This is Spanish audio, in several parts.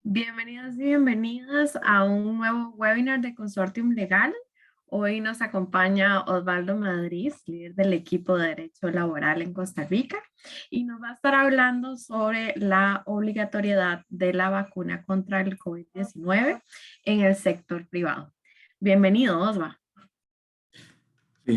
Bienvenidos y bienvenidas a un nuevo webinar de Consortium Legal. Hoy nos acompaña Osvaldo Madrid, líder del equipo de Derecho Laboral en Costa Rica, y nos va a estar hablando sobre la obligatoriedad de la vacuna contra el COVID-19 en el sector privado. Bienvenido, Osvaldo.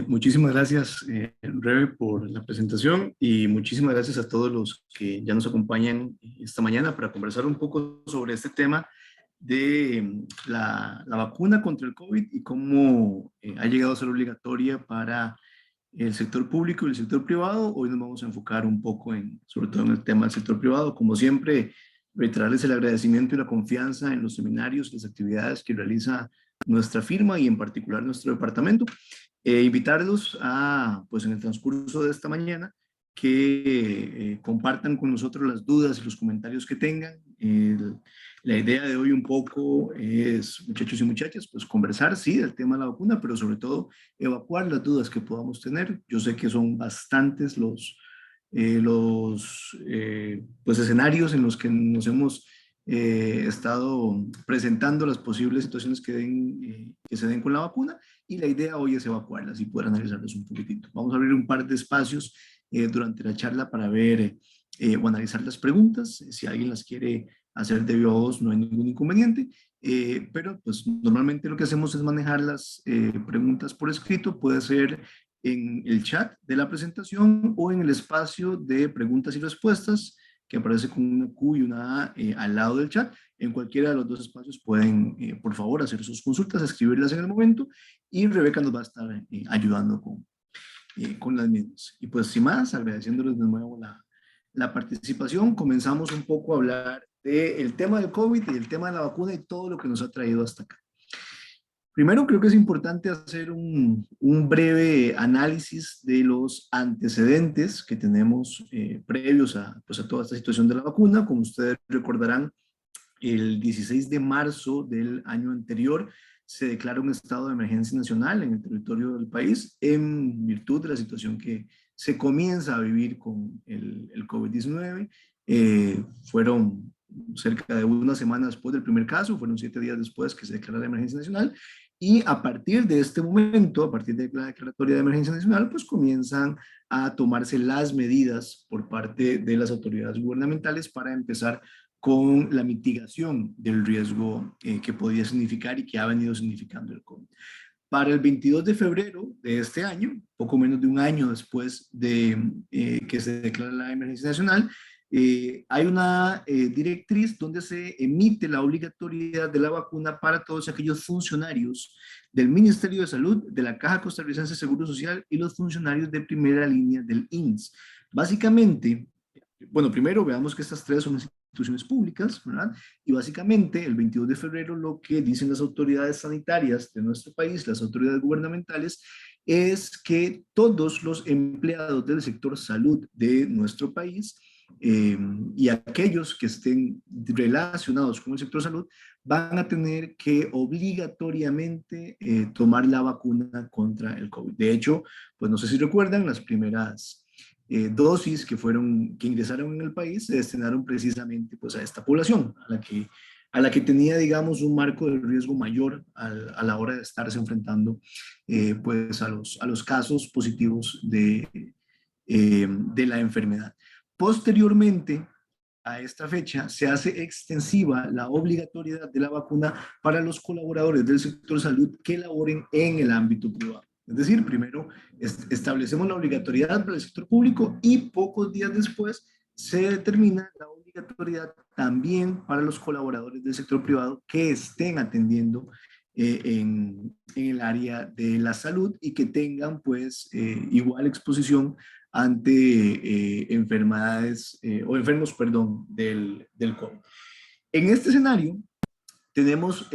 Muchísimas gracias, Rebe, por la presentación y muchísimas gracias a todos los que ya nos acompañan esta mañana para conversar un poco sobre este tema de la vacuna contra el COVID y cómo ha llegado a ser obligatoria para el sector público y el sector privado. Hoy nos vamos a enfocar un poco sobre todo en el tema del sector privado. Como siempre, reiterarles el agradecimiento y la confianza en los seminarios, las actividades que realiza nuestra firma y en particular nuestro departamento. Invitarlos a, pues en el transcurso de esta mañana, que compartan con nosotros las dudas y los comentarios que tengan. La idea de hoy un poco es, muchachos y muchachas, pues conversar, sí, del tema de la vacuna, pero sobre todo evacuar las dudas que podamos tener. Yo sé que son bastantes pues, escenarios en los que nos hemos estado presentando las posibles situaciones que se den con la vacuna, y la idea hoy es evacuarlas y poder analizarlas un poquitito. Vamos a abrir un par de espacios durante la charla para ver o analizar las preguntas. Si alguien las quiere hacer de viva voz, no hay ningún inconveniente, pero pues normalmente lo que hacemos es manejar las preguntas por escrito. Puede ser en el chat de la presentación o en el espacio de preguntas y respuestas que aparece con una Q y una A al lado del chat. En cualquiera de los dos espacios pueden, por favor, hacer sus consultas, escribirlas en el momento, y Rebeca nos va a estar ayudando con las mismas. Y pues sin más, agradeciéndoles de nuevo la participación, comenzamos un poco a hablar del tema del COVID y el tema de la vacuna y todo lo que nos ha traído hasta acá. Primero, creo que es importante hacer un breve análisis de los antecedentes que tenemos previos pues a toda esta situación de la vacuna. Como ustedes recordarán, el 16 de marzo del año anterior se declara un estado de emergencia nacional en el territorio del país en virtud de la situación que se comienza a vivir con el COVID-19. Fueron cerca de una semana después del primer caso, fueron 7 días después que se declara la emergencia nacional, y a partir de este momento, a partir de la declaratoria de emergencia nacional, pues comienzan a tomarse las medidas por parte de las autoridades gubernamentales para empezar con la mitigación del riesgo que podía significar y que ha venido significando el COVID. Para el 22 de febrero de este año, poco menos de un año después de que se declara la emergencia nacional, hay una directriz donde se emite la obligatoriedad de la vacuna para todos aquellos funcionarios del Ministerio de Salud, de la Caja Costarricense de Seguro Social y los funcionarios de primera línea del INS. Básicamente, bueno, primero veamos que estas tres son instituciones públicas, ¿verdad? Y básicamente el 22 de febrero lo que dicen las autoridades sanitarias de nuestro país, las autoridades gubernamentales, es que todos los empleados del sector salud de nuestro país y aquellos que estén relacionados con el sector salud van a tener que obligatoriamente tomar la vacuna contra el COVID. De hecho, pues no sé si recuerdan, las primeras dosis que ingresaron en el país se destinaron precisamente pues, a esta población, a la que tenía, digamos, un marco de riesgo mayor a la hora de estarse enfrentando pues, a los casos positivos de la enfermedad. Posteriormente a esta fecha, se hace extensiva la obligatoriedad de la vacuna para los colaboradores del sector salud que laboren en el ámbito privado. Es decir, primero establecemos la obligatoriedad para el sector público y pocos días después se determina la obligatoriedad también para los colaboradores del sector privado que estén atendiendo en el área de la salud y que tengan pues igual exposición ante enfermedades o enfermos, perdón, del COVID. En este escenario tenemos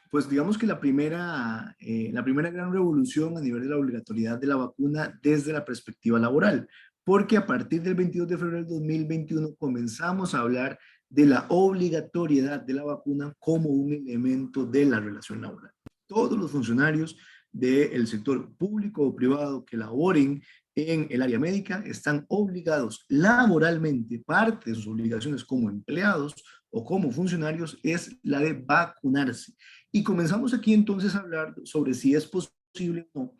pues digamos que la primera gran revolución a nivel de la obligatoriedad de la vacuna desde la perspectiva laboral, porque a partir del 22 de febrero del 2021 comenzamos a hablar de la obligatoriedad de la vacuna como un elemento de la relación laboral. Todos los funcionarios del sector público o privado que laboren en el área médica están obligados laboralmente, parte de sus obligaciones como empleados o como funcionarios es la de vacunarse. Y comenzamos aquí entonces a hablar sobre si es posible o no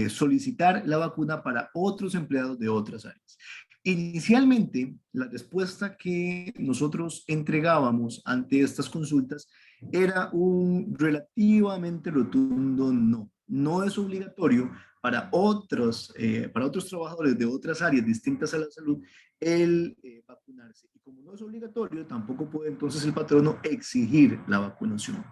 solicitar la vacuna para otros empleados de otras áreas. Inicialmente, la respuesta que nosotros entregábamos ante estas consultas era un relativamente rotundo no. No es obligatorio para otros trabajadores de otras áreas distintas a la salud el vacunarse. Y como no es obligatorio, tampoco puede entonces el patrono exigir la vacunación.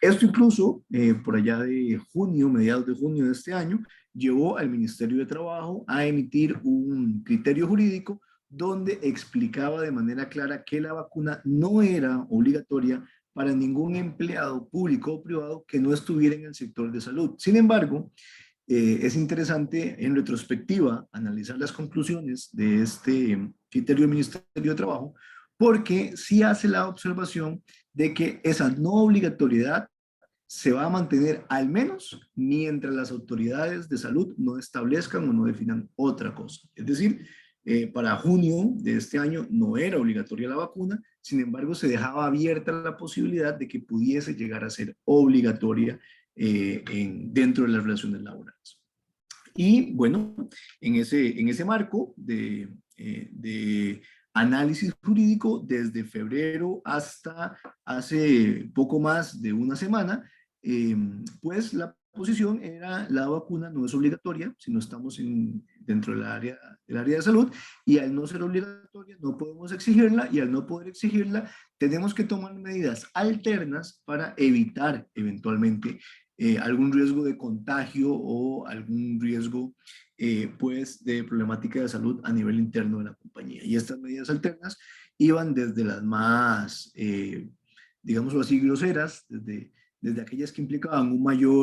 Esto incluso, por allá de junio, mediados de junio de este año, llevó al Ministerio de Trabajo a emitir un criterio jurídico donde explicaba de manera clara que la vacuna no era obligatoria para ningún empleado público o privado que no estuviera en el sector de salud. Sin embargo, es interesante en retrospectiva analizar las conclusiones de este criterio del Ministerio de Trabajo, porque sí hace la observación de que esa no obligatoriedad se va a mantener al menos mientras las autoridades de salud no establezcan o no definan otra cosa. Es decir, para junio de este año no era obligatoria la vacuna, sin embargo se dejaba abierta la posibilidad de que pudiese llegar a ser obligatoria dentro de las relaciones laborales. Y bueno, en ese marco de análisis jurídico, desde febrero hasta hace poco más de una semana, pues la posición era la vacuna no es obligatoria si no estamos dentro del área de salud, y al no ser obligatoria no podemos exigirla, y al no poder exigirla tenemos que tomar medidas alternas para evitar eventualmente algún riesgo de contagio o algún riesgo pues de problemática de salud a nivel interno de la compañía. Y estas medidas alternas iban desde las más, digámoslo así, groseras, desde aquellas que implicaban mayores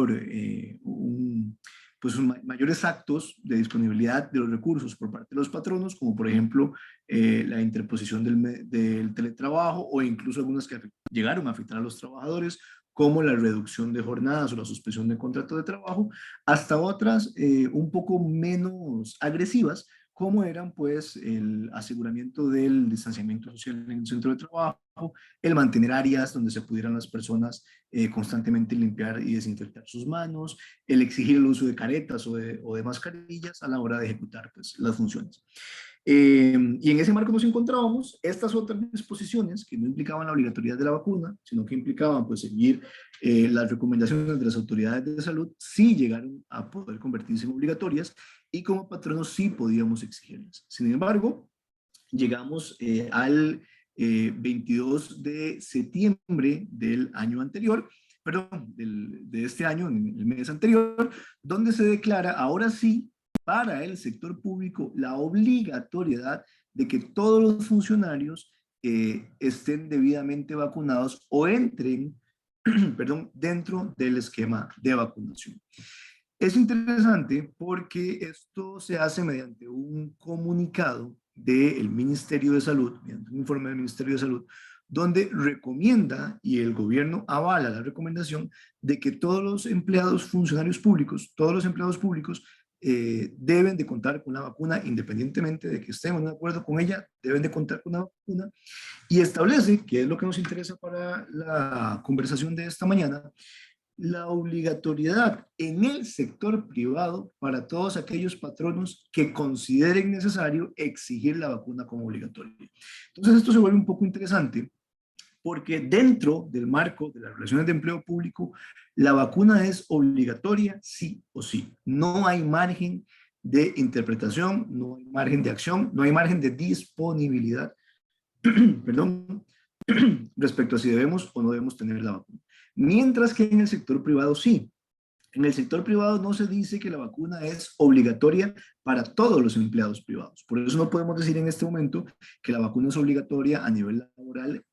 actos de disponibilidad de los recursos por parte de los patronos, como por ejemplo la interposición del teletrabajo, o incluso algunas que llegaron a afectar a los trabajadores, como la reducción de jornadas o la suspensión de contrato de trabajo, hasta otras un poco menos agresivas, como eran pues el aseguramiento del distanciamiento social en el centro de trabajo, el mantener áreas donde se pudieran las personas constantemente limpiar y desinfectar sus manos, el exigir el uso de caretas o de mascarillas a la hora de ejecutar pues, las funciones. Y en ese marco nos encontrábamos estas otras disposiciones que no implicaban la obligatoriedad de la vacuna, sino que implicaban pues, seguir las recomendaciones de las autoridades de salud, sí llegaron a poder convertirse en obligatorias, y como patronos sí podíamos exigirlas. Sin embargo, llegamos al 22 de septiembre del año anterior, perdón, de este año, en el mes anterior, donde se declara ahora sí para el sector público la obligatoriedad de que todos los funcionarios estén debidamente vacunados o entren perdón, dentro del esquema de vacunación. Es interesante porque esto se hace mediante un comunicado del Ministerio de Salud, mediante un informe del Ministerio de Salud, donde recomienda y el gobierno avala la recomendación de que todos los empleados funcionarios públicos, todos los empleados públicos deben de contar con la vacuna, independientemente de que estén o no de acuerdo con ella, deben de contar con la vacuna, y establece, que es lo que nos interesa para la conversación de esta mañana, la obligatoriedad en el sector privado para todos aquellos patronos que consideren necesario exigir la vacuna como obligatoria. Entonces esto se vuelve un poco interesante porque dentro del marco de las relaciones de empleo público, la vacuna es obligatoria sí o sí. No hay margen de interpretación, no hay margen de acción, no hay margen de disponibilidad, perdón, respecto a si debemos o no debemos tener la vacuna. Mientras que en el sector privado sí. En el sector privado no se dice que la vacuna es obligatoria para todos los empleados privados. Por eso no podemos decir en este momento que la vacuna es obligatoria a nivel laboral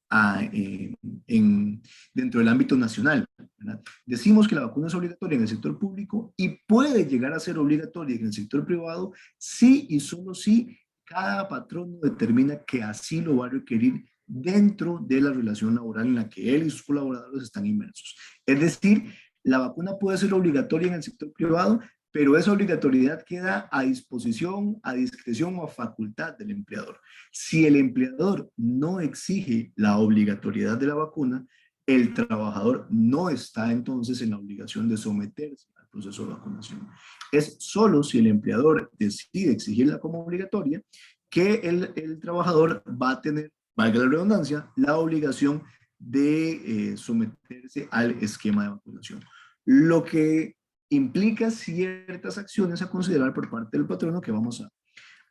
dentro del ámbito nacional, ¿verdad? Decimos que la vacuna es obligatoria en el sector público y puede llegar a ser obligatoria en el sector privado si y solo si cada patrono determina que así lo va a requerir dentro de la relación laboral en la que él y sus colaboradores están inmersos. Es decir, la vacuna puede ser obligatoria en el sector privado, pero esa obligatoriedad queda a disposición, a discreción o a facultad del empleador. Si el empleador no exige la obligatoriedad de la vacuna, el trabajador no está entonces en la obligación de someterse al proceso de vacunación. Es solo si el empleador decide exigirla como obligatoria que el trabajador va a tener, valga la redundancia, la obligación de someterse al esquema de vacunación. Lo que implica ciertas acciones a considerar por parte del patrono que vamos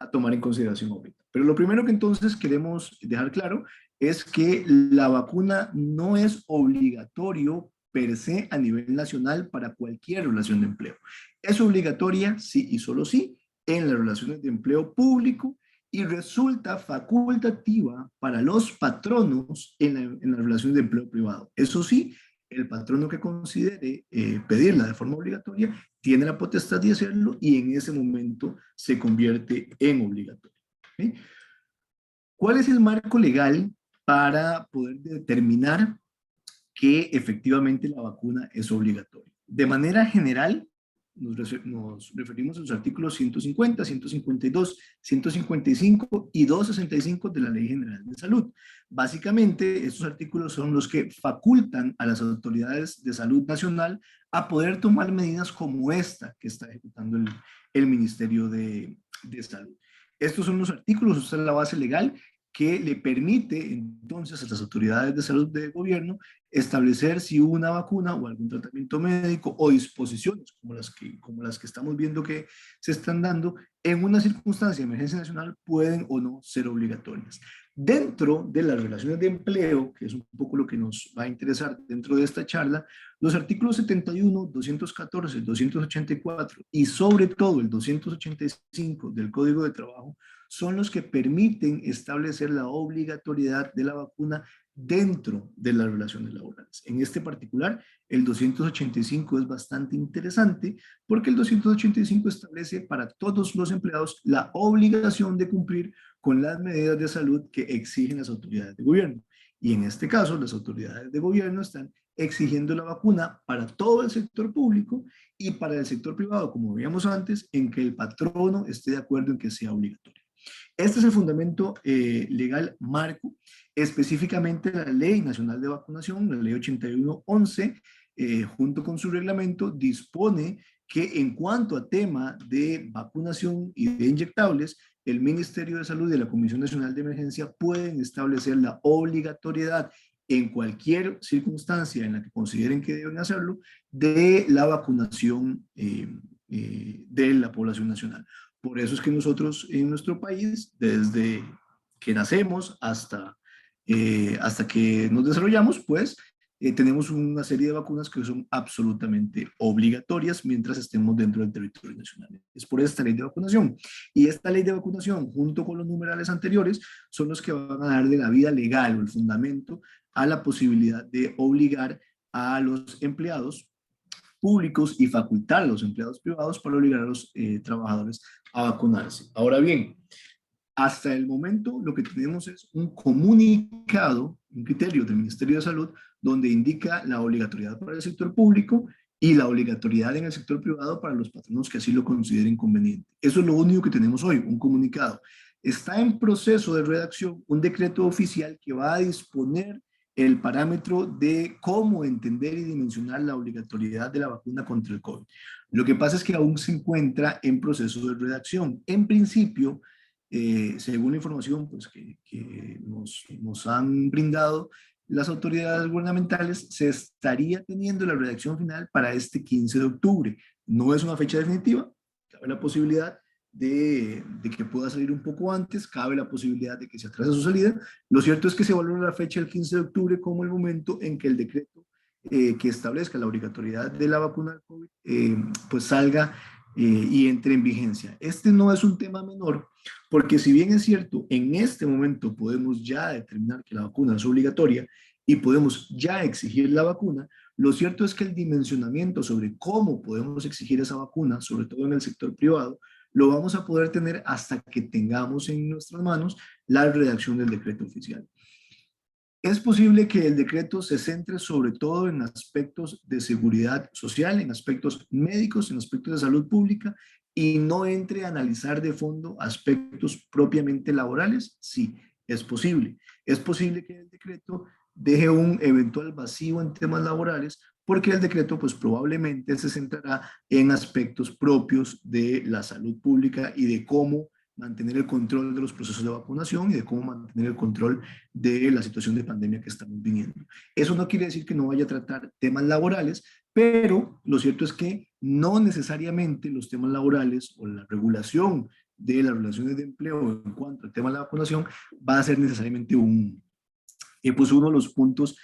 a tomar en consideración ahorita. Pero lo primero que entonces queremos dejar claro es que la vacuna no es obligatorio per se a nivel nacional para cualquier relación de empleo. Es obligatoria, sí y solo sí, en las relaciones de empleo público y resulta facultativa para los patronos en las relaciones de empleo privado. Eso sí, el patrono que considere pedirla de forma obligatoria tiene la potestad de hacerlo y en ese momento se convierte en obligatorio. ¿Sí? ¿Cuál es el marco legal para poder determinar que efectivamente la vacuna es obligatoria? De manera general, nos referimos a los artículos 150, 152, 155 y 265 de la Ley General de Salud. Básicamente, estos artículos son los que facultan a las autoridades de salud nacional a poder tomar medidas como esta que está ejecutando el Ministerio de Salud. Estos son los artículos, esta es la base legal que le permite entonces a las autoridades de salud de gobierno establecer si una vacuna o algún tratamiento médico o disposiciones como las que estamos viendo que se están dando en una circunstancia de emergencia nacional pueden o no ser obligatorias. Dentro de las relaciones de empleo, que es un poco lo que nos va a interesar dentro de esta charla, los artículos 71, 214, 284 y sobre todo el 285 del Código de Trabajo son los que permiten establecer la obligatoriedad de la vacuna dentro de las relaciones laborales. En este particular, el 285 es bastante interesante porque el 285 establece para todos los empleados la obligación de cumplir con las medidas de salud que exigen las autoridades de gobierno. Y en este caso, las autoridades de gobierno están exigiendo la vacuna para todo el sector público y para el sector privado, como veíamos antes, en que el patrono esté de acuerdo en que sea obligatorio. Este es el fundamento legal marco, específicamente la Ley Nacional de Vacunación, la Ley 8111, junto con su reglamento, dispone que en cuanto a tema de vacunación y de inyectables, el Ministerio de Salud y la Comisión Nacional de Emergencia pueden establecer la obligatoriedad en cualquier circunstancia en la que consideren que deben hacerlo, de la vacunación de la población nacional. Por eso es que nosotros en nuestro país, desde que nacemos hasta que nos desarrollamos, pues tenemos una serie de vacunas que son absolutamente obligatorias mientras estemos dentro del territorio nacional. Es por esta ley de vacunación. Y esta ley de vacunación, junto con los numerales anteriores, son los que van a darle la vida legal o el fundamento a la posibilidad de obligar a los empleados públicos y facultar a los empleados privados para obligar a los trabajadores a vacunarse. Ahora bien, hasta el momento lo que tenemos es un comunicado, un criterio del Ministerio de Salud, donde indica la obligatoriedad para el sector público y la obligatoriedad en el sector privado para los patronos que así lo consideren conveniente. Eso es lo único que tenemos hoy, un comunicado. Está en proceso de redacción un decreto oficial que va a disponer el parámetro de cómo entender y dimensionar la obligatoriedad de la vacuna contra el COVID. Lo que pasa es que aún se encuentra en proceso de redacción. En principio, según la información pues, que nos han brindado las autoridades gubernamentales, se estaría teniendo la redacción final para este 15 de octubre. No es una fecha definitiva, cabe la posibilidad de que pueda salir un poco antes, cabe la posibilidad de que se atrase su salida. Lo cierto es que se valora la fecha del 15 de octubre como el momento en que el decreto que establezca la obligatoriedad de la vacuna del COVID pues salga y entre en vigencia. Este no es un tema menor, porque si bien es cierto, en este momento podemos ya determinar que la vacuna es obligatoria y podemos ya exigir la vacuna, lo cierto es que el dimensionamiento sobre cómo podemos exigir esa vacuna, sobre todo en el sector privado, lo vamos a poder tener hasta que tengamos en nuestras manos la redacción del decreto oficial. Es posible que el decreto se centre sobre todo en aspectos de seguridad social, en aspectos médicos, en aspectos de salud pública y no entre a analizar de fondo aspectos propiamente laborales. Sí, es posible. Es posible que el decreto deje un eventual vacío en temas laborales porque el decreto pues probablemente se centrará en aspectos propios de la salud pública y de cómo mantener el control de los procesos de vacunación y de cómo mantener el control de la situación de pandemia que estamos viviendo. Eso no quiere decir que no vaya a tratar temas laborales, pero lo cierto es que no necesariamente los temas laborales o la regulación de las relaciones de empleo en cuanto al tema de la vacunación va a ser necesariamente pues uno de los puntos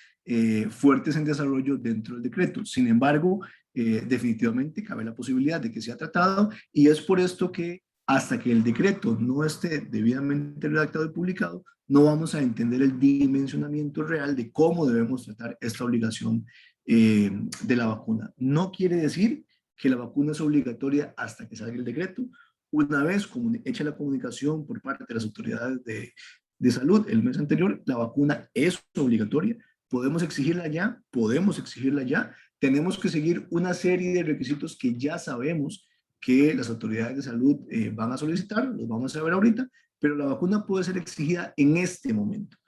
fuertes en desarrollo dentro del decreto. Sin embargo, definitivamente cabe la posibilidad de que sea tratado y es por esto que hasta que el decreto no esté debidamente redactado y publicado, no vamos a entender el dimensionamiento real de cómo debemos tratar esta obligación de la vacuna. No quiere decir que la vacuna es obligatoria hasta que salga el decreto. Una vez hecha la comunicación por parte de las autoridades de salud el mes anterior, la vacuna es obligatoria. Podemos exigirla ya. Tenemos que seguir una serie de requisitos que ya sabemos que las autoridades de salud van a solicitar, los vamos a ver ahorita, pero la vacuna puede ser exigida en este momento.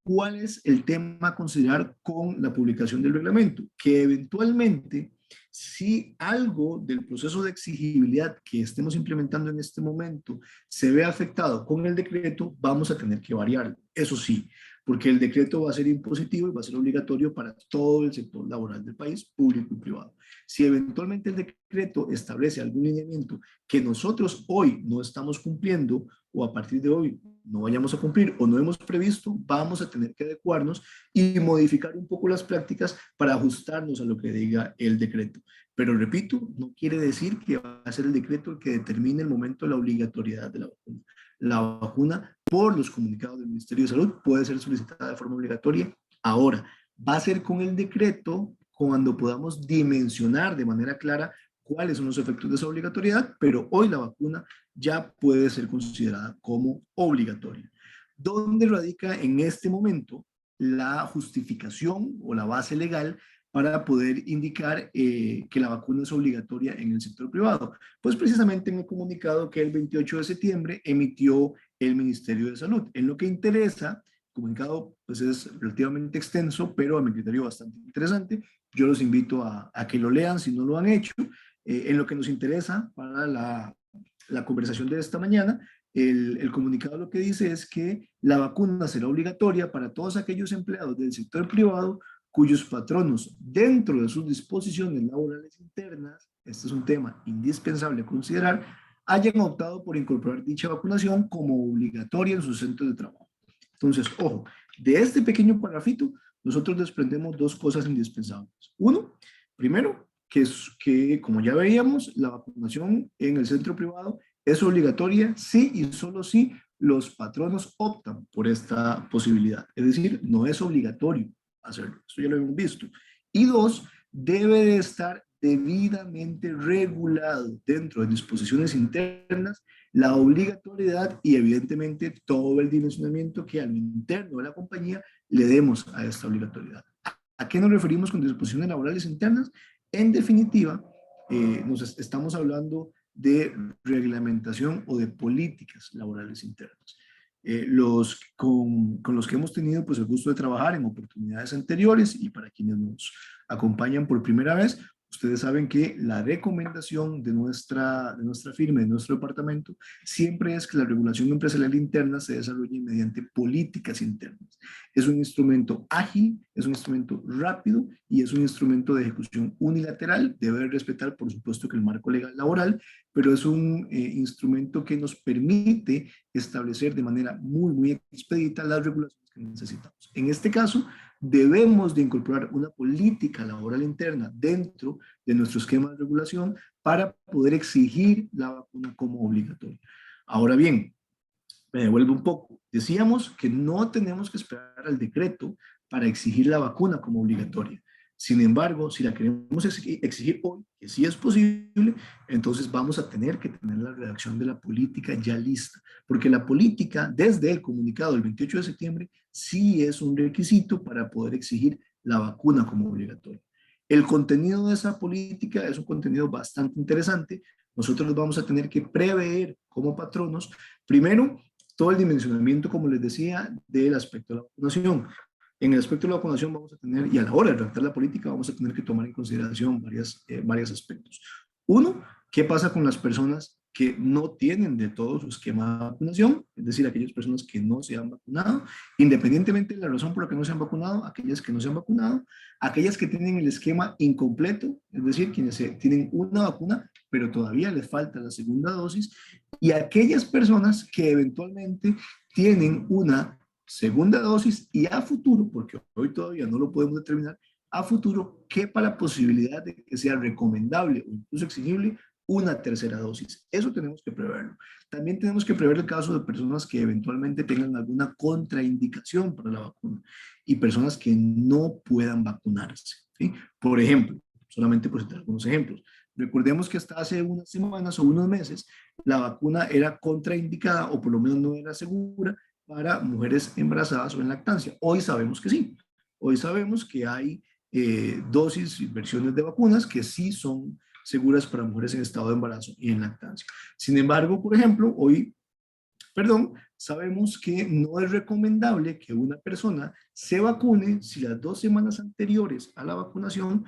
¿Cuál es el tema a considerar con la publicación del reglamento? Que eventualmente, si algo del proceso de exigibilidad que estemos implementando en este momento se ve afectado con el decreto, vamos a tener que variarlo. Eso sí, porque el decreto va a ser impositivo y va a ser obligatorio para todo el sector laboral del país, público y privado. Si eventualmente el decreto establece algún lineamiento que nosotros hoy no estamos cumpliendo o a partir de hoy no vayamos a cumplir o no hemos previsto, vamos a tener que adecuarnos y modificar un poco las prácticas para ajustarnos a lo que diga el decreto. Pero repito, no quiere decir que va a ser el decreto el que determine el momento de la obligatoriedad de la vacuna. La vacuna, por los comunicados del Ministerio de Salud, puede ser solicitada de forma obligatoria. Ahora, va a ser con el decreto cuando podamos dimensionar de manera clara cuáles son los efectos de esa obligatoriedad, pero hoy la vacuna ya puede ser considerada como obligatoria. ¿Dónde radica en este momento la justificación o la base legal para poder indicar que la vacuna es obligatoria en el sector privado? Pues precisamente en el comunicado que el 28 de septiembre emitió el Ministerio de Salud. En lo que interesa, el comunicado pues es relativamente extenso, pero a mi criterio bastante interesante. Yo los invito a que lo lean si no lo han hecho. En lo que nos interesa para la conversación de esta mañana, el comunicado lo que dice es que la vacuna será obligatoria para todos aquellos empleados del sector privado cuyos patronos, dentro de sus disposiciones laborales internas, este es un tema indispensable a considerar, hayan optado por incorporar dicha vacunación como obligatoria en sus centros de trabajo. Entonces, ojo, de este pequeño parrafito, nosotros desprendemos dos cosas indispensables. Uno, primero, que como ya veíamos, la vacunación en el centro privado es obligatoria si y solo si los patronos optan por esta posibilidad. Es decir, no es obligatorio hacerlo. Eso ya lo hemos visto. Y dos, debe de estar debidamente regulado dentro de disposiciones internas la obligatoriedad y evidentemente todo el dimensionamiento que al interno de la compañía le demos a esta obligatoriedad. ¿A qué nos referimos con disposiciones laborales internas? En definitiva, nos estamos hablando de reglamentación o de políticas laborales internas. Con los que hemos tenido pues, el gusto de trabajar en oportunidades anteriores y para quienes nos acompañan por primera vez, ustedes saben que la recomendación de nuestra firma, de nuestro departamento, siempre es que la regulación empresarial interna se desarrolle mediante políticas internas. Es un instrumento ágil, es un instrumento rápido y es un instrumento de ejecución unilateral. Debe respetar, por supuesto, que el marco legal laboral, pero es un instrumento que nos permite establecer de manera muy expedita las regulaciones que necesitamos. En este caso, debemos de incorporar una política laboral interna dentro de nuestro esquema de regulación para poder exigir la vacuna como obligatoria. Ahora bien, me devuelvo un poco. Decíamos que no tenemos que esperar al decreto para exigir la vacuna como obligatoria. Sin embargo, si la queremos exigir hoy, que sí es posible, entonces vamos a tener que tener la redacción de la política ya lista, porque la política, desde el comunicado del 28 de septiembre, sí es un requisito para poder exigir la vacuna como obligatoria. El contenido de esa política es un contenido bastante interesante. Nosotros vamos a tener que prever como patronos, primero, todo el dimensionamiento, como les decía, del aspecto de la vacunación. En el aspecto de la vacunación vamos a tener, y a la hora de redactar la política, vamos a tener que tomar en consideración varios aspectos. Uno, ¿qué pasa con las personas que no tienen de todo su esquema de vacunación? Es decir, aquellas personas que no se han vacunado, independientemente de la razón por la que no se han vacunado, aquellas que no se han vacunado, aquellas que tienen el esquema incompleto, es decir, quienes tienen una vacuna, pero todavía les falta la segunda dosis, y aquellas personas que eventualmente tienen una segunda dosis y a futuro, porque hoy todavía no lo podemos determinar, a futuro quepa la posibilidad de que sea recomendable o incluso exigible una tercera dosis. Eso tenemos que preverlo. También tenemos que prever el caso de personas que eventualmente tengan alguna contraindicación para la vacuna y personas que no puedan vacunarse, ¿sí? Por ejemplo, solamente por citar algunos ejemplos, recordemos que hasta hace unas semanas o unos meses la vacuna era contraindicada o por lo menos no era segura para mujeres embarazadas o en lactancia. Hoy sabemos que sí. Hoy sabemos que hay dosis y versiones de vacunas que sí son seguras para mujeres en estado de embarazo y en lactancia. Sin embargo, por ejemplo, sabemos que no es recomendable que una persona se vacune si las 2 semanas anteriores a la vacunación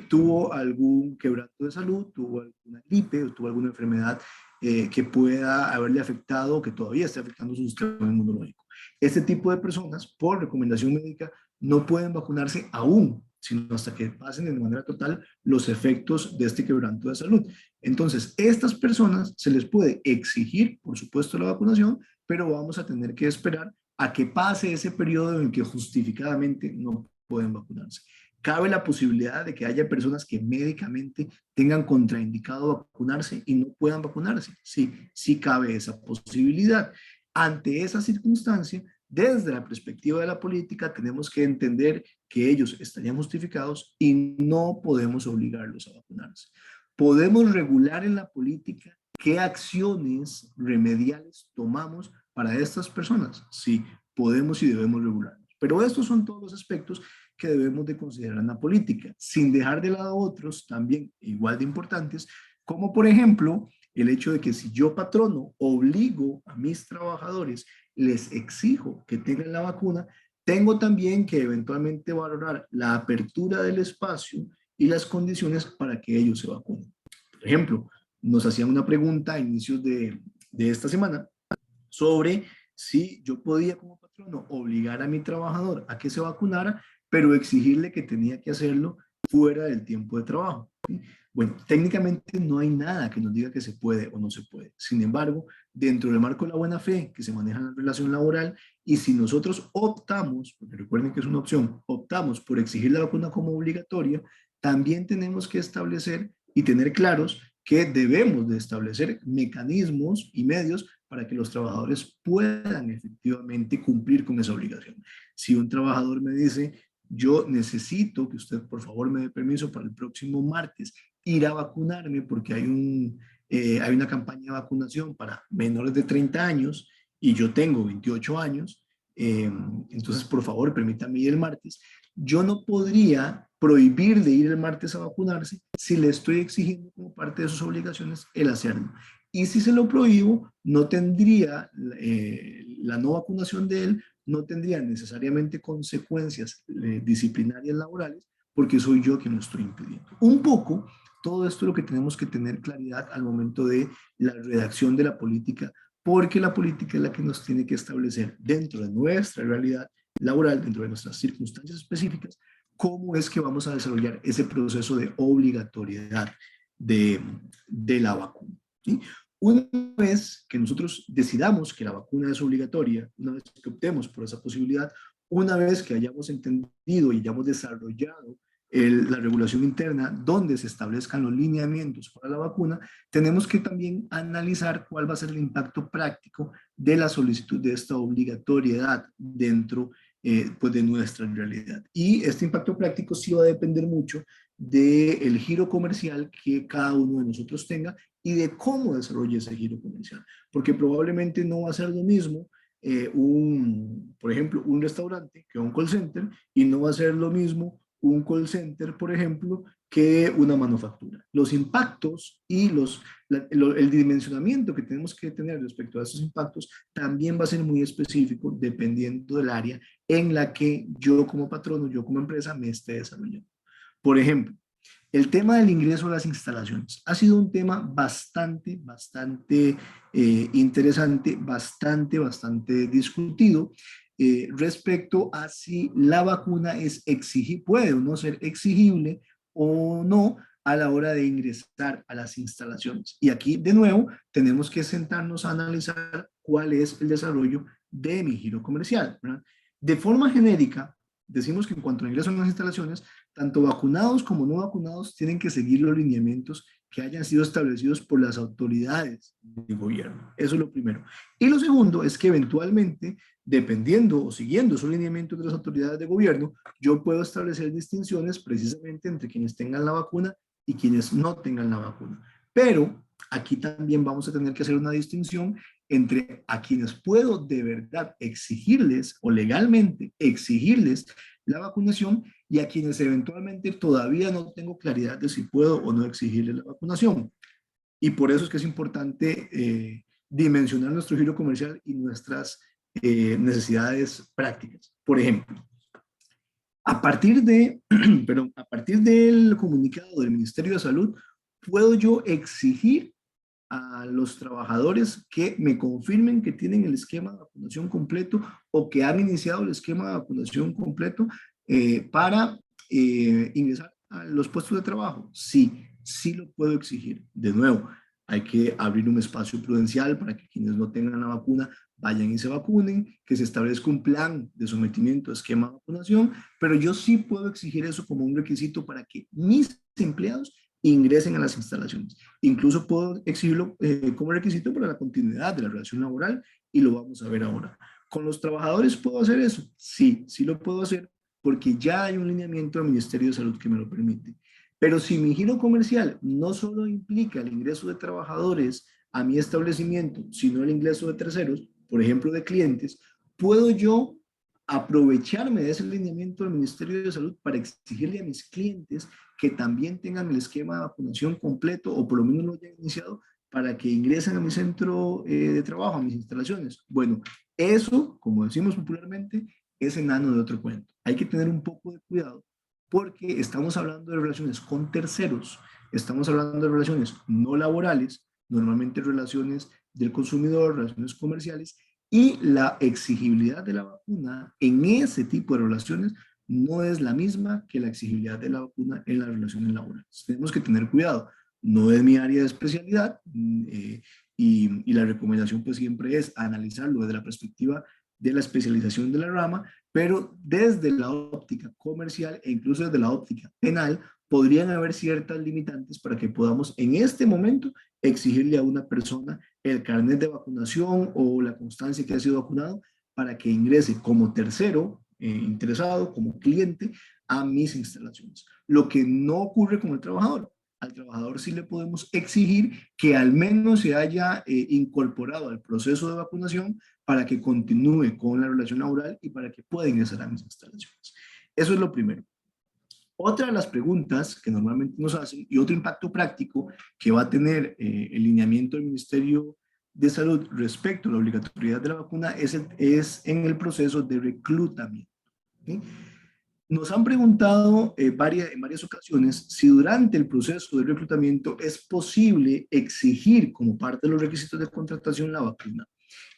tuvo algún quebranto de salud, tuvo alguna gripe o tuvo alguna enfermedad que pueda haberle afectado o que todavía esté afectando su sistema inmunológico. Este tipo de personas, por recomendación médica, no pueden vacunarse aún, sino hasta que pasen de manera total los efectos de este quebranto de salud. Entonces, estas personas se les puede exigir, por supuesto, la vacunación, pero vamos a tener que esperar a que pase ese periodo en el que justificadamente no pueden vacunarse. Cabe la posibilidad de que haya personas que médicamente tengan contraindicado vacunarse y no puedan vacunarse. Sí, sí cabe esa posibilidad. Ante esa circunstancia, desde la perspectiva de la política, tenemos que entender que ellos estarían justificados y no podemos obligarlos a vacunarse. Podemos regular en la política qué acciones remediales tomamos para estas personas. Sí, podemos y debemos regularlos. Pero estos son todos los aspectos que debemos de considerar en la política, sin dejar de lado otros también igual de importantes, como por ejemplo el hecho de que si yo patrono obligo a mis trabajadores, les exijo que tengan la vacuna, tengo también que eventualmente valorar la apertura del espacio y las condiciones para que ellos se vacunen. Por ejemplo, nos hacían una pregunta a inicios de esta semana sobre si yo podía como patrono obligar a mi trabajador a que se vacunara, pero exigirle que tenía que hacerlo fuera del tiempo de trabajo. ¿Sí? Bueno, técnicamente no hay nada que nos diga que se puede o no se puede. Sin embargo, dentro del marco de la buena fe que se maneja en la relación laboral, y si nosotros optamos, porque recuerden que es una opción, optamos por exigir la vacuna como obligatoria, también tenemos que establecer y tener claros que debemos de establecer mecanismos y medios para que los trabajadores puedan efectivamente cumplir con esa obligación. Si un trabajador me dice, yo necesito que usted por favor me dé permiso para el próximo martes ir a vacunarme porque hay una campaña de vacunación para menores de 30 años y yo tengo 28 años, entonces por favor permítame ir el martes. Yo no podría prohibir de ir el martes a vacunarse si le estoy exigiendo como parte de sus obligaciones el hacerlo. Y si se lo prohíbo, no tendría la no vacunación de él, no tendría necesariamente consecuencias disciplinarias laborales, porque soy yo quien lo estoy impidiendo. Un poco, todo esto es lo que tenemos que tener claridad al momento de la redacción de la política, porque la política es la que nos tiene que establecer dentro de nuestra realidad laboral, dentro de nuestras circunstancias específicas, cómo es que vamos a desarrollar ese proceso de obligatoriedad de la vacuna. ¿Sí? Una vez que nosotros decidamos que la vacuna es obligatoria, una vez que optemos por esa posibilidad, una vez que hayamos entendido y hayamos desarrollado la regulación interna donde se establezcan los lineamientos para la vacuna, tenemos que también analizar cuál va a ser el impacto práctico de la solicitud de esta obligatoriedad dentro pues de nuestra realidad. Y este impacto práctico sí va a depender mucho del giro comercial que cada uno de nosotros tenga y de cómo desarrolle ese giro comercial, porque probablemente no va a ser lo mismo por ejemplo, un restaurante que un call center, y no va a ser lo mismo un call center, por ejemplo, que una manufactura. Los impactos y el dimensionamiento que tenemos que tener respecto a esos impactos también va a ser muy específico dependiendo del área en la que yo como patrono, yo como empresa me esté desarrollando. Por ejemplo, el tema del ingreso a las instalaciones ha sido un tema bastante interesante, bastante discutido respecto a si la vacuna puede o no ser exigible o no a la hora de ingresar a las instalaciones. Y aquí, de nuevo, tenemos que sentarnos a analizar cuál es el desarrollo de mi giro comercial, ¿verdad? De forma genérica, decimos que en cuanto a ingreso a las instalaciones, tanto vacunados como no vacunados tienen que seguir los lineamientos que hayan sido establecidos por las autoridades del gobierno. Eso es lo primero. Y lo segundo es que eventualmente, dependiendo o siguiendo esos lineamientos de las autoridades de gobierno, yo puedo establecer distinciones precisamente entre quienes tengan la vacuna y quienes no tengan la vacuna. Pero aquí también vamos a tener que hacer una distinción entre a quienes puedo de verdad exigirles o legalmente exigirles la vacunación y a quienes eventualmente todavía no tengo claridad de si puedo o no exigirles la vacunación. Y por eso es que es importante dimensionar nuestro giro comercial y nuestras necesidades prácticas. Por ejemplo, a partir a partir del comunicado del Ministerio de Salud, puedo yo exigir a los trabajadores que me confirmen que tienen el esquema de vacunación completo o que han iniciado el esquema de vacunación completo para ingresar a los puestos de trabajo. Sí, sí lo puedo exigir. De nuevo, hay que abrir un espacio prudencial para que quienes no tengan la vacuna vayan y se vacunen, que se establezca un plan de sometimiento a esquema de vacunación, pero yo sí puedo exigir eso como un requisito para que mis empleados ingresen a las instalaciones. Incluso puedo exigirlo como requisito para la continuidad de la relación laboral y lo vamos a ver ahora. ¿Con los trabajadores puedo hacer eso? Sí, sí lo puedo hacer porque ya hay un lineamiento del Ministerio de Salud que me lo permite. Pero si mi giro comercial no solo implica el ingreso de trabajadores a mi establecimiento, sino el ingreso de terceros, por ejemplo, de clientes, puedo yo aprovecharme de ese lineamiento del Ministerio de Salud para exigirle a mis clientes que también tengan el esquema de vacunación completo o por lo menos lo hayan iniciado para que ingresen a mi centro de trabajo, a mis instalaciones. Bueno, eso, como decimos popularmente, es enano de otro cuento. Hay que tener un poco de cuidado porque estamos hablando de relaciones con terceros, estamos hablando de relaciones no laborales, normalmente relaciones del consumidor, relaciones comerciales, y la exigibilidad de la vacuna en ese tipo de relaciones no es la misma que la exigibilidad de la vacuna en las relaciones laborales. Tenemos que tener cuidado. No es mi área de especialidad y la recomendación pues siempre es analizarlo desde la perspectiva de la especialización de la rama, pero desde la óptica comercial e incluso desde la óptica penal podrían haber ciertas limitantes para que podamos en este momento exigirle a una persona el carnet de vacunación o la constancia que ha sido vacunado para que ingrese como tercero interesado, como cliente a mis instalaciones. Lo que no ocurre con el trabajador. Al trabajador sí le podemos exigir que al menos se haya incorporado al proceso de vacunación para que continúe con la relación laboral y para que pueda ingresar a mis instalaciones. Eso es lo primero. Otra de las preguntas que normalmente nos hacen y otro impacto práctico que va a tener el lineamiento del Ministerio de Salud respecto a la obligatoriedad de la vacuna es en el proceso de reclutamiento. ¿Sí? Nos han preguntado en varias ocasiones si durante el proceso de reclutamiento es posible exigir como parte de los requisitos de contratación la vacuna.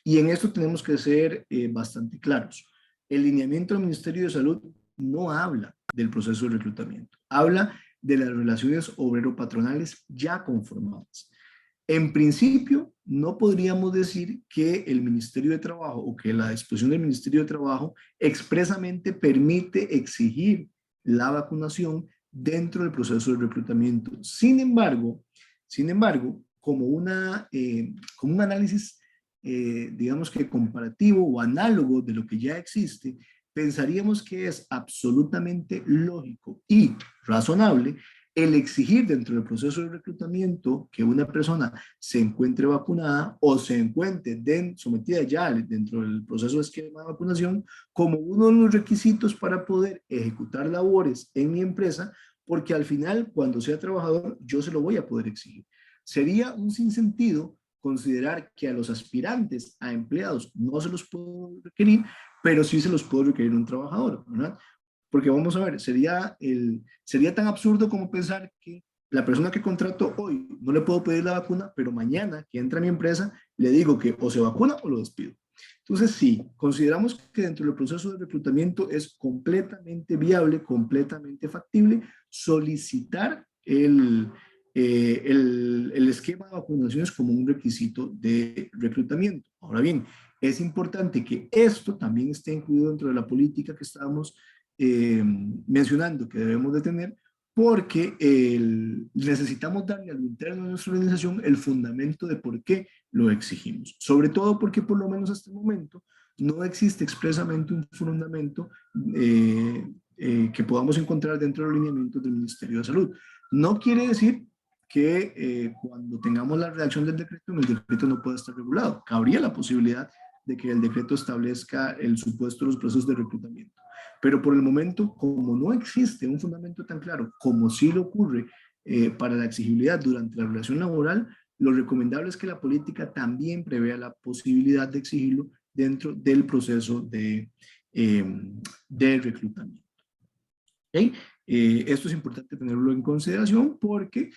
Y en esto tenemos que ser bastante claros. El lineamiento del Ministerio de Salud no habla del proceso de reclutamiento, habla de las relaciones obrero-patronales ya conformadas. En principio, no podríamos decir que el Ministerio de Trabajo o que la disposición del Ministerio de Trabajo expresamente permite exigir la vacunación dentro del proceso de reclutamiento. Sin embargo, como como un análisis, digamos que comparativo o análogo de lo que ya existe, pensaríamos que es absolutamente lógico y razonable el exigir dentro del proceso de reclutamiento que una persona se encuentre vacunada o se encuentre sometida ya dentro del proceso de esquema de vacunación como uno de los requisitos para poder ejecutar labores en mi empresa, porque al final, cuando sea trabajador, yo se lo voy a poder exigir. Sería un sinsentido considerar que a los aspirantes a empleados no se los puedo requerir, pero sí se los puedo requerir a un trabajador, ¿verdad? Porque vamos a ver, sería tan absurdo como pensar que la persona que contrato hoy no le puedo pedir la vacuna, pero mañana que entra a mi empresa le digo que o se vacuna o lo despido. Entonces, sí, consideramos que dentro del proceso de reclutamiento es completamente viable, completamente factible solicitar el esquema de vacunaciones como un requisito de reclutamiento. Ahora bien, es importante que esto también esté incluido dentro de la política que estábamos mencionando que debemos de tener, porque necesitamos darle a lo interno de nuestra organización el fundamento de por qué lo exigimos. Sobre todo porque por lo menos hasta el momento no existe expresamente un fundamento que podamos encontrar dentro de los lineamientos del Ministerio de Salud. No quiere decir que cuando tengamos la redacción del decreto, el decreto no pueda estar regulado. Cabría la posibilidad de que el decreto establezca el supuesto de los procesos de reclutamiento. Pero por el momento, como no existe un fundamento tan claro como sí lo ocurre para la exigibilidad durante la relación laboral, lo recomendable es que la política también prevea la posibilidad de exigirlo dentro del proceso de reclutamiento. ¿Okay? Esto es importante tenerlo en consideración porque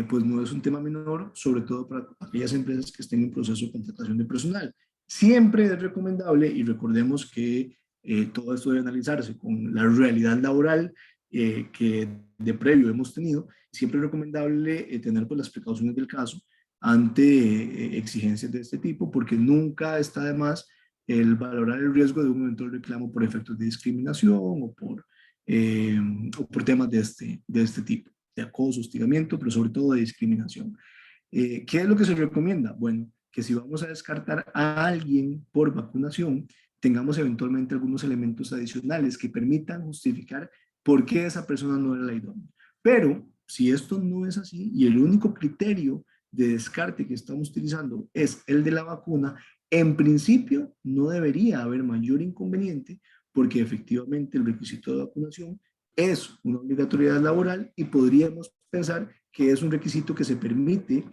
pues no es un tema menor, sobre todo para aquellas empresas que estén en proceso de contratación de personal. Siempre es recomendable, y recordemos que todo esto debe analizarse con la realidad laboral que de previo hemos tenido, siempre es recomendable tener pues, las precauciones del caso ante exigencias de este tipo, porque nunca está de más el valorar el riesgo de un eventual reclamo por efectos de discriminación o por temas de este tipo, de acoso, hostigamiento, pero sobre todo de discriminación. ¿Qué es lo que se recomienda? Bueno, que si vamos a descartar a alguien por vacunación, tengamos eventualmente algunos elementos adicionales que permitan justificar por qué esa persona no era la idónea. Pero si esto no es así y el único criterio de descarte que estamos utilizando es el de la vacuna, en principio no debería haber mayor inconveniente porque efectivamente el requisito de vacunación es una obligatoriedad laboral y podríamos pensar que es un requisito que se permite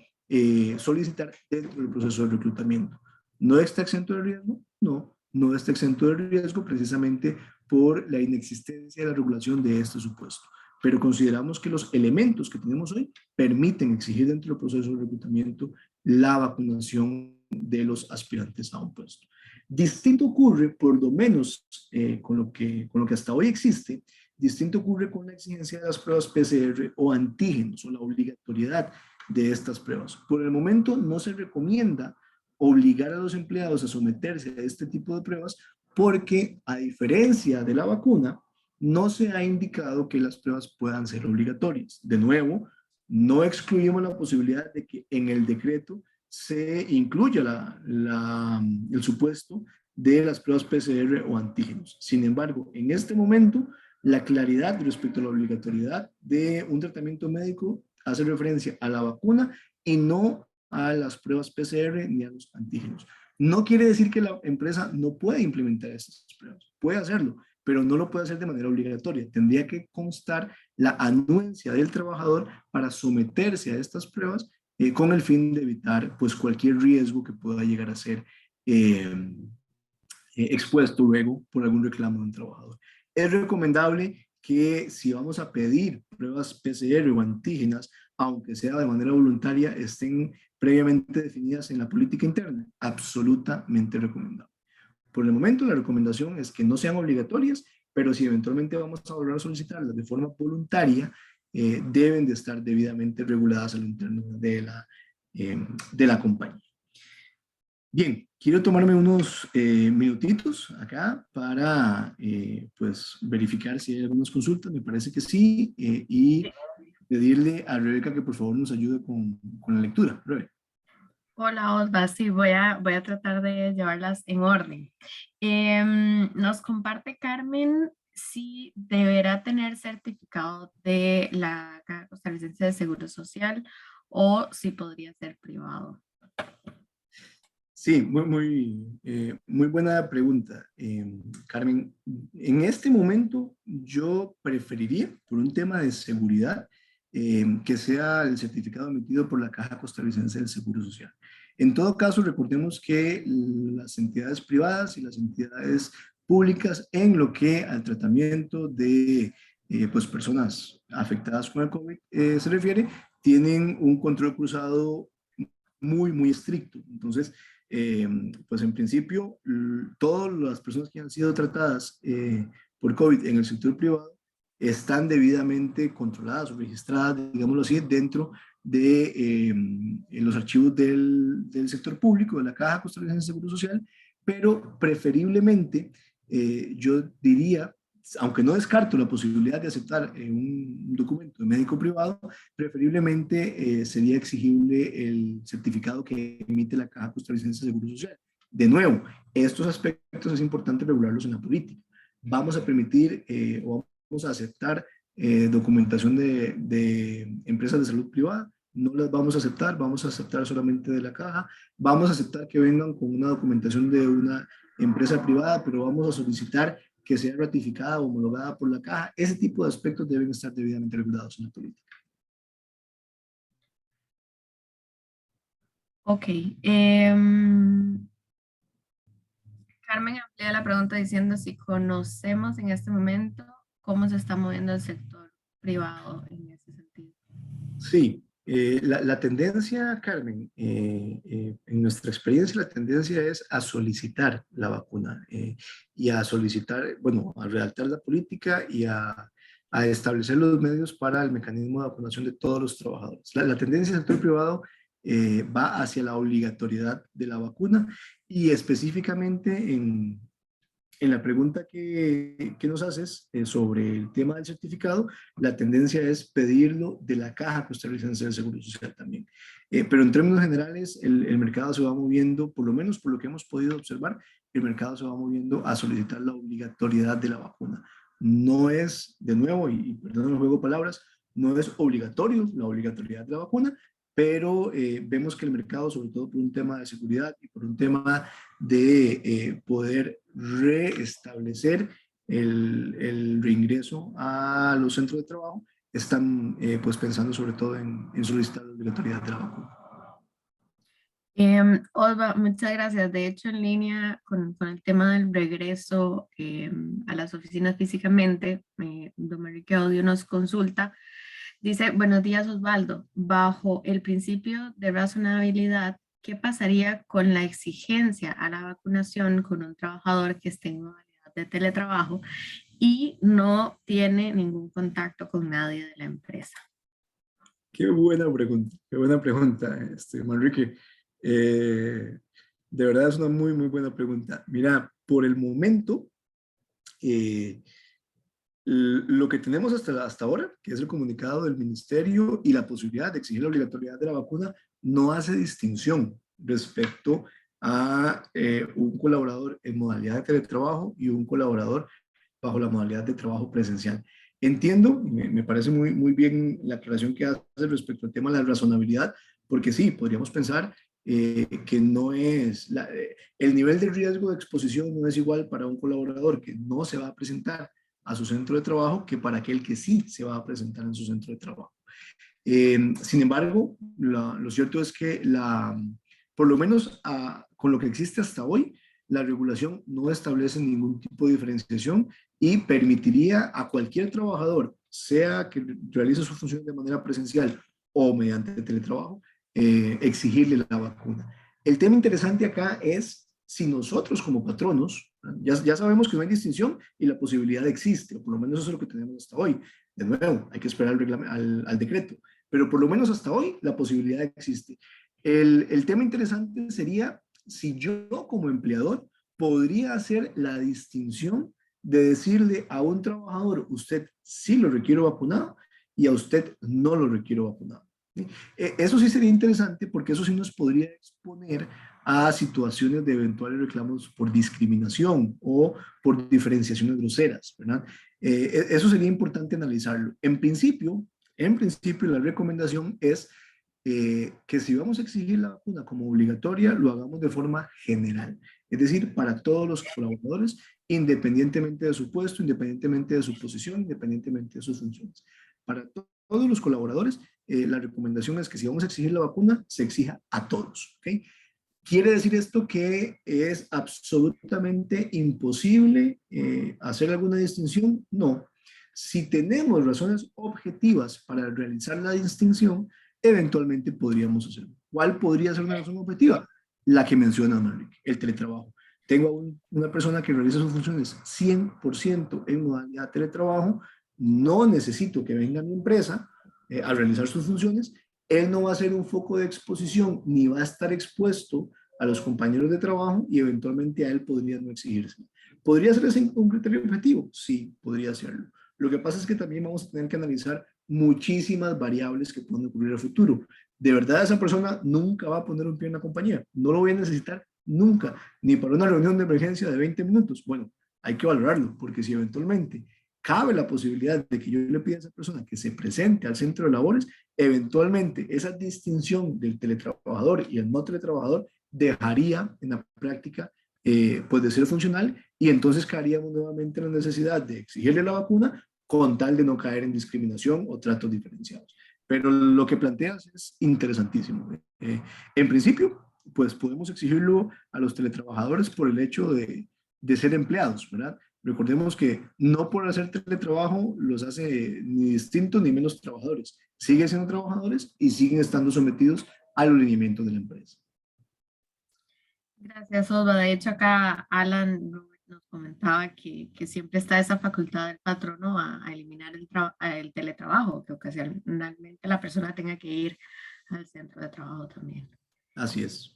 solicitar dentro del proceso de reclutamiento. ¿No está exento de riesgo? No, no está exento de riesgo precisamente por la inexistencia de la regulación de este supuesto. Pero consideramos que los elementos que tenemos hoy permiten exigir dentro del proceso de reclutamiento la vacunación de los aspirantes a un puesto. Distinto ocurre, por lo menos con lo que hasta hoy existe, distinto ocurre con la exigencia de las pruebas PCR o antígenos o la obligatoriedad de estas pruebas. Por el momento no se recomienda obligar a los empleados a someterse a este tipo de pruebas porque a diferencia de la vacuna, no se ha indicado que las pruebas puedan ser obligatorias. De nuevo, no excluimos la posibilidad de que en el decreto se incluya el supuesto de las pruebas PCR o antígenos. Sin embargo, en este momento, la claridad respecto a la obligatoriedad de un tratamiento médico hace referencia a la vacuna y no a las pruebas PCR ni a los antígenos. No quiere decir que la empresa no pueda implementar esas pruebas, puede hacerlo, pero no lo puede hacer de manera obligatoria. Tendría que constar la anuencia del trabajador para someterse a estas pruebas con el fin de evitar pues, cualquier riesgo que pueda llegar a ser expuesto luego por algún reclamo de un trabajador. Es recomendable que si vamos a pedir pruebas PCR o antígenas, aunque sea de manera voluntaria, estén previamente definidas en la política interna. Absolutamente recomendable. Por el momento, la recomendación es que no sean obligatorias, pero si eventualmente vamos a volver a solicitarlas de forma voluntaria, deben de estar debidamente reguladas al interno de la compañía. Bien, quiero tomarme unos minutitos acá para pues verificar si hay algunas consultas, me parece que sí, y pedirle a Rebeca que por favor nos ayude con la lectura. Rebeca. Hola Osva, sí, voy a tratar de llevarlas en orden. Nos comparte Carmen si deberá tener certificado de la Caja Costarricense de Seguro Social o si podría ser privado. Sí, muy buena pregunta, Carmen. En este momento yo preferiría, por un tema de seguridad, que sea el certificado emitido por la Caja Costarricense del Seguro Social. En todo caso, recordemos que las entidades privadas y las entidades públicas en lo que al tratamiento de pues personas afectadas con el COVID se refiere, tienen un control cruzado muy estricto. Entonces, eh, pues en principio, todas las personas que han sido tratadas por COVID en el sector privado están debidamente controladas o registradas, digámoslo así, dentro de los archivos del sector público, de la Caja Costarricense de Seguro Social, pero preferiblemente yo diría, aunque no descarto la posibilidad de aceptar un documento de médico privado, preferiblemente sería exigible el certificado que emite la Caja Costarricense de Seguro Social. De nuevo, estos aspectos es importante regularlos en la política. Vamos a permitir o vamos a aceptar documentación de empresas de salud privada, no las vamos a aceptar, vamos a aceptar solamente de la caja, vamos a aceptar que vengan con una documentación de una empresa privada, pero vamos a solicitar que sea ratificada o homologada por la caja. Ese tipo de aspectos deben estar debidamente regulados en la política. Ok. Carmen amplía la pregunta diciendo si conocemos en este momento cómo se está moviendo el sector privado en ese sentido. Sí, la tendencia, Carmen, en nuestra experiencia, la tendencia es a solicitar la vacuna y a solicitar, bueno, a redactar la política y a establecer los medios para el mecanismo de vacunación de todos los trabajadores. La tendencia del sector privado va hacia la obligatoriedad de la vacuna y específicamente en la pregunta que nos haces sobre el tema del certificado, la tendencia es pedirlo de la Caja Costarricense del Seguro Social también. Pero en términos generales, el mercado se va moviendo, por lo menos por lo que hemos podido observar, el mercado se va moviendo a solicitar la obligatoriedad de la vacuna. No es, de nuevo, y perdón el juego de palabras, no es obligatorio la obligatoriedad de la vacuna, pero vemos que el mercado, sobre todo por un tema de seguridad y por un tema de poder reestablecer el reingreso a los centros de trabajo, están pues pensando sobre todo en solicitar la obligatoriedad de la vacuna. Osva, muchas gracias. De hecho, en línea con el tema del regreso a las oficinas físicamente, don Enrique Audio nos consulta. Dice, buenos días Osvaldo, bajo el principio de razonabilidad, ¿qué pasaría con la exigencia a la vacunación con un trabajador que esté en modalidad de teletrabajo y no tiene ningún contacto con nadie de la empresa? Qué buena pregunta, Manrique. De verdad es una muy buena pregunta. Mira, por el momento, eh, lo que tenemos hasta ahora, que es el comunicado del ministerio y la posibilidad de exigir la obligatoriedad de la vacuna, no hace distinción respecto a un colaborador en modalidad de teletrabajo y un colaborador bajo la modalidad de trabajo presencial. Entiendo, me parece muy bien la aclaración que hace respecto al tema de la razonabilidad, porque sí, podríamos pensar que no es, el nivel de riesgo de exposición no es igual para un colaborador que no se va a presentar a su centro de trabajo que para aquel que sí se va a presentar en su centro de trabajo. Sin embargo, lo cierto es que por lo menos con lo que existe hasta hoy, la regulación no establece ningún tipo de diferenciación y permitiría a cualquier trabajador, sea que realice su función de manera presencial o mediante teletrabajo, exigirle la vacuna. El tema interesante acá es si nosotros como patronos, ya sabemos que no hay distinción y la posibilidad existe, o por lo menos eso es lo que tenemos hasta hoy. De nuevo, hay que esperar al decreto, pero por lo menos hasta hoy la posibilidad existe. El tema interesante sería si yo como empleador podría hacer la distinción de decirle a un trabajador, usted sí lo requiero vacunado y a usted no lo requiero vacunado. Eso sí sería interesante porque eso sí nos podría exponer a situaciones de eventuales reclamos por discriminación o por diferenciaciones groseras, ¿verdad? Eso sería importante analizarlo. En principio la recomendación es que si vamos a exigir la vacuna como obligatoria, lo hagamos de forma general, es decir, para todos los colaboradores, independientemente de su puesto, independientemente de su posición, independientemente de sus funciones. Para todos los colaboradores, la recomendación es que si vamos a exigir la vacuna, se exija a todos. ¿Okay? ¿Quiere decir esto que es absolutamente imposible hacer alguna distinción? No. Si tenemos razones objetivas para realizar la distinción, eventualmente podríamos hacerlo. ¿Cuál podría ser una razón objetiva? La que menciona Manrique, el teletrabajo. Tengo una persona que realiza sus funciones 100% en modalidad de teletrabajo, no necesito que venga a mi empresa a realizar sus funciones, él no va a ser un foco de exposición ni va a estar expuesto a los compañeros de trabajo y eventualmente a él podría no exigirse. ¿Podría ser ese un criterio objetivo? Sí, podría serlo. Lo que pasa es que también vamos a tener que analizar muchísimas variables que pueden ocurrir en el futuro. De verdad, esa persona nunca va a poner un pie en la compañía. No lo voy a necesitar nunca, ni para una reunión de emergencia de 20 minutos. Bueno, hay que valorarlo, porque si eventualmente cabe la posibilidad de que yo le pida a esa persona que se presente al centro de labores, eventualmente esa distinción del teletrabajador y el no teletrabajador dejaría en la práctica pues de ser funcional y entonces caeríamos nuevamente en la necesidad de exigirle la vacuna con tal de no caer en discriminación o tratos diferenciados. Pero lo que planteas es interesantísimo. En principio, pues podemos exigirlo a los teletrabajadores por el hecho de ser empleados, ¿verdad? Recordemos que no por hacer teletrabajo los hace ni distintos ni menos trabajadores. Siguen siendo trabajadores y siguen estando sometidos a los lineamientos de la empresa. Gracias, Osva. De hecho, acá Alan nos comentaba que siempre está esa facultad del patrono a eliminar el teletrabajo, que ocasionalmente la persona tenga que ir al centro de trabajo también. Así es.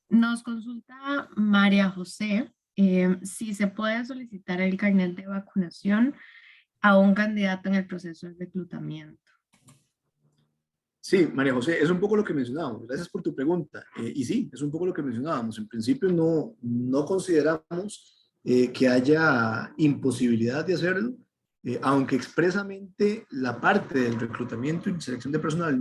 Nos consulta María José si se puede solicitar el carnet de vacunación a un candidato en el proceso de reclutamiento. Sí, María José, es un poco lo que mencionábamos. Gracias por tu pregunta. Y sí, es un poco lo que mencionábamos. En principio no consideramos que haya imposibilidad de hacerlo, aunque expresamente la parte del reclutamiento y selección de personal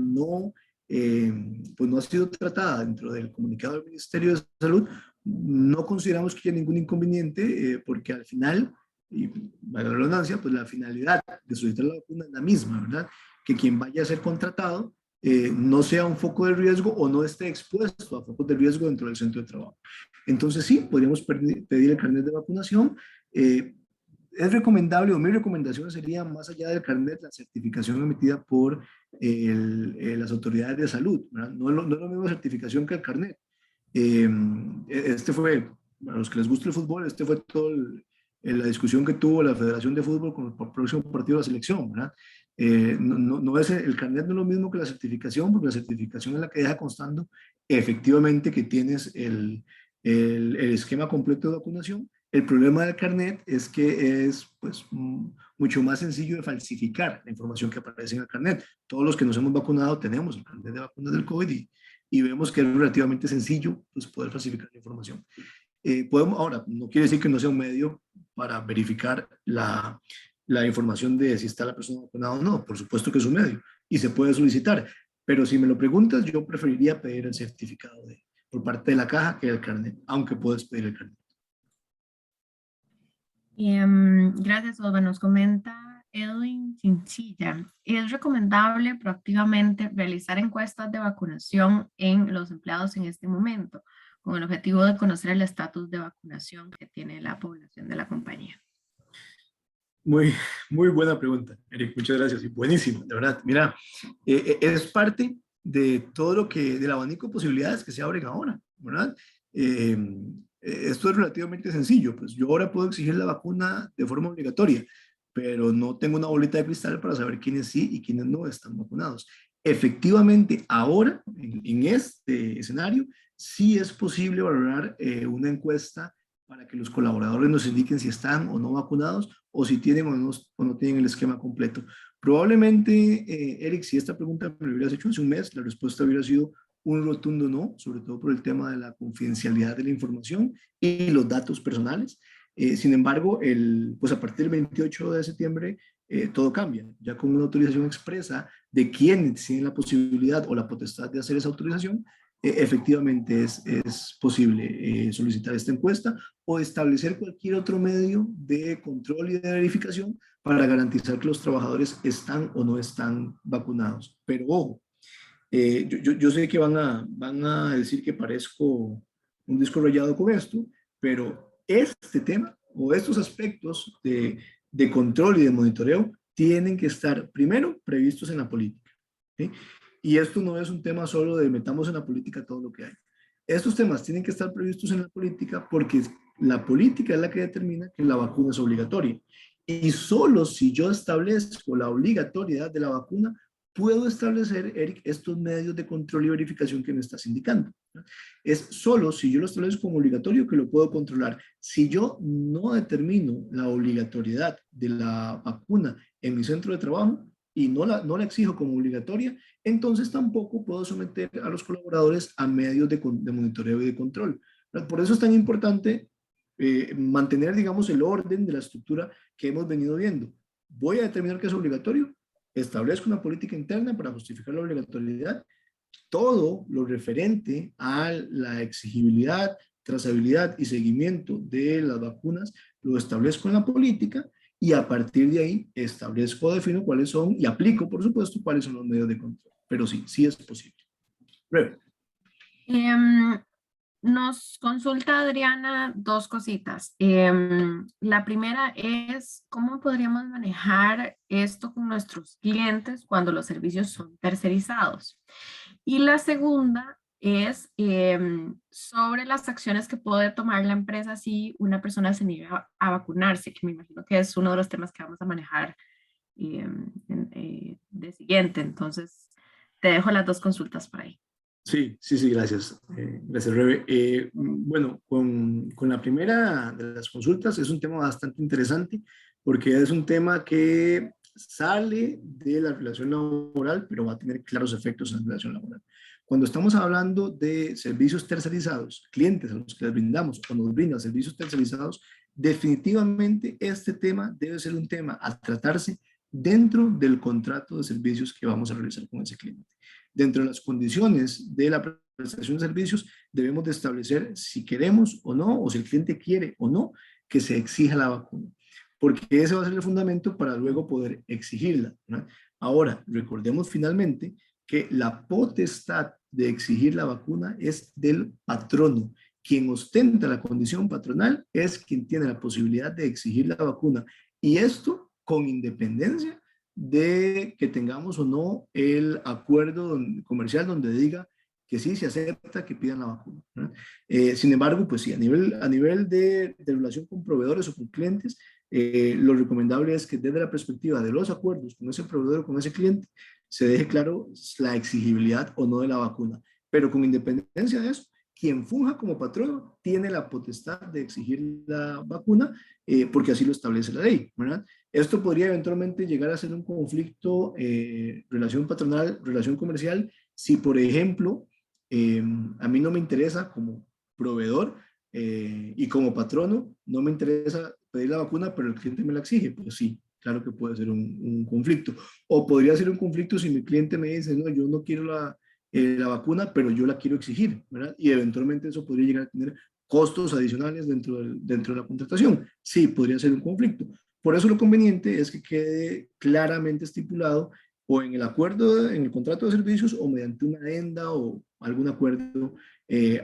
pues no ha sido tratada dentro del comunicado del Ministerio de Salud. No consideramos que haya ningún inconveniente porque al final, y valga la redundancia, pues la finalidad de solicitar la vacuna es la misma, ¿verdad? Que quien vaya a ser contratado no sea un foco de riesgo o no esté expuesto a focos de riesgo dentro del centro de trabajo. Entonces sí, podríamos pedir el carnet de vacunación. Es recomendable, o mi recomendación sería, más allá del carnet, la certificación emitida por las autoridades de salud, ¿verdad? No es la misma certificación que el carnet. Este fue, a los que les gusta el fútbol, este fue toda la discusión que tuvo la Federación de Fútbol con el próximo partido de la selección, ¿verdad? No es el carnet no es lo mismo que la certificación, porque la certificación es la que deja constando efectivamente que tienes el esquema completo de vacunación. El problema del carnet es que es pues, mucho más sencillo de falsificar la información que aparece en el carnet. Todos los que nos hemos vacunado tenemos el carnet de vacunas del COVID y vemos que es relativamente sencillo pues, poder falsificar la información. Ahora, no quiere decir que no sea un medio para verificar la información de si está la persona vacunada o no. Por supuesto que es un medio y se puede solicitar. Pero si me lo preguntas, yo preferiría pedir el certificado por parte de la caja que el carnet, aunque puedes pedir el carnet. Gracias, Osva. Nos comenta Edwin Chinchilla. ¿Es recomendable proactivamente realizar encuestas de vacunación en los empleados en este momento, con el objetivo de conocer el estatus de vacunación que tiene la población de la compañía? Muy, muy buena pregunta, Eric. Muchas gracias. Y buenísimo, de verdad. Mira, es parte de todo del abanico de posibilidades que se abren ahora, ¿verdad? Esto es relativamente sencillo. Pues yo ahora puedo exigir la vacuna de forma obligatoria, pero no tengo una bolita de cristal para saber quiénes sí y quiénes no están vacunados. Efectivamente, ahora, en este escenario, sí es posible valorar una encuesta para que los colaboradores nos indiquen si están o no vacunados o si tienen o no tienen el esquema completo. Probablemente, Eric, si esta pregunta me la hubieras hecho hace un mes, la respuesta hubiera sido un rotundo no, sobre todo por el tema de la confidencialidad de la información y los datos personales. Sin embargo, pues a partir del 28 de septiembre todo cambia, ya con una autorización expresa de quienes tienen la posibilidad o la potestad de hacer esa autorización, efectivamente es posible solicitar esta encuesta o establecer cualquier otro medio de control y de verificación para garantizar que los trabajadores están o no están vacunados. Pero ojo, yo sé que van a decir que parezco un disco rayado con esto, pero este tema o estos aspectos de control y de monitoreo tienen que estar primero previstos en la política. ¿Sí? Y esto no es un tema solo de metamos en la política todo lo que hay. Estos temas tienen que estar previstos en la política porque la política es la que determina que la vacuna es obligatoria. Y solo si yo establezco la obligatoriedad de la vacuna, puedo establecer, Eric, estos medios de control y verificación que me estás indicando. Es solo si yo lo establezco como obligatorio que lo puedo controlar. Si yo no determino la obligatoriedad de la vacuna en mi centro de trabajo y no la exijo como obligatoria, entonces tampoco puedo someter a los colaboradores a medios de monitoreo y de control. Por eso es tan importante mantener, digamos, el orden de la estructura que hemos venido viendo. Voy a determinar que es obligatorio, establezco una política interna para justificar la obligatoriedad, todo lo referente a la exigibilidad, trazabilidad y seguimiento de las vacunas lo establezco en la política y a partir de ahí establezco, defino cuáles son y aplico, por supuesto, cuáles son los medios de control. Pero sí, sí es posible. Breve. Nos consulta Adriana dos cositas. La primera es, ¿cómo podríamos manejar esto con nuestros clientes cuando los servicios son tercerizados? Y la segunda es sobre las acciones que puede tomar la empresa si una persona se niega a vacunarse, que me imagino que es uno de los temas que vamos a manejar de siguiente. Entonces, te dejo las dos consultas por ahí. Sí, sí, sí, gracias. Gracias, Rebe. Bueno, con la primera de las consultas es un tema bastante interesante porque es un tema que sale de la relación laboral, pero va a tener claros efectos en la relación laboral. Cuando estamos hablando de servicios tercerizados, clientes a los que les brindamos o nos brindan servicios tercerizados, definitivamente este tema debe ser un tema a tratarse dentro del contrato de servicios que vamos a realizar con ese cliente. Dentro de las condiciones de la prestación de servicios, debemos de establecer si queremos o no, o si el cliente quiere o no, que se exija la vacuna, porque ese va a ser el fundamento para luego poder exigirla, ¿no? Ahora, recordemos finalmente que la potestad de exigir la vacuna es del patrono. Quien ostenta la condición patronal es quien tiene la posibilidad de exigir la vacuna. Y esto con independencia de que tengamos o no el acuerdo comercial donde diga que sí se acepta que pidan la vacuna, ¿no? Sin embargo, pues sí, a nivel de relación con proveedores o con clientes, lo recomendable es que desde la perspectiva de los acuerdos con ese proveedor o con ese cliente, se deje claro la exigibilidad o no de la vacuna. Pero con independencia de eso, quien funja como patrono tiene la potestad de exigir la vacuna porque así lo establece la ley, ¿verdad? Esto podría eventualmente llegar a ser un conflicto, relación patronal, relación comercial, si por ejemplo, a mí no me interesa como proveedor y como patrono, no me interesa pedir la vacuna, pero el cliente me la exige, pues sí, claro que puede ser un conflicto. O podría ser un conflicto si mi cliente me dice, no, yo no quiero la vacuna, pero yo la quiero exigir, ¿verdad? Y eventualmente eso podría llegar a tener costos adicionales dentro de la contratación. Sí, podría ser un conflicto. Por eso lo conveniente es que quede claramente estipulado o en el acuerdo, en el contrato de servicios o mediante una adenda o algún acuerdo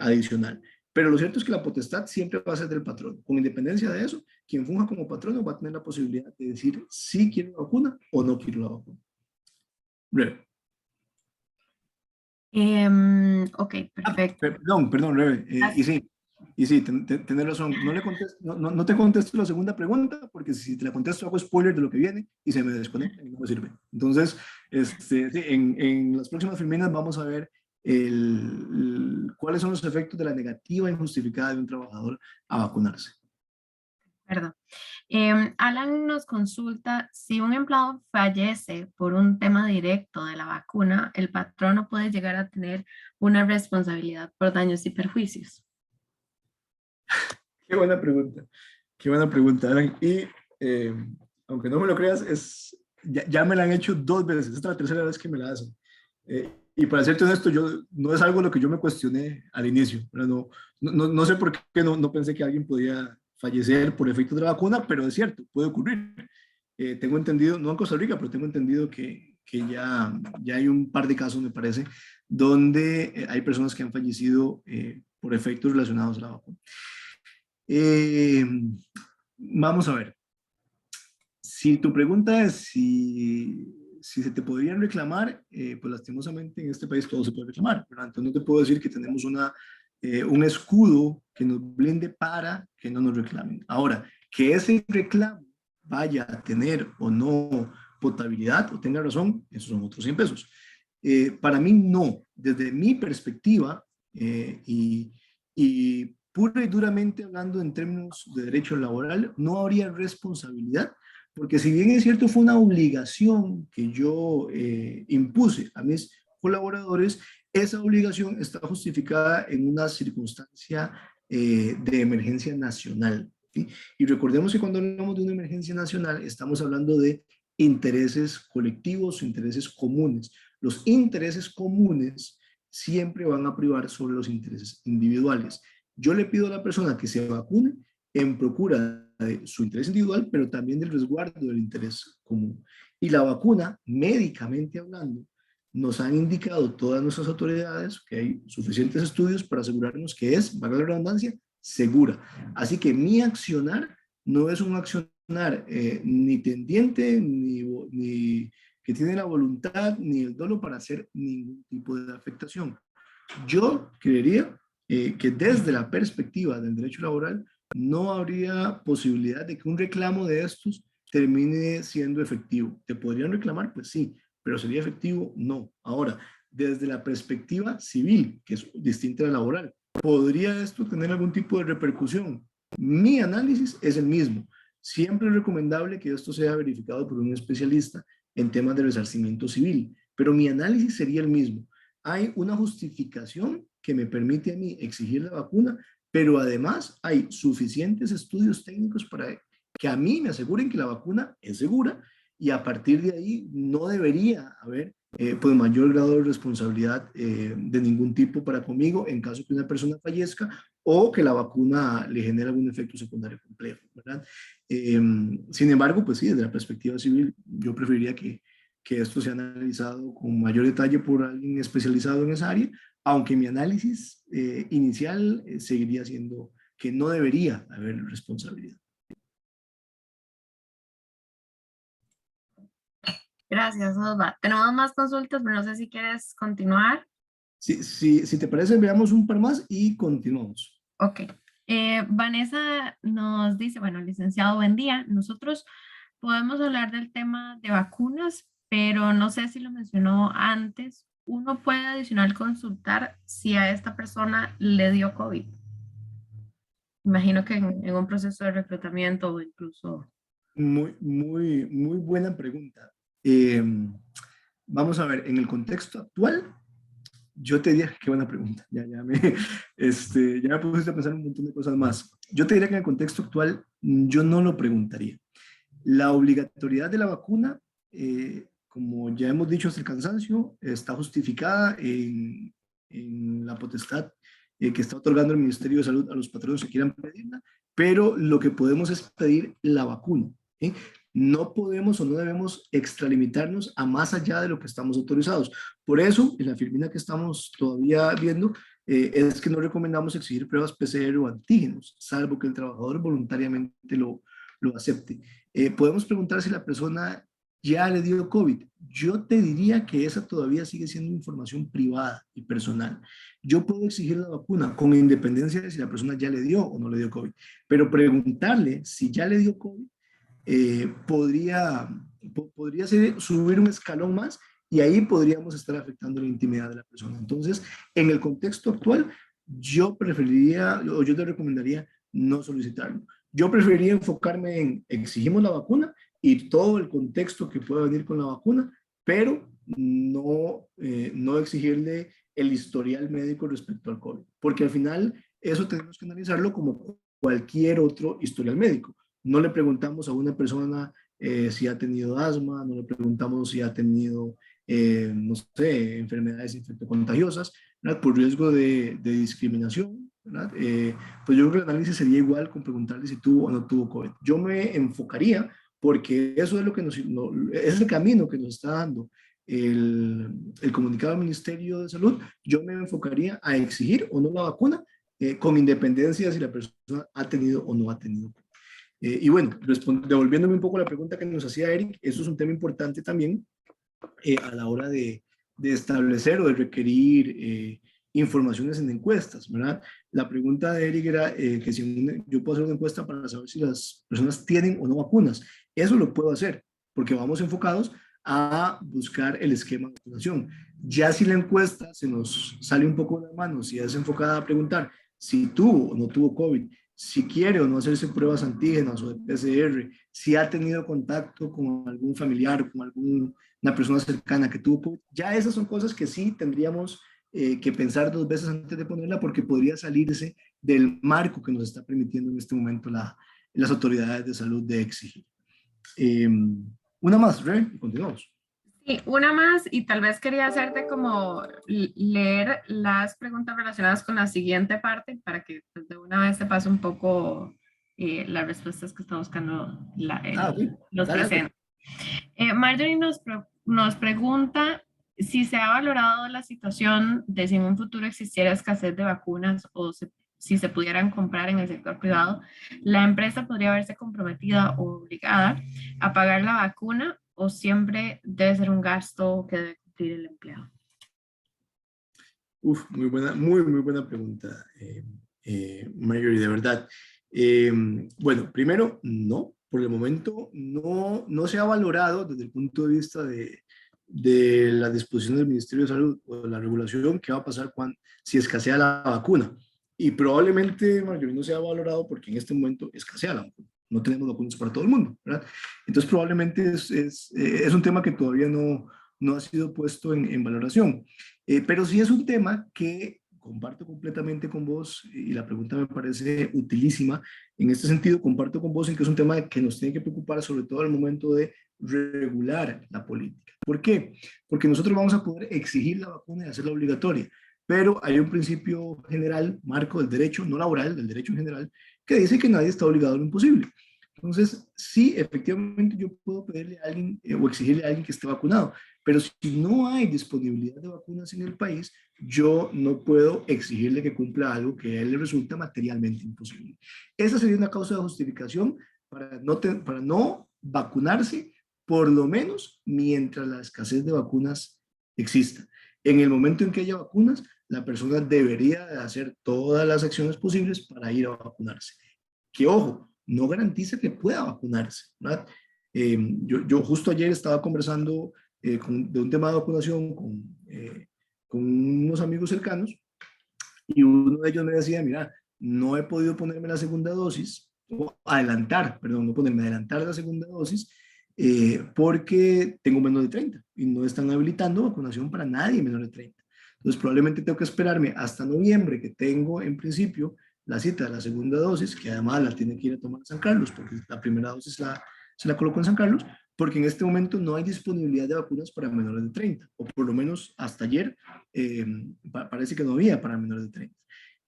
adicional. Pero lo cierto es que la potestad siempre va a ser del patrón. Con independencia de eso, quien funja como patrono va a tener la posibilidad de decir si quiero la vacuna o no quiero la vacuna. Breve. Ok, perfecto. Perdón, Rebe. Y sí, tenés razón. No te contesto la segunda pregunta, porque si te la contesto hago spoiler de lo que viene y se me desconecta y no me sirve. Entonces, sí, en las próximas filminas vamos a ver cuáles son los efectos de la negativa injustificada de un trabajador a vacunarse. Perdón. Alan nos consulta, si un empleado fallece por un tema directo de la vacuna, el patrono puede llegar a tener una responsabilidad por daños y perjuicios. Qué buena pregunta, Alan. Y aunque no me lo creas, ya me la han hecho 2 veces, esta es la tercera vez que me la hacen. Y para serte honesto, no es algo lo que yo me cuestioné al inicio, pero no sé por qué no pensé que alguien podía fallecer por efectos de la vacuna, pero es cierto, puede ocurrir. Tengo entendido, no en Costa Rica, pero tengo entendido que ya hay un par de casos, me parece, donde hay personas que han fallecido por efectos relacionados a la vacuna. Vamos a ver. Si tu pregunta es si se te podrían reclamar, pues lastimosamente en este país todo se puede reclamar, ¿verdad? Entonces no te puedo decir que tenemos un escudo que nos blinde para que no nos reclamen. Ahora, que ese reclamo vaya a tener o no potabilidad o tenga razón, esos son otros 100 pesos. Para mí no, desde mi perspectiva y pura y duramente hablando en términos de derecho laboral, no habría responsabilidad, porque si bien es cierto fue una obligación que yo impuse a mis colaboradores, esa obligación está justificada en una circunstancia de emergencia nacional, ¿sí? Y recordemos que cuando hablamos de una emergencia nacional estamos hablando de intereses colectivos o intereses comunes. Los intereses comunes siempre van a privar sobre los intereses individuales. Yo le pido a la persona que se vacune en procura de su interés individual, pero también del resguardo del interés común. Y la vacuna, médicamente hablando, nos han indicado todas nuestras autoridades que hay suficientes estudios para asegurarnos que es, valga la redundancia, segura. Así que mi accionar no es un accionar ni tendiente, ni que tiene la voluntad, ni el dolo para hacer ningún tipo de afectación. Yo creería que desde la perspectiva del derecho laboral no habría posibilidad de que un reclamo de estos termine siendo efectivo. ¿Te podrían reclamar? Pues sí, pero ¿sería efectivo? No. Ahora, desde la perspectiva civil, que es distinta a la laboral, ¿podría esto tener algún tipo de repercusión? Mi análisis es el mismo. Siempre es recomendable que esto sea verificado por un especialista en temas de resarcimiento civil, pero mi análisis sería el mismo. Hay una justificación que me permite a mí exigir la vacuna, pero además hay suficientes estudios técnicos para que a mí me aseguren que la vacuna es segura y a partir de ahí no debería haber pues mayor grado de responsabilidad de ningún tipo para conmigo en caso que una persona fallezca o que la vacuna le genere algún efecto secundario complejo, ¿verdad? Sin embargo, pues sí, desde la perspectiva civil, yo preferiría que esto sea analizado con mayor detalle por alguien especializado en esa área, aunque mi análisis inicial seguiría siendo que no debería haber responsabilidad. Gracias, Osva. Tenemos más consultas, pero no sé si quieres continuar. Si te parece, veamos un par más y continuamos. Ok. Vanessa nos dice, bueno, licenciado, buen día. Nosotros podemos hablar del tema de vacunas, pero no sé si lo mencionó antes. Uno puede adicional consultar si a esta persona le dio COVID. Imagino que en un proceso de reclutamiento o incluso... Muy buena pregunta. Vamos a ver, en el contexto actual, yo te diría, qué buena pregunta, ya me pusiste a pensar un montón de cosas más. Yo te diría que en el contexto actual, yo no lo preguntaría. La obligatoriedad de la vacuna, como ya hemos dicho hasta el cansancio, está justificada en la potestad que está otorgando el Ministerio de Salud a los patronos que quieran pedirla, pero lo que podemos es pedir la vacuna. ¿Sí? No podemos o no debemos extralimitarnos a más allá de lo que estamos autorizados. Por eso, en la firmina que estamos todavía viendo, es que no recomendamos exigir pruebas PCR o antígenos, salvo que el trabajador voluntariamente lo acepte. Podemos preguntar si la persona ya le dio COVID. Yo te diría que esa todavía sigue siendo información privada y personal. Yo puedo exigir la vacuna con independencia de si la persona ya le dio o no le dio COVID, pero preguntarle si ya le dio COVID podría ser subir un escalón más y ahí podríamos estar afectando la intimidad de la persona. Entonces, en el contexto actual, yo preferiría, o yo te recomendaría no solicitarlo. Yo preferiría enfocarme en exigimos la vacuna y todo el contexto que pueda venir con la vacuna, pero no exigirle el historial médico respecto al COVID, porque al final eso tenemos que analizarlo como cualquier otro historial médico. No le preguntamos a una persona si ha tenido asma, no le preguntamos si ha tenido, no sé, enfermedades infectocontagiosas, ¿verdad? Por riesgo de discriminación, ¿verdad? Pues yo creo que el análisis sería igual con preguntarle si tuvo o no tuvo COVID. Yo me enfocaría, porque eso es lo que es el camino que nos está dando el comunicado del Ministerio de Salud. Yo me enfocaría a exigir o no la vacuna, con independencia si la persona ha tenido o no ha tenido. Y bueno, devolviéndome un poco la pregunta que nos hacía Eric, eso es un tema importante también a la hora de establecer o de requerir informaciones en encuestas, ¿verdad? La pregunta de Eric era que si yo puedo hacer una encuesta para saber si las personas tienen o no vacunas. Eso lo puedo hacer, porque vamos enfocados a buscar el esquema de vacunación. Ya si la encuesta se nos sale un poco de la mano, si es enfocada a preguntar si tuvo o no tuvo COVID, si quiere o no hacerse pruebas antígenas o de PCR, si ha tenido contacto con algún familiar, con una persona cercana que tuvo COVID, ya esas son cosas que sí tendríamos que pensar dos veces antes de ponerla, porque podría salirse del marco que nos está permitiendo en este momento las autoridades de salud de exigir. Una más, Rey, y continuamos. Sí, una más, y tal vez quería hacerte como leer las preguntas relacionadas con la siguiente parte para que pues, de una vez te pase un poco las respuestas que está buscando Ok, los dale, dale. presentes. Marjorie nos pregunta si se ha valorado la situación de si en un futuro existiera escasez de vacunas o si se pudieran comprar en el sector privado, la empresa podría verse comprometida o obligada a pagar la vacuna o siempre debe ser un gasto que debe cumplir el empleado. Uf, muy buena pregunta, Marjorie, de verdad. Bueno, primero, no, por el momento no se ha valorado desde el punto de vista de la disposición del Ministerio de Salud o de la regulación qué va a pasar si escasea la vacuna. Y probablemente, Marjorie, no se ha valorado porque en este momento escasea la vacuna. No tenemos vacunas para todo el mundo, ¿verdad? Entonces, probablemente es un tema que todavía no ha sido puesto en valoración. Pero sí es un tema que comparto completamente con vos y la pregunta me parece utilísima. En este sentido, comparto con vos en que es un tema que nos tiene que preocupar, sobre todo al momento de regular la política. ¿Por qué? Porque nosotros vamos a poder exigir la vacuna y hacerla obligatoria, pero hay un principio general, marco del derecho, no laboral, del derecho en general, que dice que nadie está obligado a lo imposible. Entonces, sí, efectivamente yo puedo pedirle a alguien o exigirle a alguien que esté vacunado, pero si no hay disponibilidad de vacunas en el país, yo no puedo exigirle que cumpla algo que a él le resulta materialmente imposible. Esa sería una causa de justificación para no vacunarse, por lo menos mientras la escasez de vacunas exista. En el momento en que haya vacunas, la persona debería de hacer todas las acciones posibles para ir a vacunarse. Que ojo, no garantiza que pueda vacunarse, ¿verdad? Yo justo ayer estaba conversando de un tema de vacunación con unos amigos cercanos y uno de ellos me decía, mira, no he podido ponerme la segunda dosis, o adelantar, perdón, no ponerme, adelantar la segunda dosis porque tengo menos de 30 y no están habilitando vacunación para nadie menor de 30. Entonces probablemente tengo que esperarme hasta noviembre, que tengo en principio la cita de la segunda dosis, que además la tiene que ir a tomar a San Carlos, porque la primera dosis se la colocó en San Carlos, porque en este momento no hay disponibilidad de vacunas para menores de 30, o por lo menos hasta ayer parece que no había para menores de 30.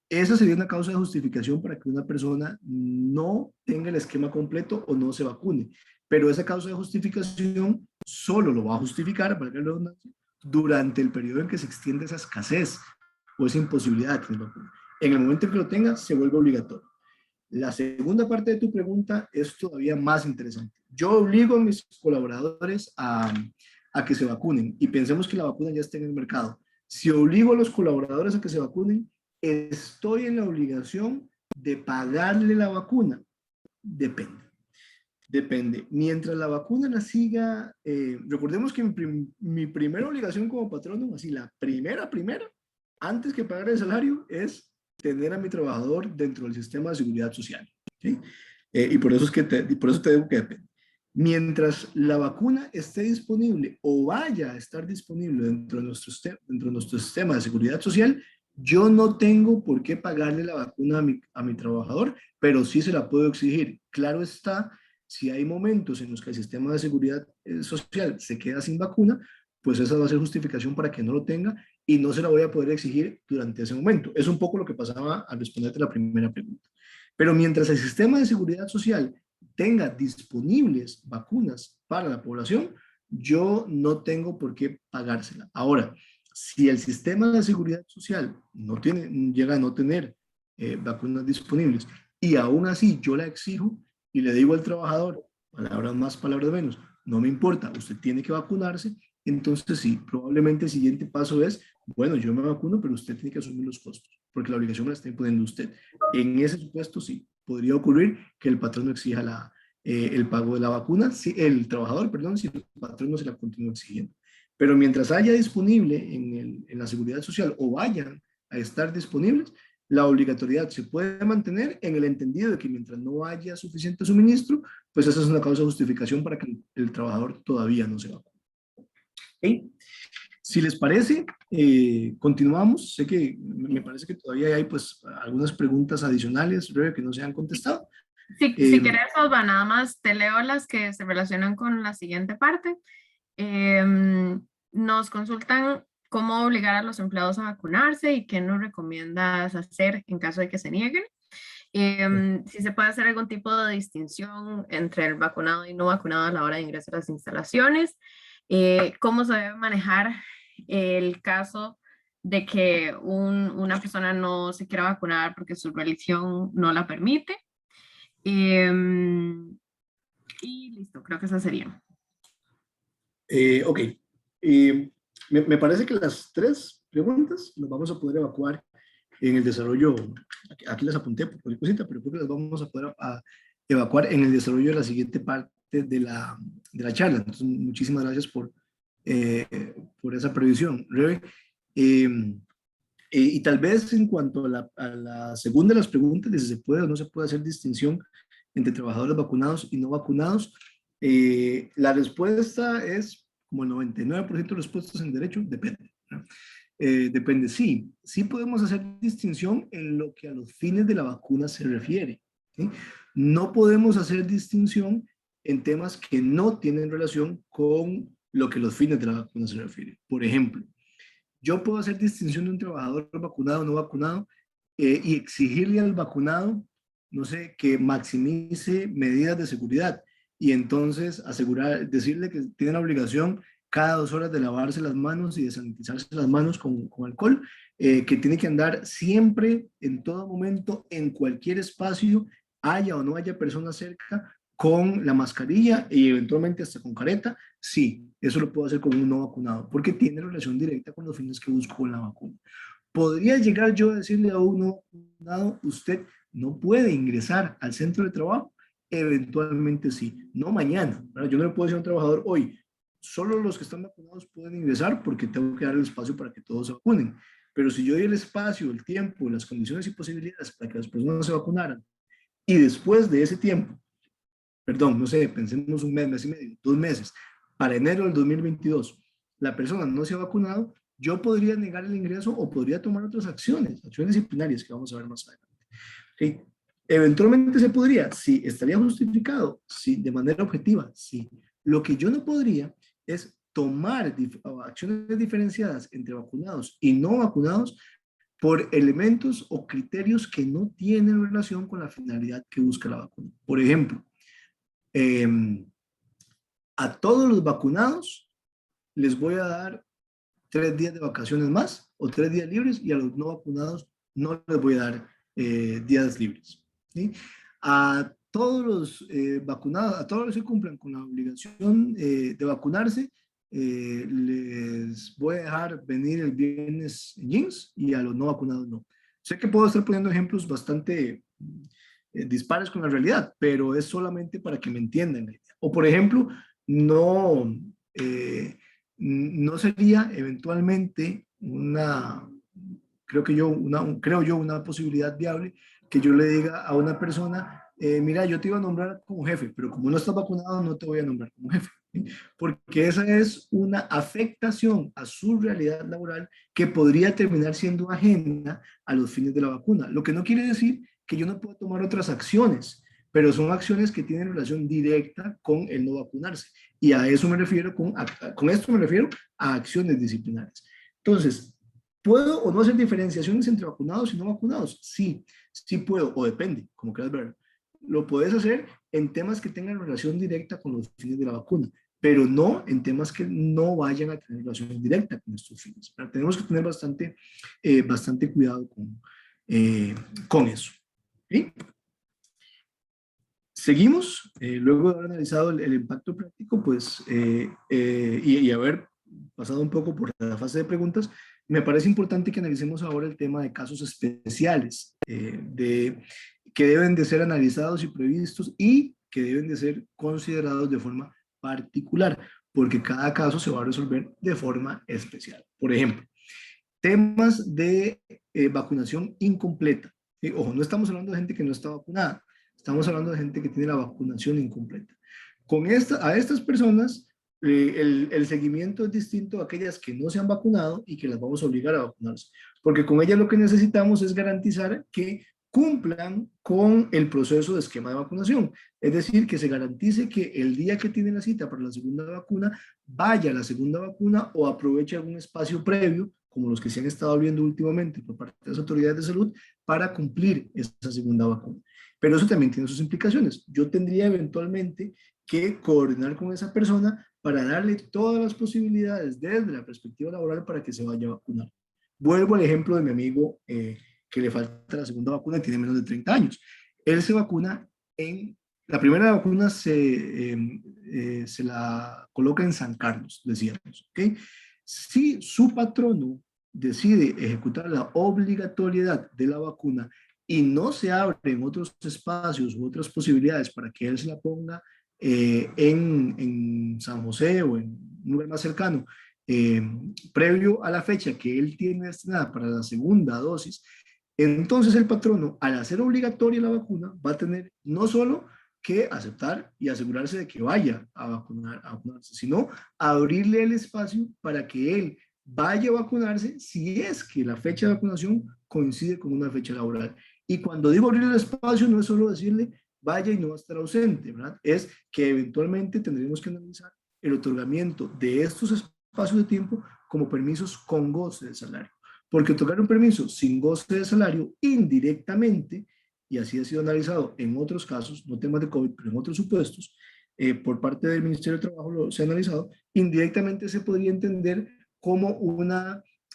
Esa sería una causa de justificación para que una persona no tenga el esquema completo o no se vacune. Pero esa causa de justificación solo lo va a justificar, para la redundancia, durante el periodo en que se extiende esa escasez o esa imposibilidad de tener vacuna. En el momento en que lo tenga, se vuelve obligatorio. La segunda parte de tu pregunta es todavía más interesante. Yo obligo a mis colaboradores a que se vacunen y pensemos que la vacuna ya está en el mercado. Si obligo a los colaboradores a que se vacunen, estoy en la obligación de pagarle la vacuna. Depende. Depende. Mientras la vacuna la siga, recordemos que mi primera obligación como patrono, así la primera, antes que pagar el salario, es tener a mi trabajador dentro del sistema de seguridad social. ¿Sí? Y por eso es que por eso te digo que depende. Mientras la vacuna esté disponible o vaya a estar disponible dentro de nuestro sistema de seguridad social, yo no tengo por qué pagarle la vacuna a mi trabajador, pero sí se la puedo exigir. Claro está, si hay momentos en los que el sistema de seguridad social se queda sin vacuna, pues esa va a ser justificación para que no lo tenga y no se la voy a poder exigir durante ese momento. Es un poco lo que pasaba al responderte la primera pregunta. Pero mientras el sistema de seguridad social tenga disponibles vacunas para la población, yo no tengo por qué pagársela. Ahora, si el sistema de seguridad social no llega a no tener vacunas disponibles y aún así yo la exijo y le digo al trabajador, palabras más, palabras menos, no me importa, usted tiene que vacunarse, entonces sí, probablemente el siguiente paso es, bueno, yo me vacuno, pero usted tiene que asumir los costos, porque la obligación la está imponiendo usted. En ese supuesto sí, podría ocurrir que el patrón no exija el pago de la vacuna, si el trabajador, perdón, si el patrón no se la continúa exigiendo. Pero mientras haya disponible en la seguridad social o vayan a estar disponibles, la obligatoriedad se puede mantener en el entendido de que mientras no haya suficiente suministro, pues esa es una causa de justificación para que el trabajador todavía no se vacune. ¿Okay? Si les parece, continuamos. Sé que me parece que todavía hay pues algunas preguntas adicionales, Rebe, que no se han contestado. Si querés, Osva, nada más te leo las que se relacionan con la siguiente parte. Nos consultan cómo obligar a los empleados a vacunarse y qué nos recomiendas hacer en caso de que se nieguen. Si se puede hacer algún tipo de distinción entre el vacunado y no vacunado a la hora de ingreso a las instalaciones. Cómo se debe manejar el caso de que una persona no se quiera vacunar porque su religión no la permite. Y listo, creo que esas serían. Ok. Me parece que las tres preguntas las vamos a poder evacuar en el desarrollo. Aquí las apunté por cualquier cosita, pero creo que las vamos a poder evacuar en el desarrollo de la siguiente parte de la charla. Entonces, muchísimas gracias por esa previsión, Rebe. Y tal vez en cuanto a la segunda de las preguntas, de si se puede o no se puede hacer distinción entre trabajadores vacunados y no vacunados, la respuesta es como el 99% de respuestas en derecho, depende. ¿No? Depende, sí, sí podemos hacer distinción en lo que a los fines de la vacuna se refiere. ¿Sí? No podemos hacer distinción en temas que no tienen relación con lo que los fines de la vacuna se refieren. Por ejemplo, yo puedo hacer distinción de un trabajador vacunado o no vacunado y exigirle al vacunado, no sé, que maximice medidas de seguridad y entonces decirle que tiene la obligación cada 2 horas de lavarse las manos y de sanitizarse las manos con alcohol, que tiene que andar siempre, en todo momento, en cualquier espacio, haya o no haya personas cerca, con la mascarilla y eventualmente hasta con careta. Sí, eso lo puedo hacer con un no vacunado, porque tiene relación directa con los fines que busco con la vacuna. ¿Podría llegar yo a decirle a un no vacunado, usted no puede ingresar al centro de trabajo? Eventualmente sí, no mañana. ¿Verdad? Yo no le puedo decir a un trabajador, hoy, solo los que están vacunados pueden ingresar porque tengo que dar el espacio para que todos se vacunen. Pero si yo doy el espacio, el tiempo, las condiciones y posibilidades para que las personas se vacunaran, y después de ese tiempo, perdón, no sé, pensemos un mes, mes y medio, 2 meses, para enero del 2022, la persona no se ha vacunado, yo podría negar el ingreso o podría tomar otras acciones disciplinarias que vamos a ver más adelante. ¿Okay? Eventualmente se podría, sí, estaría justificado, sí, de manera objetiva, sí. Lo que yo no podría es tomar acciones diferenciadas entre vacunados y no vacunados por elementos o criterios que no tienen relación con la finalidad que busca la vacuna. Por ejemplo, a todos los vacunados les voy a dar 3 días de vacaciones más o 3 días libres y a los no vacunados no les voy a dar días libres. ¿Sí? A todos los vacunados, a todos los que cumplan con la obligación de vacunarse, les voy a dejar venir el viernes en jeans y a los no vacunados no. Sé que puedo estar poniendo ejemplos bastante dispares con la realidad, pero es solamente para que me entiendan la idea. O por ejemplo, no, no sería eventualmente creo yo, una posibilidad viable que yo le diga a una persona, mira, yo te iba a nombrar como jefe, pero como no estás vacunado, no te voy a nombrar como jefe. ¿Sí? Porque esa es una afectación a su realidad laboral que podría terminar siendo ajena a los fines de la vacuna. Lo que no quiere decir que yo no pueda tomar otras acciones, pero son acciones que tienen relación directa con el no vacunarse. Y a eso me refiero, con esto me refiero a acciones disciplinarias. Entonces, ¿puedo o no hacer diferenciaciones entre vacunados y no vacunados? Sí, sí puedo, o depende, como quieras ver. Lo puedes hacer en temas que tengan relación directa con los fines de la vacuna, pero no en temas que no vayan a tener relación directa con estos fines. Pero tenemos que tener bastante cuidado con eso. ¿Sí? Seguimos, luego de haber analizado el impacto práctico, pues, y haber pasado un poco por la fase de preguntas, me parece importante que analicemos ahora el tema de casos especiales, que deben de ser analizados y previstos y que deben de ser considerados de forma particular, porque cada caso se va a resolver de forma especial. Por ejemplo, temas de vacunación incompleta. Ojo, no estamos hablando de gente que no está vacunada, estamos hablando de gente que tiene la vacunación incompleta. A estas personas, el seguimiento es distinto a aquellas que no se han vacunado y que las vamos a obligar a vacunarse, porque con ellas lo que necesitamos es garantizar que cumplan con el proceso de esquema de vacunación. Es decir, que se garantice que el día que tiene la cita para la segunda vacuna, vaya a la segunda vacuna o aproveche algún espacio previo, como los que se han estado viendo últimamente por parte de las autoridades de salud, para cumplir esa segunda vacuna. Pero eso también tiene sus implicaciones. Yo tendría eventualmente que coordinar con esa persona para darle todas las posibilidades desde la perspectiva laboral para que se vaya a vacunar. Vuelvo al ejemplo de mi amigo que le falta la segunda vacuna y tiene menos de 30 años. Él se vacuna la primera vacuna se la coloca en San Carlos, decíamos, ¿ok? Si su patrono decide ejecutar la obligatoriedad de la vacuna y no se abren otros espacios u otras posibilidades para que él se la ponga en San José o en un lugar más cercano, eh, previo a la fecha que él tiene destinada para la segunda dosis, entonces el patrono, al hacer obligatoria la vacuna, va a tener no solo que aceptar y asegurarse de que vaya a vacunarse, sino abrirle el espacio para que él vaya a vacunarse si es que la fecha de vacunación coincide con una fecha laboral. Y cuando digo abrir el espacio, no es solo decirle vaya y no va a estar ausente, ¿verdad? Es que eventualmente tendremos que analizar el otorgamiento de estos espacios de tiempo como permisos con goce de salario. Porque otorgar un permiso sin goce de salario indirectamente, y así ha sido analizado en otros casos, no temas de COVID, pero en otros supuestos, por parte del Ministerio de Trabajo se ha analizado, indirectamente se podría entender como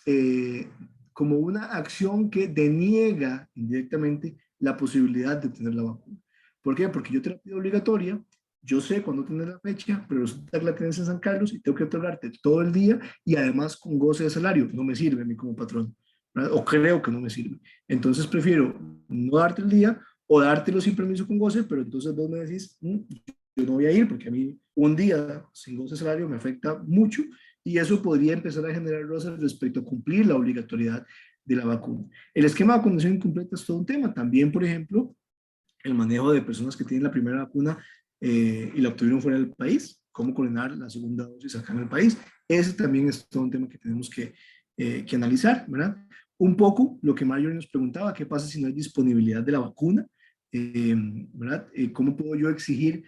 eh, como una acción que deniega indirectamente la posibilidad de tener la vacuna. ¿Por qué? Porque yo te la pido obligatoria, yo sé cuándo tener la fecha, pero resulta que la tienes en San Carlos y tengo que otorgarte todo el día y además con goce de salario. No me sirve a mí como patrón, ¿verdad? O creo que no me sirve. Entonces prefiero no darte el día o dártelo sin permiso con goce, pero entonces vos me decís, yo no voy a ir porque a mí un día sin goce de salario me afecta mucho y eso podría empezar a generar roces respecto a cumplir la obligatoriedad de la vacuna. El esquema de vacunación incompleta es todo un tema. También, por ejemplo, el manejo de personas que tienen la primera vacuna y la obtuvieron fuera del país, cómo coordinar la segunda dosis acá en el país. Ese también es todo un tema que tenemos que analizar, ¿verdad? Un poco lo que Marjorie nos preguntaba, ¿qué pasa si no hay disponibilidad de la vacuna? ¿Verdad? ¿Cómo puedo yo exigir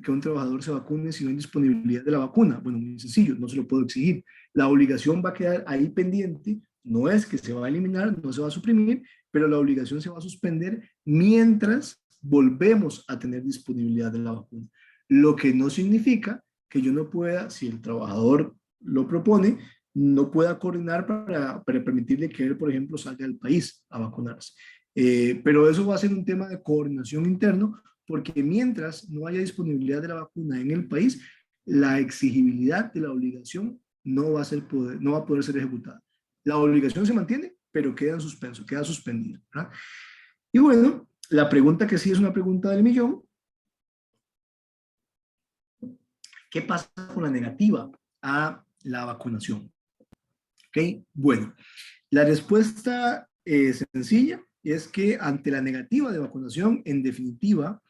que un trabajador se vacune si no hay disponibilidad de la vacuna? Bueno, muy sencillo, no se lo puedo exigir. La obligación va a quedar ahí pendiente, no es que se va a eliminar, no se va a suprimir, pero la obligación se va a suspender mientras volvemos a tener disponibilidad de la vacuna. Lo que no significa que yo no pueda, si el trabajador lo propone, no pueda coordinar para permitirle que él, por ejemplo, salga del país a vacunarse. Pero eso va a ser un tema de coordinación interno, porque mientras no haya disponibilidad de la vacuna en el país, la exigibilidad de la obligación no va a poder ser ejecutada. La obligación se mantiene, pero queda en suspenso, queda suspendida, ¿verdad? Y bueno, La pregunta que sí es una pregunta del millón: ¿qué pasa con la negativa a la vacunación? ¿Ok? Bueno, la respuesta sencilla es que ante la negativa de vacunación, en definitiva,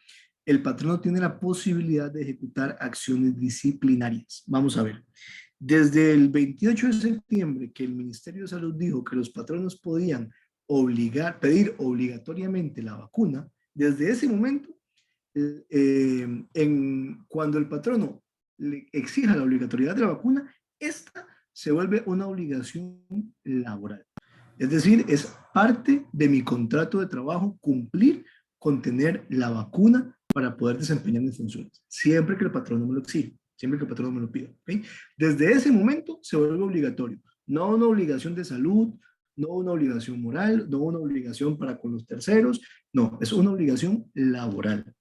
el patrono tiene la posibilidad de ejecutar acciones disciplinarias. Vamos a ver. Desde el 28 de septiembre, que el Ministerio de Salud dijo que los patronos podían pedir obligatoriamente la vacuna, desde ese momento, cuando el patrono le exija la obligatoriedad de la vacuna, esta se vuelve una obligación laboral. Es decir, es parte de mi contrato de trabajo cumplir con tener la vacuna para poder desempeñar mis funciones, siempre que el patrón no me lo exige, siempre que el patrón me lo pida. ¿Okay? Desde ese momento se vuelve obligatorio, no una obligación de salud, no una obligación moral, no una obligación para con los terceros, no, es una obligación laboral.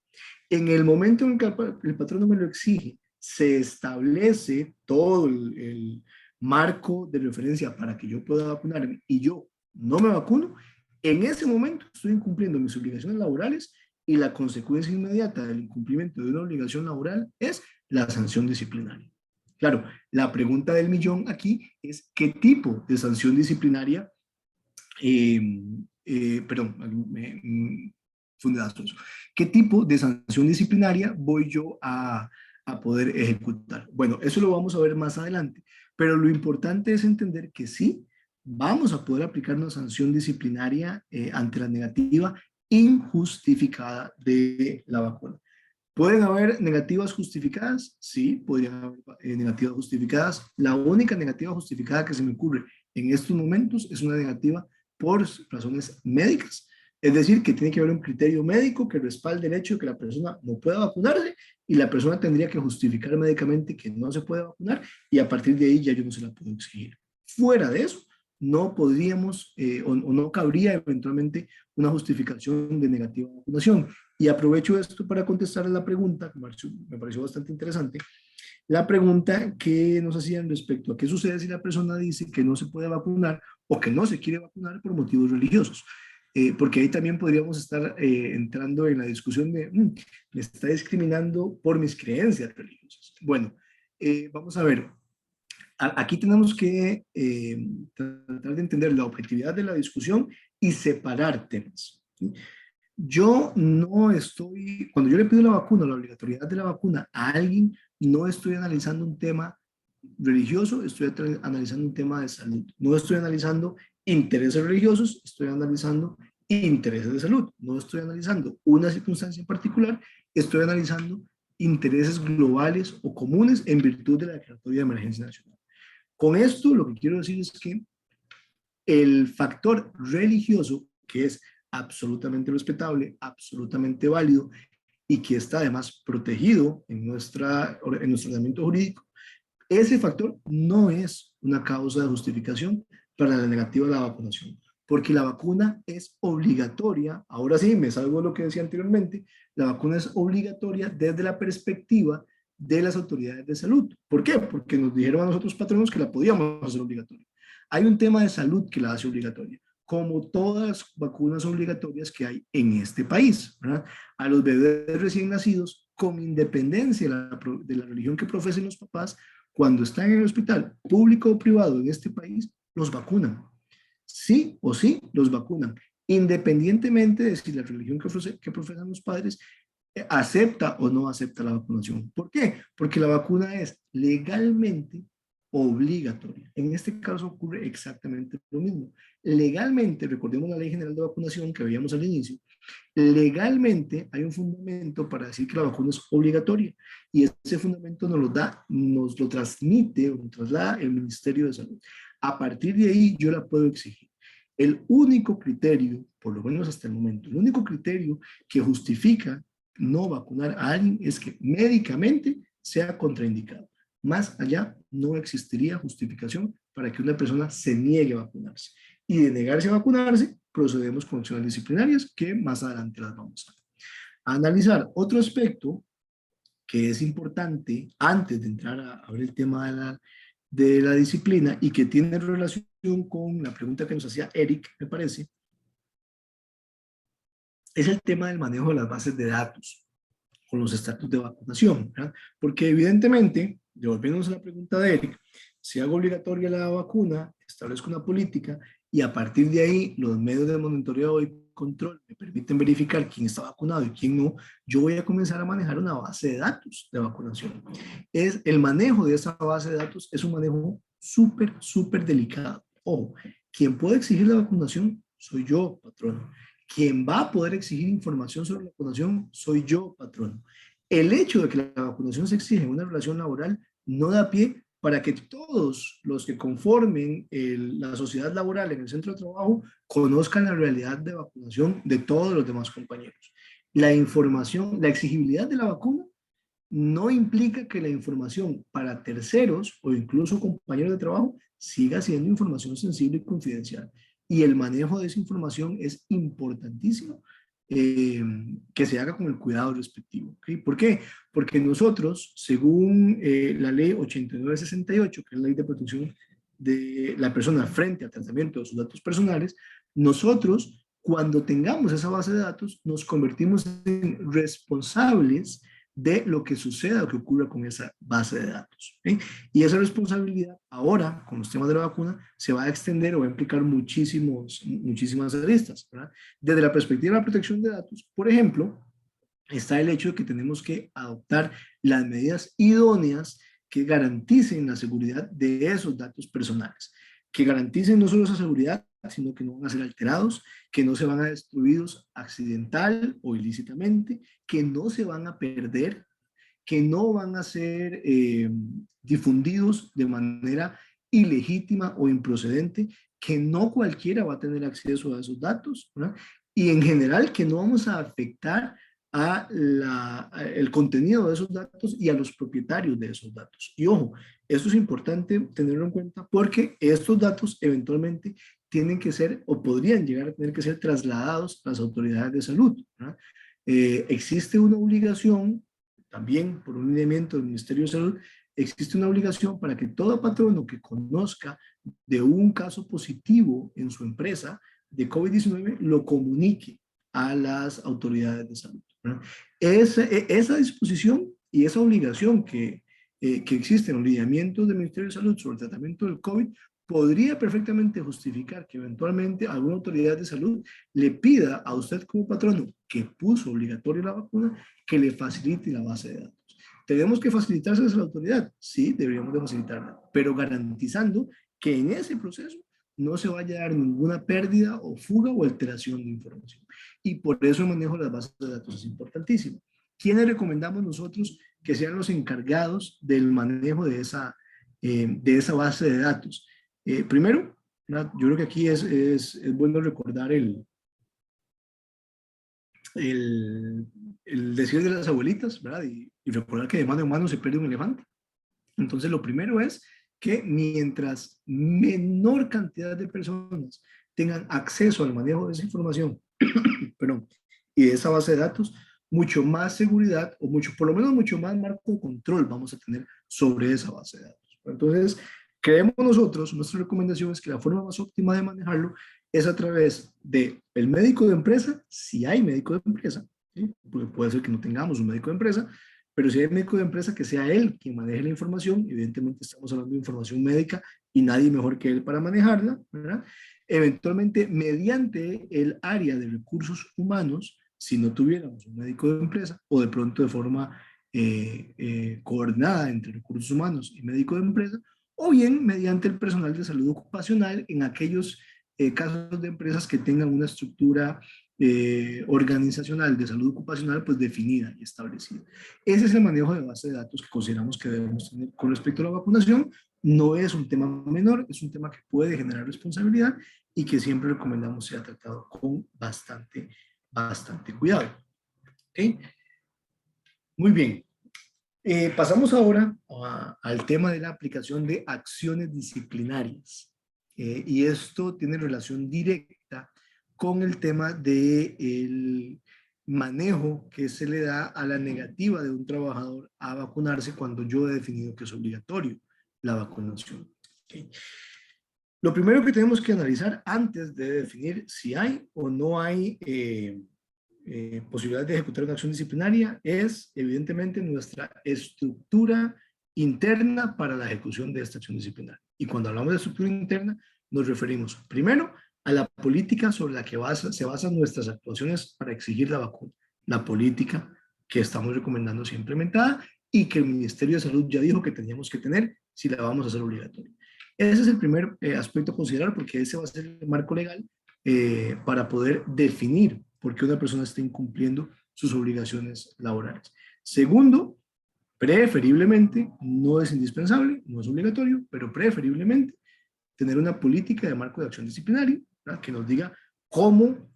En el momento en que el patrón no me lo exige, se establece todo el marco de referencia para que yo pueda vacunarme y yo no me vacuno, en ese momento estoy incumpliendo mis obligaciones laborales y la consecuencia inmediata del incumplimiento de una obligación laboral es la sanción disciplinaria. Claro, la pregunta del millón aquí es qué tipo de sanción disciplinaria, perdón, fundazos, qué tipo de sanción disciplinaria voy yo a poder ejecutar. Bueno, eso lo vamos a ver más adelante, pero lo importante es entender que sí, vamos a poder aplicar una sanción disciplinaria ante la negativa injustificada de la vacuna. ¿Pueden haber negativas justificadas? Sí, podrían haber negativas justificadas. La única negativa justificada que se me ocurre en estos momentos es una negativa por razones médicas. Es decir, que tiene que haber un criterio médico que respalde el hecho de que la persona no pueda vacunarse y la persona tendría que justificar médicamente que no se puede vacunar y a partir de ahí ya yo no se la puedo exigir. Fuera de eso, no podríamos o no cabría eventualmente una justificación de negativa vacunación. Y aprovecho esto para contestar a la pregunta, que me pareció bastante interesante, la pregunta que nos hacían respecto a qué sucede si la persona dice que no se puede vacunar o que no se quiere vacunar por motivos religiosos. Porque ahí también podríamos estar entrando en la discusión de, me está discriminando por mis creencias religiosas. Bueno, vamos a ver, aquí tenemos que tratar de entender la objetividad de la discusión y separar temas. ¿Sí? Yo no estoy, cuando yo le pido la vacuna, la obligatoriedad de la vacuna a alguien, no estoy analizando un tema religioso, estoy analizando un tema de salud. No estoy analizando intereses religiosos, estoy analizando intereses de salud. No estoy analizando una circunstancia en particular, estoy analizando intereses globales o comunes en virtud de la Declaratoria de Emergencia Nacional. Con esto lo que quiero decir es que el factor religioso, que es absolutamente respetable, absolutamente válido y que está además protegido en nuestro ordenamiento jurídico, ese factor no es una causa de justificación para la negativa de la vacunación, porque la vacuna es obligatoria. Ahora sí, me salgo de lo que decía anteriormente, la vacuna es obligatoria desde la perspectiva de las autoridades de salud. ¿Por qué? Porque nos dijeron a nosotros patronos que la podíamos hacer obligatoria. Hay un tema de salud que la hace obligatoria, como todas las vacunas obligatorias que hay en este país, ¿verdad? A los bebés recién nacidos, con independencia de la religión que profesen los papás, cuando están en el hospital público o privado en este país, los vacunan. Sí o sí, los vacunan, independientemente de si la religión que profesan los padres acepta o no acepta la vacunación. ¿Por qué? Porque la vacuna es legalmente obligatoria. En este caso ocurre exactamente lo mismo. Legalmente, recordemos la Ley General de Vacunación que veíamos al inicio, legalmente hay un fundamento para decir que la vacuna es obligatoria y ese fundamento nos lo transmite o nos traslada el Ministerio de Salud. A partir de ahí yo la puedo exigir. El único criterio, por lo menos hasta el momento, el único criterio que justifica no vacunar a alguien es que médicamente sea contraindicado. Más allá no existiría justificación para que una persona se niegue a vacunarse. Y de negarse a vacunarse, procedemos con acciones disciplinarias que más adelante las vamos a analizar. Otro aspecto que es importante antes de entrar a ver el tema de la disciplina y que tiene relación con la pregunta que nos hacía Eric, me parece, es el tema del manejo de las bases de datos con los estatus de vacunación, ¿verdad? Porque evidentemente, devolviéndonos a la pregunta de Eric, si hago obligatoria la vacuna, establezco una política y a partir de ahí los medios de monitoreo y control me permiten verificar quién está vacunado y quién no, yo voy a comenzar a manejar una base de datos de vacunación. El manejo de esa base de datos es un manejo súper, súper delicado. Ojo, quien puede exigir la vacunación soy yo, patrón. Quien va a poder exigir información sobre la vacunación soy yo, patrón. El hecho de que la vacunación se exige en una relación laboral no da pie para que todos los que conformen la sociedad laboral en el centro de trabajo conozcan la realidad de vacunación de todos los demás compañeros. La información, la exigibilidad de la vacuna no implica que la información para terceros o incluso compañeros de trabajo siga siendo información sensible y confidencial. Y el manejo de esa información es importantísimo que se haga con el cuidado respectivo. ¿Okay? ¿Por qué? Porque nosotros, según la ley 8968, que es la ley de protección de la persona frente al tratamiento de sus datos personales, nosotros, cuando tengamos esa base de datos, nos convertimos en responsables de lo que suceda o que ocurra con esa base de datos. ¿Okay? Y esa responsabilidad ahora, con los temas de la vacuna, se va a extender o va a implicar muchísimas aristas. ¿Verdad? Desde la perspectiva de la protección de datos, por ejemplo, está el hecho de que tenemos que adoptar las medidas idóneas que garanticen la seguridad de esos datos personales, que garanticen no solo esa seguridad, sino que no van a ser alterados, que no se van a destruidos accidental o ilícitamente, que no se van a perder, que no van a ser difundidos de manera ilegítima o improcedente, que no cualquiera va a tener acceso a esos datos, ¿verdad? Y en general que no vamos a afectar el contenido de esos datos y a los propietarios de esos datos. Y ojo, esto es importante tenerlo en cuenta porque estos datos eventualmente tienen que ser o podrían llegar a tener que ser trasladados a las autoridades de salud. Existe una obligación, también por un lineamiento del Ministerio de Salud, existe una obligación para que todo patrono que conozca de un caso positivo en su empresa de COVID-19 lo comunique a las autoridades de salud. Esa disposición y esa obligación que existe en los lineamientos del Ministerio de Salud sobre el tratamiento del COVID podría perfectamente justificar que eventualmente alguna autoridad de salud le pida a usted como patrono que puso obligatorio la vacuna que le facilite la base de datos. ¿Tenemos que facilitárselas a la autoridad? Sí, deberíamos de facilitarla, pero garantizando que en ese proceso no se vaya a dar ninguna pérdida o fuga o alteración de información. Y por eso el manejo de las bases de datos es importantísimo. ¿Quiénes recomendamos nosotros que sean los encargados del manejo de esa base de datos? Primero, ¿verdad? Yo creo que aquí es bueno recordar el decir de las abuelitas, ¿verdad? Y recordar que de mano en mano se pierde un elefante. Entonces, lo primero es que mientras menor cantidad de personas tengan acceso al manejo de esa información, perdón, y de esa base de datos, mucho más seguridad o por lo menos mucho más marco de control vamos a tener sobre esa base de datos. Entonces, creemos nosotros, nuestra recomendación es que la forma más óptima de manejarlo es a través del médico de empresa, si hay médico de empresa, ¿sí? Puede ser que no tengamos un médico de empresa, pero si hay médico de empresa, que sea él quien maneje la información. Evidentemente estamos hablando de información médica y nadie mejor que él para manejarla, ¿verdad? Eventualmente, mediante el área de recursos humanos, si no tuviéramos un médico de empresa o de pronto de forma coordinada entre recursos humanos y médico de empresa, o bien mediante el personal de salud ocupacional en aquellos casos de empresas que tengan una estructura organizacional de salud ocupacional pues definida y establecida. Ese es el manejo de base de datos que consideramos que debemos tener con respecto a la vacunación. No es un tema menor, es un tema que puede generar responsabilidad y que siempre recomendamos sea tratado con bastante cuidado. ¿Okay? Muy bien. Pasamos ahora al tema de la aplicación de acciones disciplinarias. Y esto tiene relación directa con el tema del manejo que se le da a la negativa de un trabajador a vacunarse cuando yo he definido que es obligatorio la vacunación. ¿Okay? Lo primero que tenemos que analizar antes de definir si hay o no hay posibilidades de ejecutar una acción disciplinaria es evidentemente nuestra estructura interna para la ejecución de esta acción disciplinaria. Y cuando hablamos de estructura interna, nos referimos primero a la política sobre la que se basan nuestras actuaciones para exigir la vacuna, la política que estamos recomendando sea implementada y que el Ministerio de Salud ya dijo que teníamos que tener si la vamos a hacer obligatoria. Ese es el primer aspecto a considerar, porque ese va a ser el marco legal para poder definir por qué una persona está incumpliendo sus obligaciones laborales. Segundo, preferiblemente, no es indispensable, no es obligatorio, pero preferiblemente tener una política de marco de acción disciplinaria, ¿verdad?, que nos diga cómo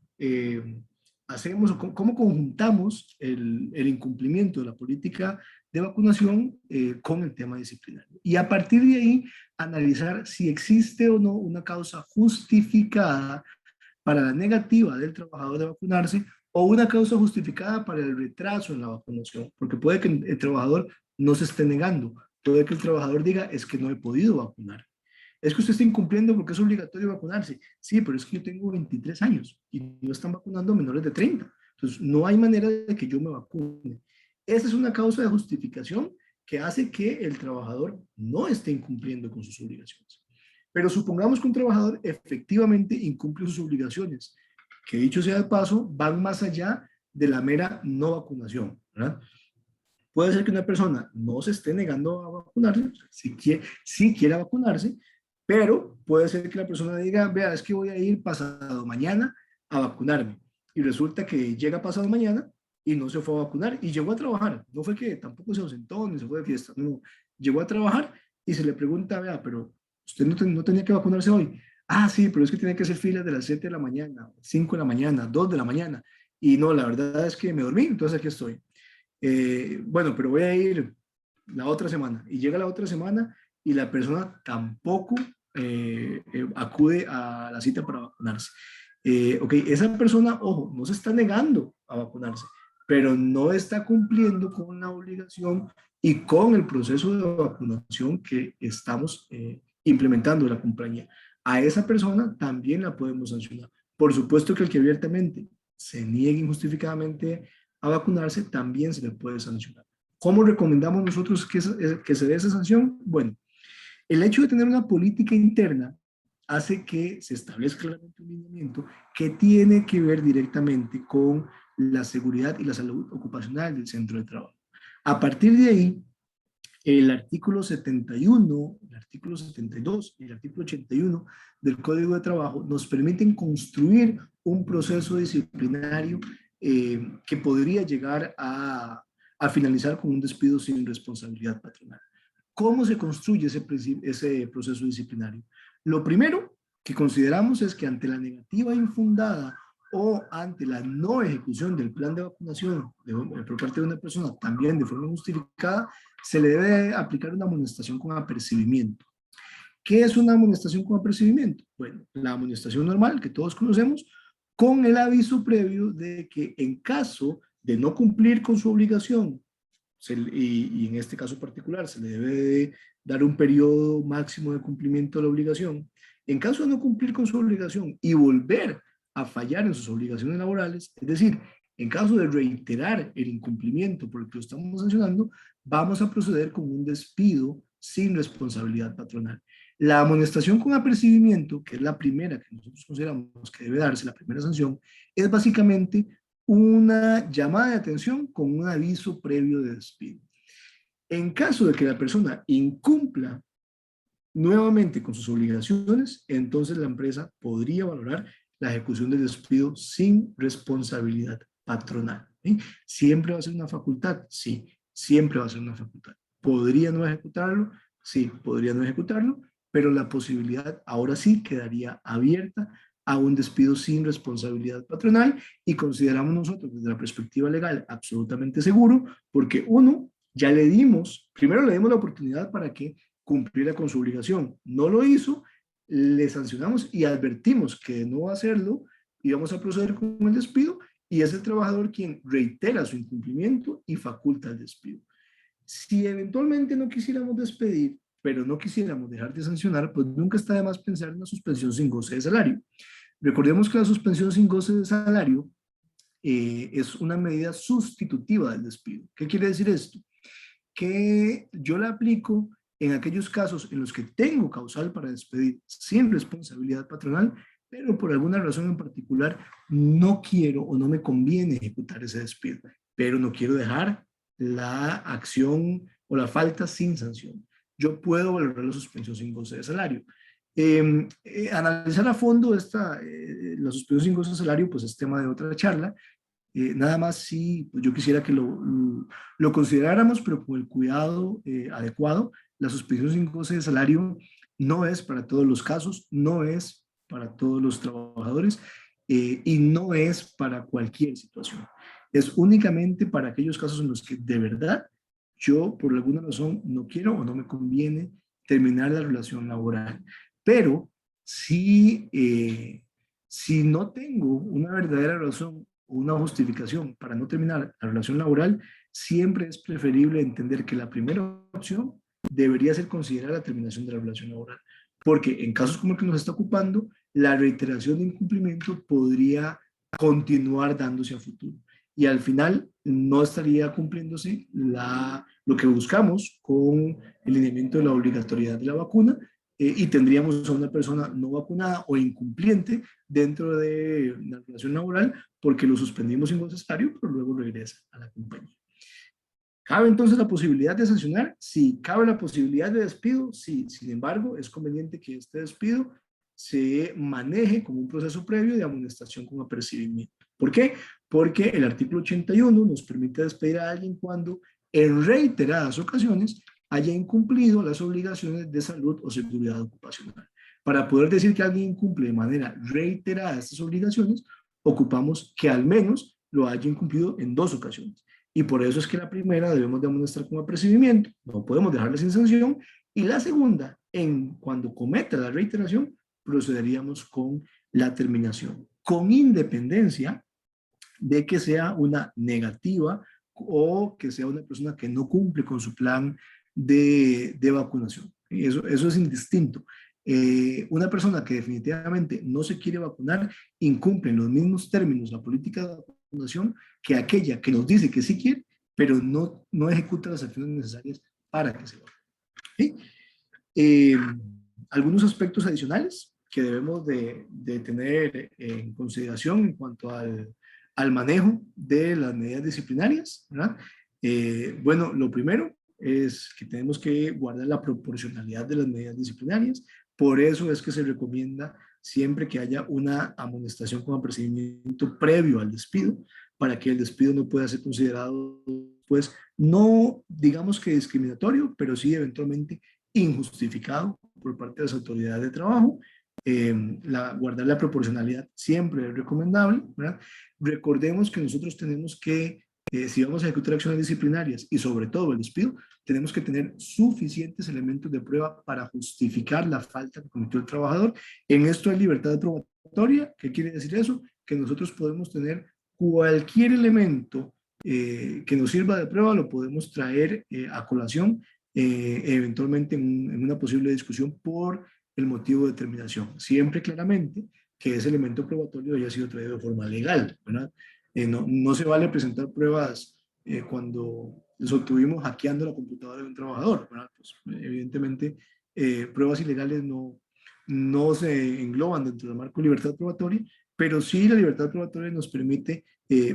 hacemos o cómo conjuntamos el incumplimiento de la política de vacunación con el tema disciplinario. Y a partir de ahí, analizar si existe o no una causa justificada para la negativa del trabajador de vacunarse o una causa justificada para el retraso en la vacunación, porque puede que el trabajador no se esté negando, puede que el trabajador diga es que no he podido vacunar. Es que usted está incumpliendo porque es obligatorio vacunarse. Sí, pero es que yo tengo 23 años y no están vacunando a menores de 30. Entonces, no hay manera de que yo me vacune. Esa es una causa de justificación que hace que el trabajador no esté incumpliendo con sus obligaciones. Pero supongamos que un trabajador efectivamente incumple sus obligaciones, que dicho sea de paso, van más allá de la mera no vacunación, ¿verdad? Puede ser que una persona no se esté negando a vacunarse, si quiere vacunarse, pero puede ser que la persona diga, vea, es que voy a ir pasado mañana a vacunarme. Y resulta que llega pasado mañana y no se fue a vacunar y llegó a trabajar. No fue que tampoco se ausentó ni se fue de fiesta, no, llegó a trabajar y se le pregunta, vea, pero usted no tenía que vacunarse hoy. Ah, sí, pero es que tiene que hacer filas de las 7 de la mañana, 5 de la mañana, 2 de la mañana. Y no, la verdad es que me dormí, entonces aquí estoy. Bueno, pero voy a ir la otra semana. Y llega la otra semana y la persona tampoco acude a la cita para vacunarse. Ok, esa persona, ojo, no se está negando a vacunarse, pero no está cumpliendo con la obligación y con el proceso de vacunación que estamos implementando en la compañía. A esa persona también la podemos sancionar. Por supuesto que el que abiertamente se niegue injustificadamente a vacunarse también se le puede sancionar. ¿Cómo recomendamos nosotros que se dé esa sanción? Bueno, el hecho de tener una política interna hace que se establezca claramente un lineamiento que tiene que ver directamente con la seguridad y la salud ocupacional del centro de trabajo. A partir de ahí, el artículo 71, el artículo 72 y el artículo 81 del Código de Trabajo nos permiten construir un proceso disciplinario que podría llegar a finalizar con un despido sin responsabilidad patronal. ¿Cómo se construye ese proceso disciplinario? Lo primero que consideramos es que ante la negativa infundada o ante la no ejecución del plan de vacunación por parte de una persona, también de forma justificada, se le debe aplicar una amonestación con apercibimiento. ¿Qué es una amonestación con apercibimiento? Bueno, la amonestación normal que todos conocemos, con el aviso previo de que en caso de no cumplir con su obligación, y en este caso particular se le debe de dar un periodo máximo de cumplimiento de la obligación, en caso de no cumplir con su obligación y volver a fallar en sus obligaciones laborales, es decir, en caso de reiterar el incumplimiento por el que lo estamos sancionando, vamos a proceder con un despido sin responsabilidad patronal. La amonestación con apercibimiento, que es la primera que nosotros consideramos que debe darse, la primera sanción, es básicamente una llamada de atención con un aviso previo de despido. En caso de que la persona incumpla nuevamente con sus obligaciones, entonces la empresa podría valorar la ejecución del despido sin responsabilidad patronal. ¿Sí? ¿Siempre va a ser una facultad? Sí, siempre va a ser una facultad. ¿Podría no ejecutarlo? Sí, podría no ejecutarlo, pero la posibilidad ahora sí quedaría abierta a un despido sin responsabilidad patronal y consideramos nosotros desde la perspectiva legal absolutamente seguro, porque uno, ya le dimos, primero le dimos la oportunidad para que cumpliera con su obligación. No lo hizo, le sancionamos y advertimos que de no hacerlo íbamos a proceder con el despido y es el trabajador quien reitera su incumplimiento y faculta el despido. Si eventualmente no quisiéramos despedir, pero no quisiéramos dejar de sancionar, pues nunca está de más pensar en una suspensión sin goce de salario. Recordemos que la suspensión sin goce de salario es una medida sustitutiva del despido. ¿Qué quiere decir esto? Que yo la aplico en aquellos casos en los que tengo causal para despedir sin responsabilidad patronal, pero por alguna razón en particular no quiero o no me conviene ejecutar ese despido, pero no quiero dejar la acción o la falta sin sanción. Yo puedo valorar la suspensión sin goce de salario. Analizar a fondo la suspensión sin goce de salario, pues es tema de otra charla. Nada más sí, pues yo quisiera que lo consideráramos, pero con el cuidado adecuado. La suspensión sin goce de salario no es para todos los casos, no es para todos los trabajadores y no es para cualquier situación. Es únicamente para aquellos casos en los que de verdad yo por alguna razón no quiero o no me conviene terminar la relación laboral. Pero si no tengo una verdadera razón o una justificación para no terminar la relación laboral, siempre es preferible entender que la primera opción debería ser considerar la terminación de la relación laboral. Porque en casos como el que nos está ocupando, la reiteración de incumplimiento podría continuar dándose a futuro. Y al final no estaría cumpliéndose lo que buscamos con el lineamiento de la obligatoriedad de la vacuna, y tendríamos a una persona no vacunada o incumpliente dentro de la relación laboral porque lo suspendimos sin goce de salario, pero luego regresa a la compañía. ¿Cabe entonces la posibilidad de sancionar? Sí. ¿Cabe la posibilidad de despido? Sí. Sin embargo, es conveniente que este despido se maneje como un proceso previo de amonestación con apercibimiento. ¿Por qué? Porque el artículo 81 nos permite despedir a alguien cuando en reiteradas ocasiones haya incumplido las obligaciones de salud o seguridad ocupacional. Para poder decir que alguien incumple de manera reiterada estas obligaciones, ocupamos que al menos lo haya incumplido en 2 ocasiones. Y por eso es que la primera debemos de amonestar con apercibimiento, no podemos dejarla sin sanción, y la segunda, cuando cometa la reiteración, procederíamos con la terminación, con independencia de que sea una negativa o que sea una persona que no cumple con su plan de vacunación. Eso es indistinto. Una persona que definitivamente no se quiere vacunar incumple en los mismos términos la política de vacunación que aquella que nos dice que sí quiere, pero no ejecuta las acciones necesarias para que se vacune. ¿Sí? Algunos aspectos adicionales que debemos de tener en consideración en cuanto al manejo de las medidas disciplinarias, ¿verdad? Bueno, lo primero es que tenemos que guardar la proporcionalidad de las medidas disciplinarias. Por eso es que se recomienda siempre que haya una amonestación con apercibimiento previo al despido, para que el despido no pueda ser considerado, pues, no digamos que discriminatorio, pero sí eventualmente injustificado por parte de las autoridades de trabajo. Guardar la proporcionalidad siempre es recomendable, ¿verdad? Recordemos que nosotros tenemos que, si vamos a ejecutar acciones disciplinarias y sobre todo el despido, tenemos que tener suficientes elementos de prueba para justificar la falta que cometió el trabajador. En esto hay libertad probatoria. ¿Qué quiere decir eso? Que nosotros podemos tener cualquier elemento que nos sirva de prueba, lo podemos traer a colación eventualmente en una posible discusión por el motivo de terminación. Siempre claramente que ese elemento probatorio haya sido traído de forma legal, ¿verdad? No se vale presentar pruebas cuando los obtuvimos hackeando la computadora de un trabajador, ¿verdad? Pues, evidentemente, pruebas ilegales no se engloban dentro del marco de libertad probatoria, pero sí la libertad probatoria nos permite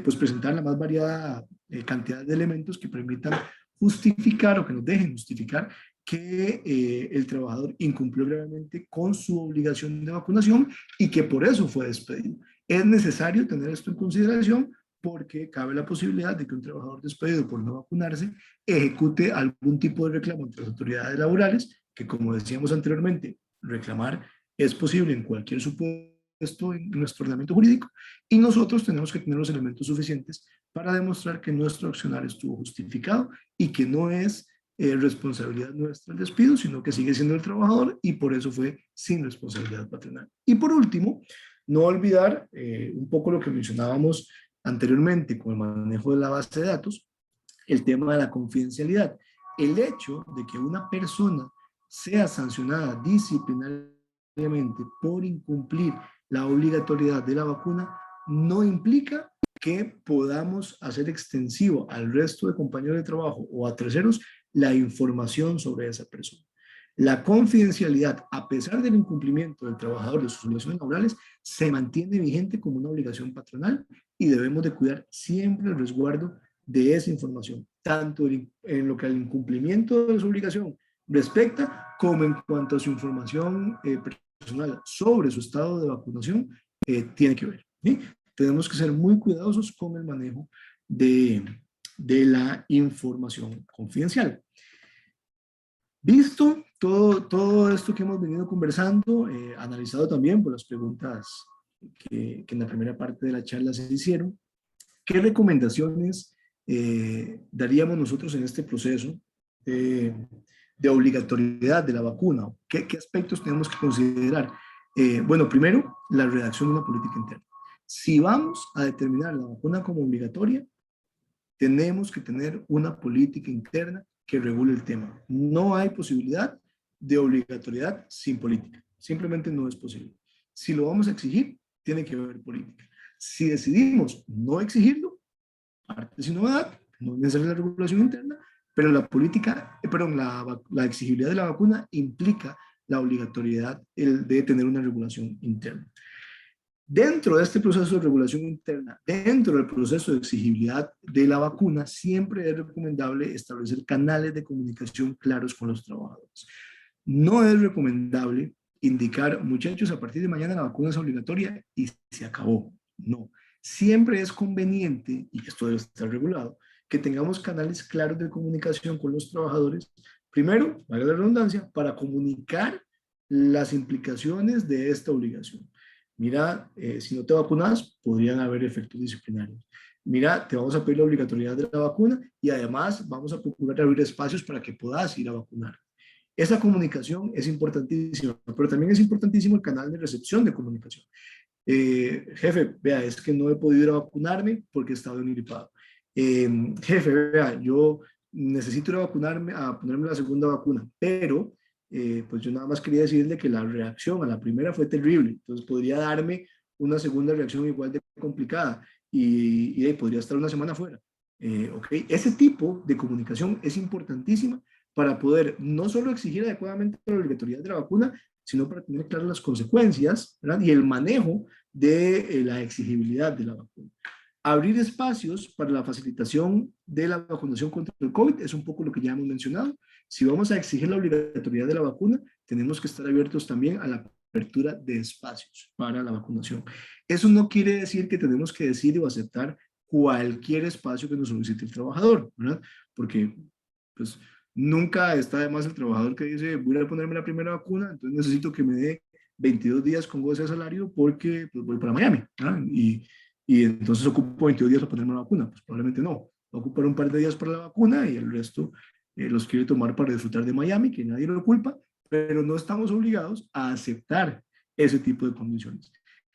pues presentar la más variada cantidad de elementos que permitan justificar o que nos dejen justificar que el trabajador incumplió gravemente con su obligación de vacunación y que por eso fue despedido. Es necesario tener esto en consideración porque cabe la posibilidad de que un trabajador despedido por no vacunarse ejecute algún tipo de reclamo ante las autoridades laborales, que como decíamos anteriormente, reclamar es posible en cualquier supuesto en nuestro ordenamiento jurídico, y nosotros tenemos que tener los elementos suficientes para demostrar que nuestro accionar estuvo justificado y que no es responsabilidad nuestra el despido, sino que sigue siendo el trabajador y por eso fue sin responsabilidad patronal. Y por último, no olvidar un poco lo que mencionábamos anteriormente con el manejo de la base de datos, el tema de la confidencialidad. El hecho de que una persona sea sancionada disciplinariamente por incumplir la obligatoriedad de la vacuna no implica que podamos hacer extensivo al resto de compañeros de trabajo o a terceros la información sobre esa persona. La confidencialidad, a pesar del incumplimiento del trabajador de sus obligaciones laborales, se mantiene vigente como una obligación patronal y debemos de cuidar siempre el resguardo de esa información, tanto en lo que al incumplimiento de su obligación respecta, como en cuanto a su información personal sobre su estado de vacunación tiene que ver. ¿Sí? Tenemos que ser muy cuidadosos con el manejo de la información confidencial. Visto todo esto que hemos venido conversando, analizado también por las preguntas que en la primera parte de la charla se hicieron, ¿qué recomendaciones daríamos nosotros en este proceso de obligatoriedad de la vacuna? ¿Qué aspectos tenemos que considerar? Bueno, primero, la redacción de una política interna. Si vamos a determinar la vacuna como obligatoria, tenemos que tener una política interna que regule el tema. No hay posibilidad de obligatoriedad sin política. Simplemente no es posible. Si lo vamos a exigir, tiene que haber política. Si decidimos no exigirlo, parte sin novedad, no es necesaria la regulación interna, pero la política, la exigibilidad de la vacuna implica la obligatoriedad de tener una regulación interna. Dentro de este proceso de regulación interna, dentro del proceso de exigibilidad de la vacuna, siempre es recomendable establecer canales de comunicación claros con los trabajadores. No es recomendable indicar, muchachos, a partir de mañana la vacuna es obligatoria y se acabó. No. Siempre es conveniente, y esto debe estar regulado, que tengamos canales claros de comunicación con los trabajadores. Primero, valga la redundancia, para comunicar las implicaciones de esta obligación. Mira, si no te vacunas, podrían haber efectos disciplinarios. Mira, te vamos a pedir la obligatoriedad de la vacuna y además vamos a procurar abrir espacios para que puedas ir a vacunar. Esa comunicación es importantísima, pero también es importantísimo el canal de recepción de comunicación. Jefe, vea, es que no he podido ir a vacunarme porque he estado gripado. Jefe, vea, yo necesito ir a vacunarme, a ponerme la segunda vacuna, pero pues yo nada más quería decirle que la reacción a la primera fue terrible, entonces podría darme una segunda reacción igual de complicada y podría estar una semana fuera. Okay. Ese tipo de comunicación es importantísima para poder no solo exigir adecuadamente la obligatoriedad de la vacuna, sino para tener claras las consecuencias, ¿verdad? Y el manejo de la exigibilidad de la vacuna. Abrir espacios para la facilitación de la vacunación contra el COVID es un poco lo que ya hemos mencionado. Si vamos a exigir la obligatoriedad de la vacuna, tenemos que estar abiertos también a la apertura de espacios para la vacunación. Eso no quiere decir que tenemos que decir o aceptar cualquier espacio que nos solicite el trabajador, ¿verdad? Porque, pues, nunca está de más el trabajador que dice, voy a ponerme la primera vacuna, entonces necesito que me dé 22 días con goce de salario porque pues, voy para Miami, ¿verdad? Y entonces ocupo 22 días para ponerme la vacuna. Pues probablemente no. Va a ocupar un par de días para la vacuna y el resto los quiere tomar para disfrutar de Miami, que nadie lo culpa, pero no estamos obligados a aceptar ese tipo de condiciones.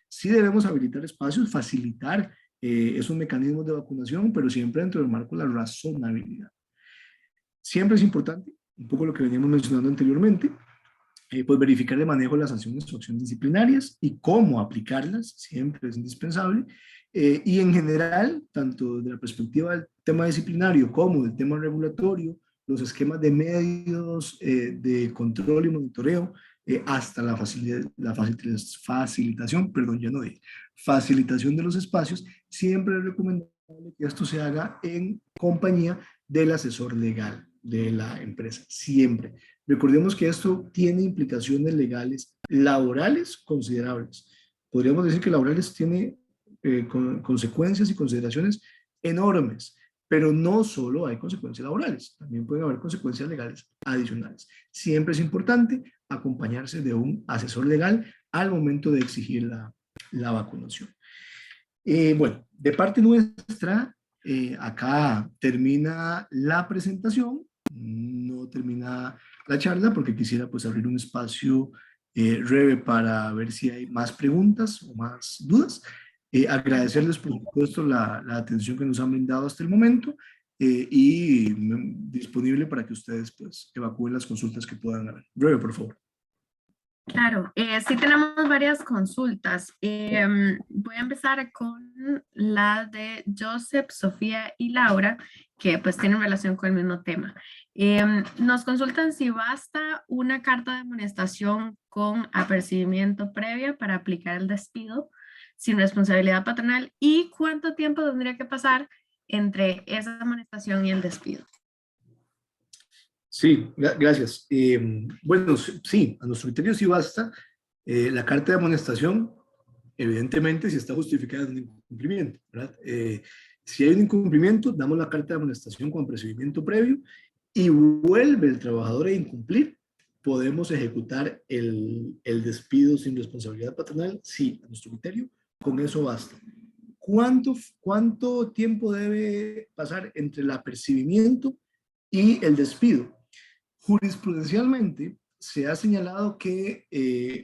Sí debemos habilitar espacios, facilitar esos mecanismos de vacunación, pero siempre dentro del marco de la razonabilidad. Siempre es importante, un poco lo que veníamos mencionando anteriormente, pues verificar el manejo de las sanciones o acciones disciplinarias y cómo aplicarlas, siempre es indispensable. Y en general, tanto desde la perspectiva del tema disciplinario como del tema regulatorio, los esquemas de medios de control y monitoreo, hasta la facilitación, perdón, ya no de facilitación de los espacios, siempre es recomendable que esto se haga en compañía del asesor legal de la empresa, siempre. Recordemos que esto tiene implicaciones legales, laborales considerables. Podríamos decir que laborales tiene consecuencias y consideraciones enormes, pero no solo hay consecuencias laborales, también pueden haber consecuencias legales adicionales. Siempre es importante acompañarse de un asesor legal al momento de exigir la vacunación. Bueno, de parte nuestra, acá termina la presentación, no termina la charla porque quisiera pues abrir un espacio breve para ver si hay más preguntas o más dudas. Agradecerles por supuesto la atención que nos han brindado hasta el momento y disponible para que ustedes pues evacúen las consultas que puedan haber. Breve, por favor. Claro, sí tenemos varias consultas. Voy a empezar con la de Joseph, Sofía y Laura, que pues tienen relación con el mismo tema. Nos consultan si basta una carta de amonestación con apercibimiento previa para aplicar el despido sin responsabilidad patronal y cuánto tiempo tendría que pasar entre esa amonestación y el despido. Sí, gracias. Bueno, sí, a nuestro criterio sí basta. La carta de amonestación, evidentemente, si está justificada en un incumplimiento, ¿verdad? Si hay un incumplimiento, damos la carta de amonestación con procedimiento previo y vuelve el trabajador a incumplir, podemos ejecutar el despido sin responsabilidad patronal. Sí, a nuestro criterio, con eso basta. ¿Cuánto tiempo debe pasar entre el apercibimiento y el despido? Jurisprudencialmente se ha señalado que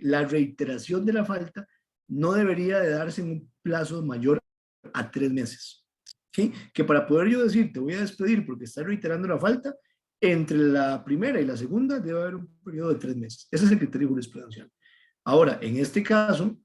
la reiteración de la falta no debería de darse en un plazo mayor a 3 meses. ¿Sí? Que para poder yo decir, te voy a despedir porque estás reiterando la falta, entre la primera y la segunda debe haber un periodo de 3 meses. Ese es el criterio jurisprudencial. Ahora, en este caso,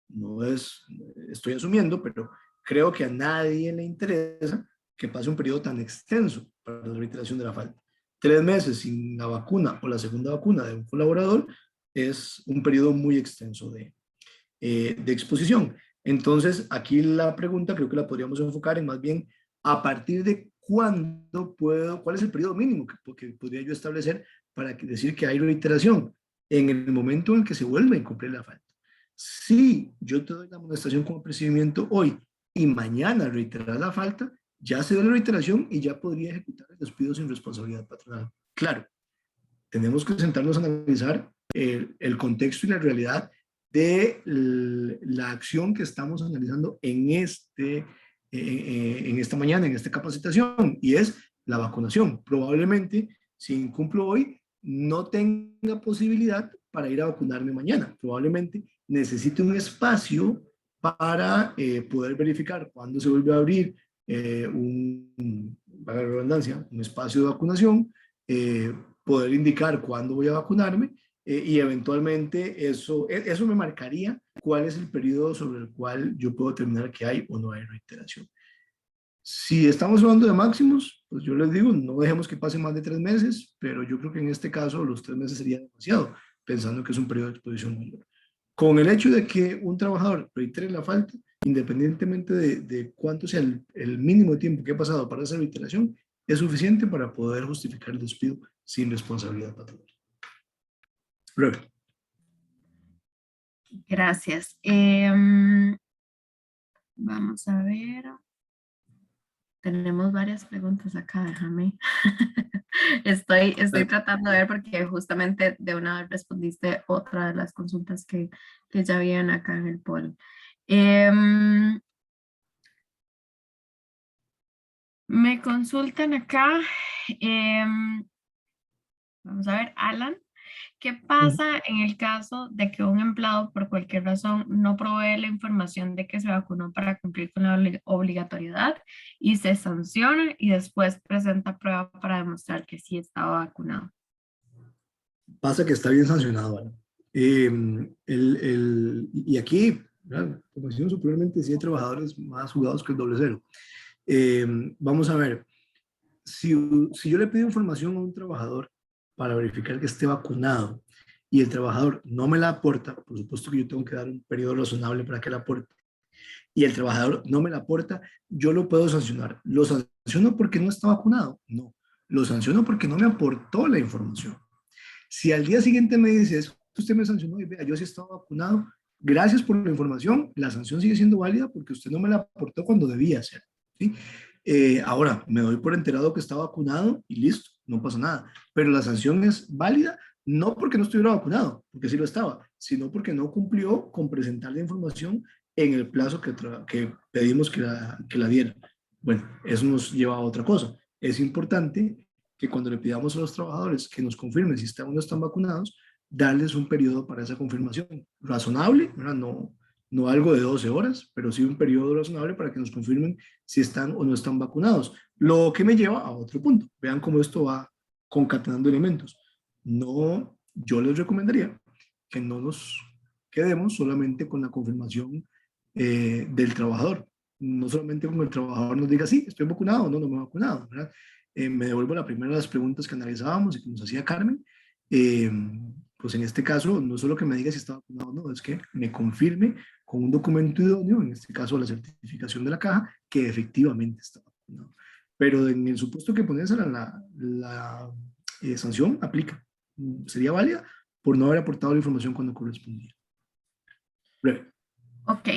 no es, estoy asumiendo, pero creo que a nadie le interesa que pase un periodo tan extenso para la reiteración de la falta. 3 meses sin la vacuna o la segunda vacuna de un colaborador es un periodo muy extenso de exposición. Entonces, aquí la pregunta creo que la podríamos enfocar en más bien a partir de cuándo puedo, cuál es el periodo mínimo que podría yo establecer para decir que hay reiteración en el momento en el que se vuelve a incumplir la falta. Si yo te doy la amonestación como procedimiento hoy y mañana reiterar la falta, ya se dio la reiteración y ya podría ejecutar el despido sin responsabilidad patronal. Claro, tenemos que sentarnos a analizar el contexto y la realidad de la acción que estamos analizando en esta mañana, en esta capacitación, y es la vacunación. Probablemente, si incumplo hoy, no tenga posibilidad para ir a vacunarme mañana. Probablemente necesite un espacio para poder verificar cuándo se vuelve a abrir para la redundancia, un espacio de vacunación, poder indicar cuándo voy a vacunarme y eventualmente eso me marcaría cuál es el periodo sobre el cual yo puedo determinar que hay o no hay reiteración. Si estamos hablando de máximos, pues yo les digo, no dejemos que pase más de 3 meses, pero yo creo que en este caso los 3 meses sería demasiado, pensando que es un periodo de exposición mayor. Con el hecho de que un trabajador reitere la falta, independientemente de cuánto sea el mínimo de tiempo que ha pasado para esa reiteración, es suficiente para poder justificar el despido sin responsabilidad patronal. Luego. Gracias. Vamos a ver. Tenemos varias preguntas acá, déjame. Estoy tratando de ver porque justamente de una vez respondiste otra de las consultas que ya habían acá en el poll. Me consultan acá, vamos a ver, Alan. ¿Qué pasa en el caso de que un empleado por cualquier razón no provee la información de que se vacunó para cumplir con la obligatoriedad y se sanciona y después presenta prueba para demostrar que sí estaba vacunado? Pasa que está bien sancionado, ¿vale? Y aquí, ¿verdad? Como decimos superiormente, sí hay trabajadores más jugados que el doble cero. Vamos a ver, si yo le pido información a un trabajador para verificar que esté vacunado y el trabajador no me la aporta, por supuesto que yo tengo que dar un periodo razonable para que la aporte, y el trabajador no me la aporta, yo lo puedo sancionar. ¿Lo sanciono porque no está vacunado? No, lo sanciono porque no me aportó la información. Si al día siguiente me dice, usted me sancionó y vea, yo sí estaba vacunado, gracias por la información, la sanción sigue siendo válida porque usted no me la aportó cuando debía ser. ¿Sí? Ahora, me doy por enterado que está vacunado y listo, no pasa nada. Pero la sanción es válida no porque no estuviera vacunado, porque sí lo estaba, sino porque no cumplió con presentar la información en el plazo que pedimos que la diera. Bueno, eso nos lleva a otra cosa. Es importante que cuando le pidamos a los trabajadores que nos confirmen si están o no están vacunados, darles un periodo para esa confirmación razonable, ¿verdad? No algo de 12 horas, pero sí un periodo razonable para que nos confirmen si están o no están vacunados. Lo que me lleva a otro punto. Vean cómo esto va concatenando elementos. No, yo les recomendaría que no nos quedemos solamente con la confirmación del trabajador. No solamente con el trabajador nos diga, sí, estoy vacunado, no, no me he vacunado, ¿verdad? Me devuelvo a la primera de las preguntas que analizábamos y que nos hacía Carmen. Eh, pues en este caso, no solo que me diga si está vacunado o no, es que me confirme con un documento idóneo, en este caso la certificación de la caja, que efectivamente está vacunado. Pero en el supuesto que pones la sanción, aplica. Sería válida por no haber aportado la información cuando correspondía. Breve. Ok.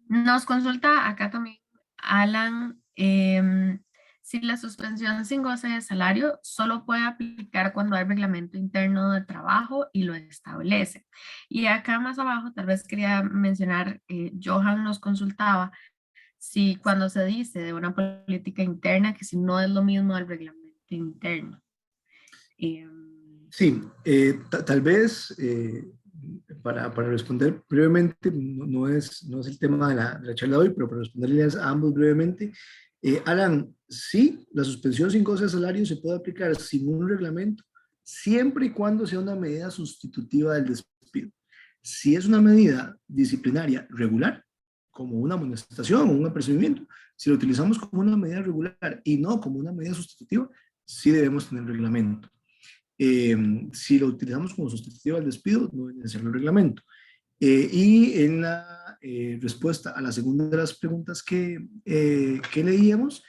Nos consulta acá también Alan, si la suspensión sin goce de salario solo puede aplicar cuando hay reglamento interno de trabajo y lo establece. Y acá más abajo tal vez quería mencionar, Johan nos consultaba si cuando se dice de una política interna que si no es lo mismo al reglamento interno. Sí, tal vez para responder brevemente, no es el tema de la charla de hoy, pero para responderles a ambos brevemente, Alan, sí, la suspensión sin goce de salario se puede aplicar sin un reglamento, siempre y cuando sea una medida sustitutiva del despido. Si es una medida disciplinaria regular, como una amonestación o un apercibimiento, si lo utilizamos como una medida regular y no como una medida sustitutiva, sí debemos tener reglamento. Si lo utilizamos como sustitutivo al despido, no debe ser el reglamento. Y en la respuesta a la segunda de las preguntas que leíamos,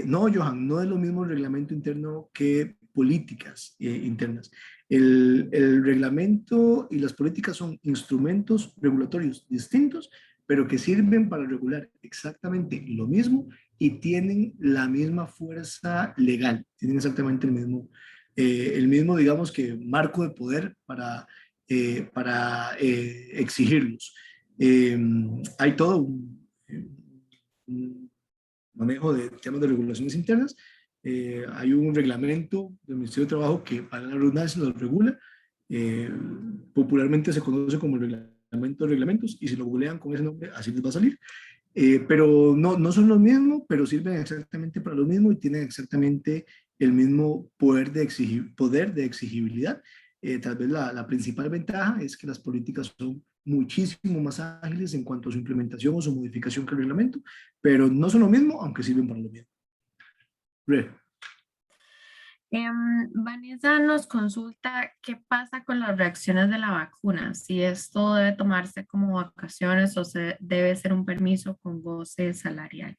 no, Johan, no es lo mismo el reglamento interno que políticas internas. El reglamento y las políticas son instrumentos regulatorios distintos, pero que sirven para regular exactamente lo mismo y tienen la misma fuerza legal, tienen exactamente el mismo, digamos que, marco de poder para exigirlos. Hay todo un manejo de temas de regulaciones internas. Hay un reglamento del Ministerio de Trabajo que, para la redundancia, los regula. Eh, Popularmente se conoce como el reglamento de reglamentos y si lo googlean con ese nombre, así les va a salir. Pero no son los mismos, pero sirven exactamente para lo mismo y tienen exactamente el mismo poder de exigibilidad. Tal vez la principal ventaja es que las políticas son muchísimo más ágiles en cuanto a su implementación o su modificación que el reglamento, pero no son lo mismo, aunque sirven para lo mismo. Re. Vanessa nos consulta qué pasa con las reacciones de la vacuna, si esto debe tomarse como vacaciones o debe ser un permiso con goce salarial.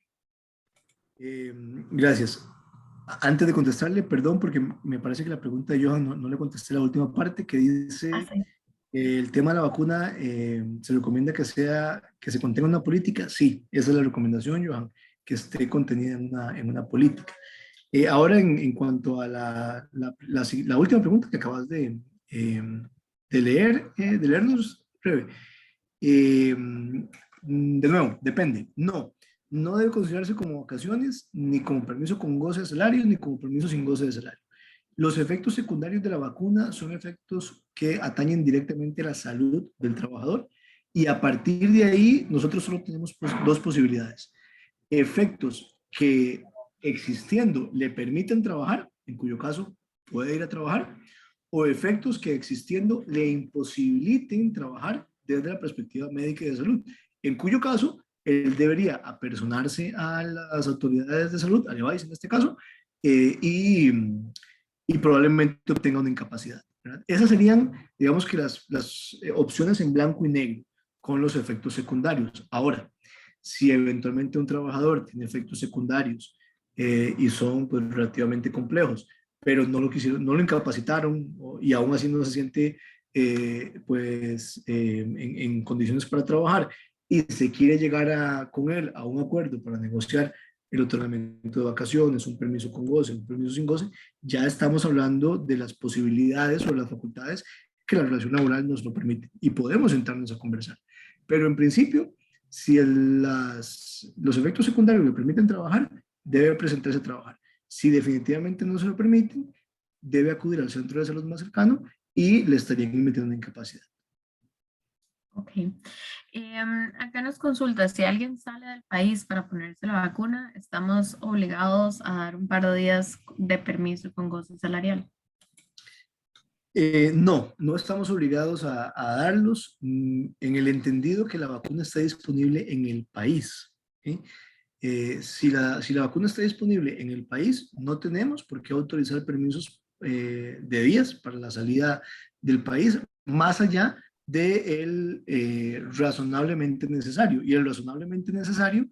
Gracias. Antes de contestarle, perdón, porque me parece que la pregunta de Johan no le contesté la última parte que Ah, dice sí. el tema de la vacuna, ¿se recomienda que se contenga una política? Sí, esa es la recomendación, Johan, que esté contenida en una política. Ahora, en cuanto a la última pregunta que acabas de leernos, breve. De nuevo, depende. No debe considerarse como vacaciones, ni como permiso con goce de salario, ni como permiso sin goce de salario. Los efectos secundarios de la vacuna son efectos que atañen directamente a la salud del trabajador y a partir de ahí nosotros solo tenemos dos posibilidades. Efectos que existiendo le permiten trabajar, en cuyo caso puede ir a trabajar, o efectos que existiendo le imposibiliten trabajar desde la perspectiva médica y de salud, en cuyo caso él debería apersonarse a las autoridades de salud, al EVAIS en este caso, eh, y, y probablemente obtenga una incapacidad, ¿verdad? Esas serían, digamos que las opciones en blanco y negro con los efectos secundarios. Ahora, si eventualmente un trabajador tiene efectos secundarios y son pues, relativamente complejos, pero no lo quisieron, no lo incapacitaron y aún así no se siente en condiciones para trabajar y se quiere llegar con él a un acuerdo para negociar el otorgamiento de vacaciones, un permiso con goce, un permiso sin goce, ya estamos hablando de las posibilidades o las facultades que la relación laboral nos lo permite y podemos sentarnos a conversar. Pero en principio, si los efectos secundarios le permiten trabajar, debe presentarse a trabajar. Si definitivamente no se lo permiten, debe acudir al centro de salud más cercano y le estarían emitiendo una incapacidad. Ok. Acá nos consulta, si alguien sale del país para ponerse la vacuna, ¿estamos obligados a dar un par de días de permiso con goce salarial? No, no estamos obligados a darlos en el entendido que la vacuna está disponible en el país. ¿Sí? Si la vacuna está disponible en el país, no tenemos por qué autorizar permisos de días para la salida del país, más allá del razonablemente necesario. Y el razonablemente necesario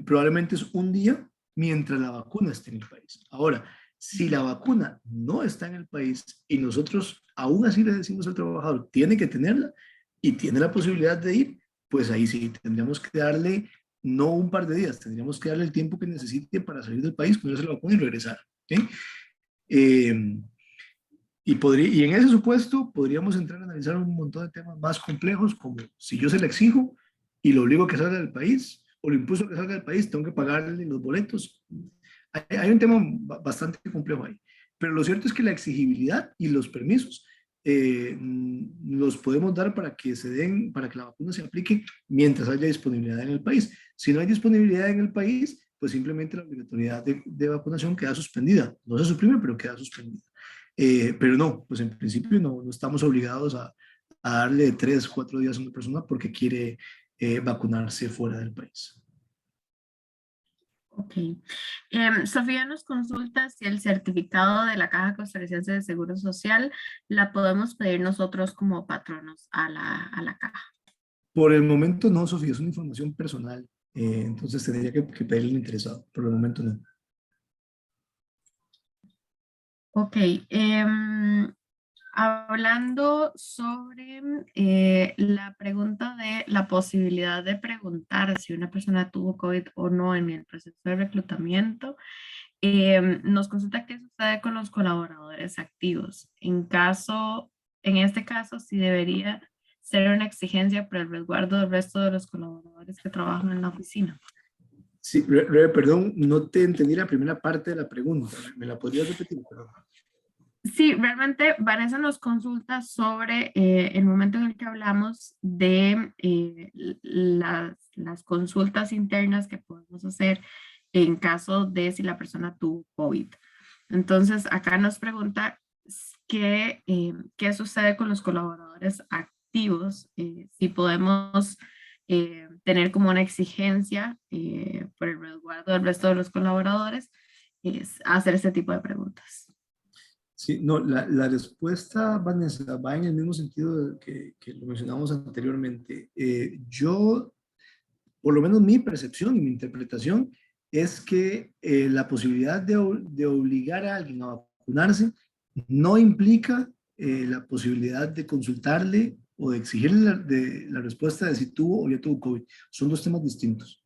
probablemente es un día mientras la vacuna esté en el país. Ahora, si la vacuna no está en el país y nosotros aún así le decimos al trabajador, tiene que tenerla y tiene la posibilidad de ir, pues ahí sí tendríamos que darle no un par de días, tendríamos que darle el tiempo que necesite para salir del país, ponerse la vacuna y regresar. ¿Sí? Eh, y en ese supuesto podríamos entrar a analizar un montón de temas más complejos, como si yo se la exijo y lo obligo a que salga del país, o lo impulso a que salga del país, tengo que pagarle los boletos. Hay un tema bastante complejo ahí. Pero lo cierto es que la exigibilidad y los permisos los podemos dar para que se den, para que la vacuna se aplique mientras haya disponibilidad en el país. Si no hay disponibilidad en el país, pues simplemente la obligatoriedad de vacunación queda suspendida. No se suprime, pero queda suspendida. Pero no, pues en principio no estamos obligados a darle 3, 4 días a una persona porque quiere vacunarse fuera del país. Ok. Sofía nos consulta si el certificado de la Caja Costarricense de Seguro Social la podemos pedir nosotros como patronos a la caja. Por el momento no, Sofía, es una información personal, entonces tendría que pedirle al interesado. Por el momento no. Ok. Hablando sobre la pregunta de la posibilidad de preguntar si una persona tuvo COVID o no en el proceso de reclutamiento, nos consulta qué sucede con los colaboradores activos. En este caso, sí debería ser una exigencia para el resguardo del resto de los colaboradores que trabajan en la oficina. Sí, perdón, no te entendí la primera parte de la pregunta. ¿Me la podrías repetir? Perdón. Sí, realmente Vanessa nos consulta sobre el momento en el que hablamos de las consultas internas que podemos hacer en caso de si la persona tuvo COVID. Entonces, acá nos pregunta qué sucede con los colaboradores activos, si podemos tener como una exigencia por el resguardo del resto de los colaboradores, es hacer este tipo de preguntas. Sí, no, la respuesta, Vanessa, va en el mismo sentido que lo mencionamos anteriormente. Yo, por lo menos mi percepción y mi interpretación, es que la posibilidad de obligar a alguien a vacunarse no implica la posibilidad de consultarle o de exigirle la respuesta de si tuvo o ya tuvo COVID. Son dos temas distintos.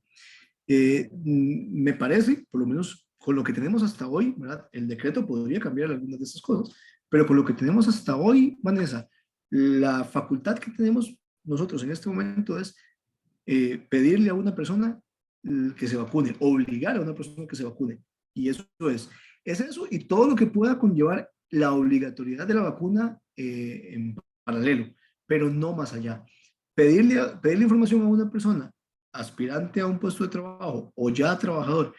Me parece, por lo menos con lo que tenemos hasta hoy, ¿verdad? El decreto podría cambiar algunas de estas cosas, pero con lo que tenemos hasta hoy, Vanessa, la facultad que tenemos nosotros en este momento es pedirle a una persona que se vacune, obligar a una persona que se vacune. Y eso es eso y todo lo que pueda conllevar la obligatoriedad de la vacuna en paralelo, pero no más allá. Pedirle información a una persona aspirante a un puesto de trabajo o ya trabajador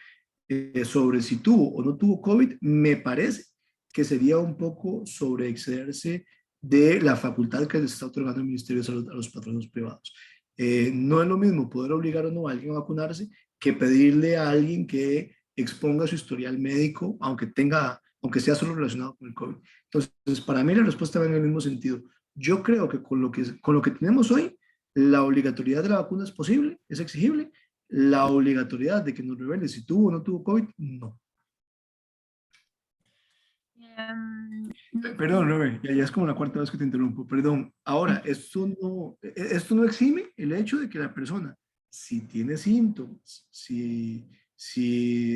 sobre si tuvo o no tuvo COVID, me parece que sería un poco sobre excederse de la facultad que les está otorgando el Ministerio de Salud a los patronos privados. No es lo mismo poder obligar o no a alguien a vacunarse que pedirle a alguien que exponga su historial médico, aunque sea solo relacionado con el COVID. Entonces, para mí la respuesta va en el mismo sentido. Yo creo que con lo que tenemos hoy, la obligatoriedad de la vacuna es posible, es exigible. La obligatoriedad de que nos revele si tuvo o no tuvo COVID, no. Em, Perdón, Robert, ya es como la cuarta vez que te interrumpo. Perdón. Ahora, esto no exime el hecho de que la persona, si tiene síntomas, si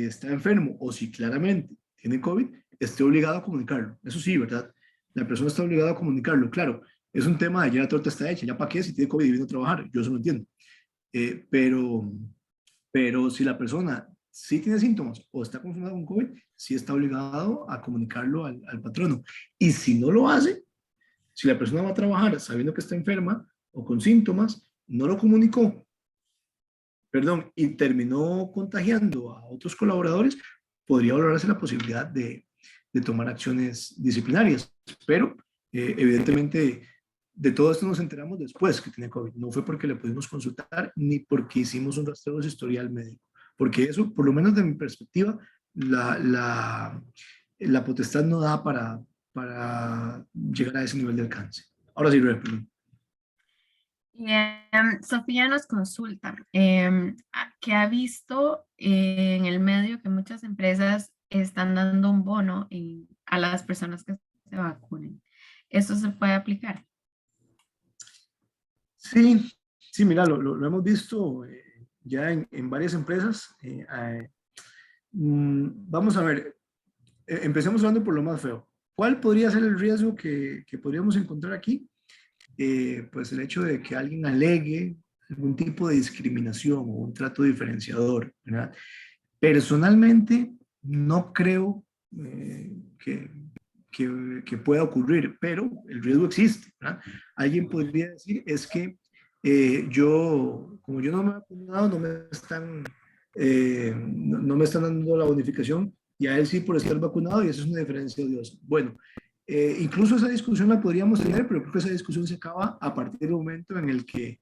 está enfermo o si claramente tiene COVID, esté obligado a comunicarlo. Eso sí, ¿verdad? La persona está obligada a comunicarlo. Claro, es un tema de ya la torta está hecha, ya para qué si tiene COVID y viene a trabajar. Yo eso lo entiendo. Eh, pero, pero si la persona sí tiene síntomas o está confirmada con COVID, sí está obligado a comunicarlo al patrono. Y si no lo hace, si la persona va a trabajar sabiendo que está enferma o con síntomas, no lo comunicó, perdón, y terminó contagiando a otros colaboradores, podría valorarse la posibilidad de tomar acciones disciplinarias. Pero Evidentemente, de todo esto nos enteramos después que tiene COVID. No fue porque le pudimos consultar ni porque hicimos un rastreo de su historial médico. Porque eso, por lo menos de mi perspectiva, la, la, la potestad no da para llegar a ese nivel de alcance. Ahora sí, Rebe, perdón. Sofía nos consulta que ha visto en el medio que muchas empresas están dando un bono a las personas que se vacunen. ¿Eso se puede aplicar? Sí, sí, mira, lo hemos visto ya en varias empresas. Vamos a ver, empecemos hablando por lo más feo. ¿Cuál podría ser el riesgo que podríamos encontrar aquí? Pues el hecho de que alguien alegue algún tipo de discriminación o un trato diferenciador, ¿verdad? Personalmente, no creo que, que pueda ocurrir, pero el riesgo existe, ¿verdad? Alguien podría decir, es que como yo no me he vacunado, no me están dando la bonificación y a él sí por estar vacunado y eso es una diferencia odiosa. Bueno, incluso esa discusión la podríamos tener, pero creo que esa discusión se acaba a partir del momento en el que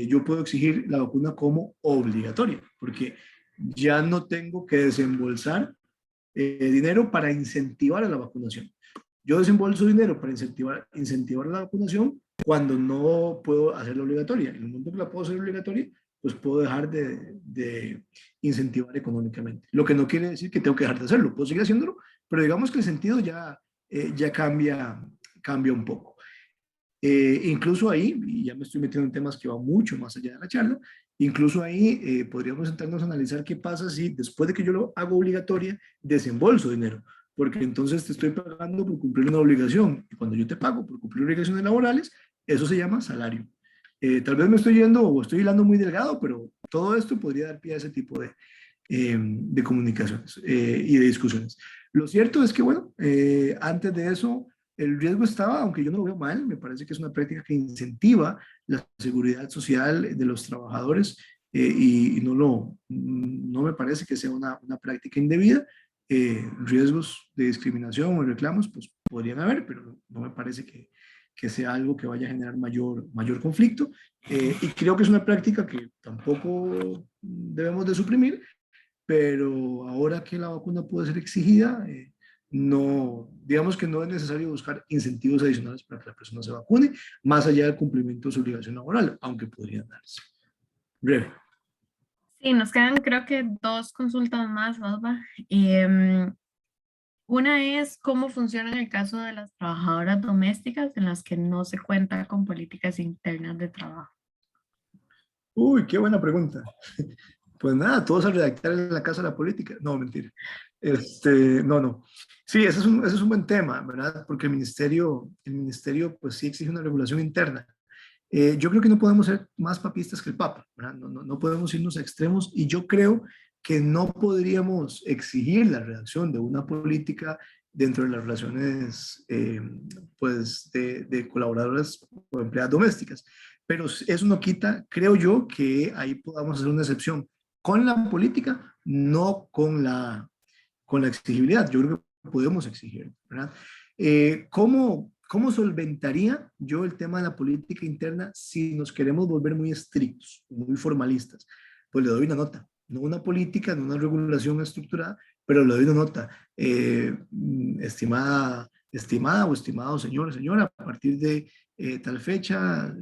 yo puedo exigir la vacuna como obligatoria, porque ya no tengo que desembolsar dinero para incentivar a la vacunación. Yo desembolso dinero para incentivar la vacunación cuando no puedo hacerla obligatoria. En el momento que la puedo hacer obligatoria, pues puedo dejar de incentivar económicamente. Lo que no quiere decir que tengo que dejar de hacerlo, puedo seguir haciéndolo, pero digamos que el sentido ya cambia un poco. Incluso ahí, y ya me estoy metiendo en temas que van mucho más allá de la charla, incluso ahí podríamos sentarnos a analizar qué pasa si después de que yo lo hago obligatoria, desembolso dinero, porque entonces te estoy pagando por cumplir una obligación, y cuando yo te pago por cumplir obligaciones laborales, eso se llama salario. Tal vez me estoy yendo o estoy hilando muy delgado, pero todo esto podría dar pie a ese tipo de comunicaciones y de discusiones. Lo cierto es que, bueno, antes de eso, el riesgo estaba, aunque yo no lo veo mal, me parece que es una práctica que incentiva la seguridad social de los trabajadores y no me parece que sea una práctica indebida. Riesgos de discriminación o reclamos, pues podrían haber, pero no me parece que sea algo que vaya a generar mayor conflicto. Y creo que es una práctica que tampoco debemos de suprimir, pero ahora que la vacuna puede ser exigida, no, digamos que no es necesario buscar incentivos adicionales para que la persona se vacune, más allá del cumplimiento de su obligación laboral, aunque podrían darse. Breve. Sí, nos quedan creo que dos consultas más, Osva. Em, una es cómo funciona en el caso de las trabajadoras domésticas en las que no se cuenta con políticas internas de trabajo. Uy, qué buena pregunta. Pues nada, todos a redactar en la casa de la política. No, mentira. No. Sí, ese es un buen tema, ¿verdad? Porque el ministerio pues sí exige una regulación interna. Yo creo que no podemos ser más papistas que el Papa, ¿verdad? No podemos irnos a extremos y yo creo que no podríamos exigir la redacción de una política dentro de las relaciones pues de colaboradoras o empleadas domésticas. Pero eso no quita, creo yo, que ahí podamos hacer una excepción con la política, no con la exigibilidad. Yo creo que podemos exigir, ¿verdad? ¿Cómo solventaría yo el tema de la política interna si nos queremos volver muy estrictos, muy formalistas? Pues le doy una nota, no una política, no una regulación estructurada, pero le doy una nota. Estimada o estimado señor, señora, a partir de tal fecha,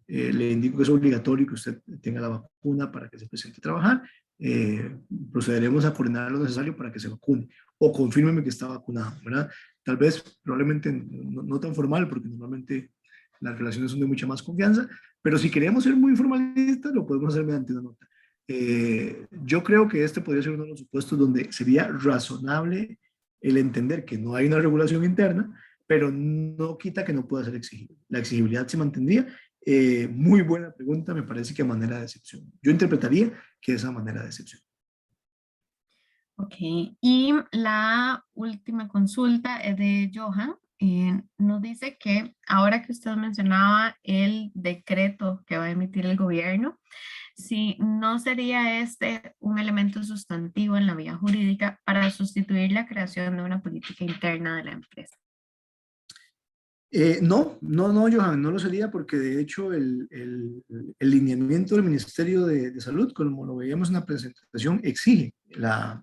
le indico que es obligatorio que usted tenga la vacuna para que se presente a trabajar. Eh, Procederemos a coordinar lo necesario para que se vacune o confírmeme que está vacunado, ¿verdad? Tal vez, probablemente no tan formal, porque normalmente las relaciones son de mucha más confianza, pero si queremos ser muy formalistas, lo podemos hacer mediante una nota. Yo creo que este podría ser uno de los supuestos donde sería razonable el entender que no hay una regulación interna, pero no quita que no pueda ser exigible. La exigibilidad se mantendría. Muy buena pregunta, me parece que a manera de excepción. Yo interpretaría que esa manera de excepción. Ok, y la última consulta es de Johan. Nos dice que ahora que usted mencionaba el decreto que va a emitir el gobierno, si no sería este un elemento sustantivo en la vía jurídica para sustituir la creación de una política interna de la empresa. No, Johan, no lo sería porque de hecho el lineamiento del Ministerio de Salud, como lo veíamos en la presentación, exige la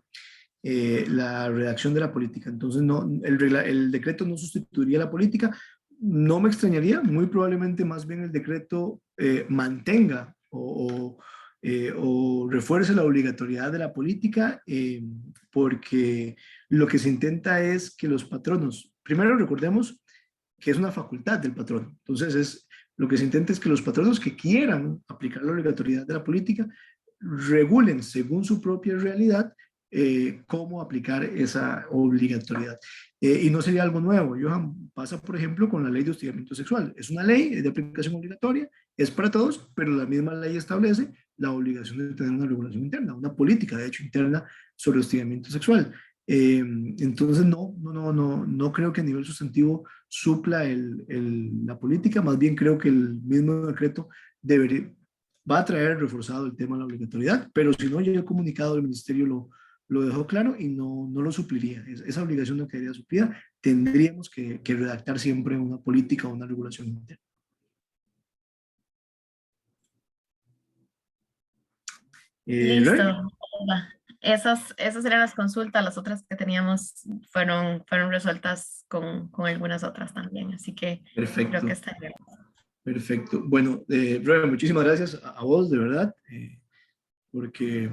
redacción de la política. Entonces, no, el decreto no sustituiría la política. No me extrañaría, muy probablemente más bien el decreto mantenga o refuerce la obligatoriedad de la política, porque lo que se intenta es que los patronos, primero recordemos que es una facultad del patrono. Entonces, lo que se intenta es que los patronos que quieran aplicar la obligatoriedad de la política regulen según su propia realidad cómo aplicar esa obligatoriedad. Y no sería algo nuevo, Johan. Pasa, por ejemplo, con la ley de hostigamiento sexual. Es una ley de aplicación obligatoria, es para todos, pero la misma ley establece la obligación de tener una regulación interna, una política, de hecho, interna sobre hostigamiento sexual. Entonces, no creo que a nivel sustantivo supla la política, más bien creo que el mismo decreto va a traer reforzado el tema de la obligatoriedad, pero si no, ya el comunicado del ministerio lo dejó claro y no lo supliría. Esa obligación no quedaría suplida, tendríamos que redactar siempre una política o una regulación interna. Listo. Rebe. Va. Esas eran las consultas, las otras que teníamos fueron resueltas con algunas otras también, así que creo que Perfecto, está bien. perfecto. Bueno, Rebe, muchísimas gracias a vos, de verdad. Porque,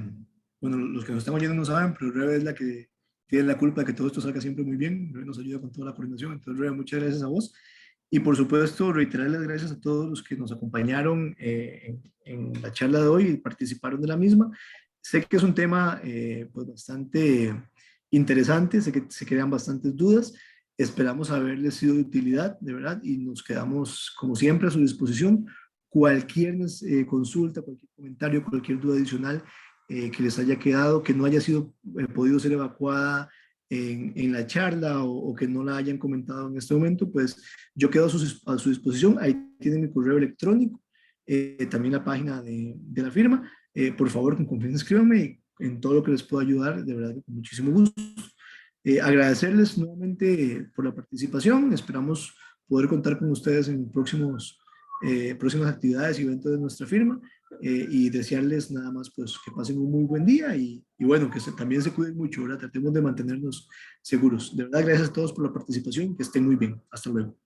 bueno, los que nos están oyendo no saben, pero Rebe es la que tiene la culpa de que todo esto salga siempre muy bien. Rebe nos ayuda con toda la coordinación. Entonces, Rebe, muchas gracias a vos. Y por supuesto, reiterar las gracias a todos los que nos acompañaron en la charla de hoy y participaron de la misma. Sé que es un tema pues bastante interesante, sé que se crean bastantes dudas. Esperamos haberles sido de utilidad, de verdad, y nos quedamos, como siempre, a su disposición. Cualquier consulta, cualquier comentario, cualquier duda adicional que les haya quedado, que no haya sido podido ser evacuada en la charla o que no la hayan comentado en este momento, pues yo quedo a su disposición. Ahí tienen mi correo electrónico, también la página de la firma. Por favor, con confianza escríbanme en todo lo que les pueda ayudar, de verdad, con muchísimo gusto. Agradecerles nuevamente por la participación. Esperamos poder contar con ustedes en próximas actividades y eventos de nuestra firma, y desearles nada más pues que pasen un muy buen día y bueno, que también se cuiden mucho, ¿verdad? Tratemos de mantenernos seguros. De verdad, gracias a todos por la participación, que estén muy bien. Hasta luego.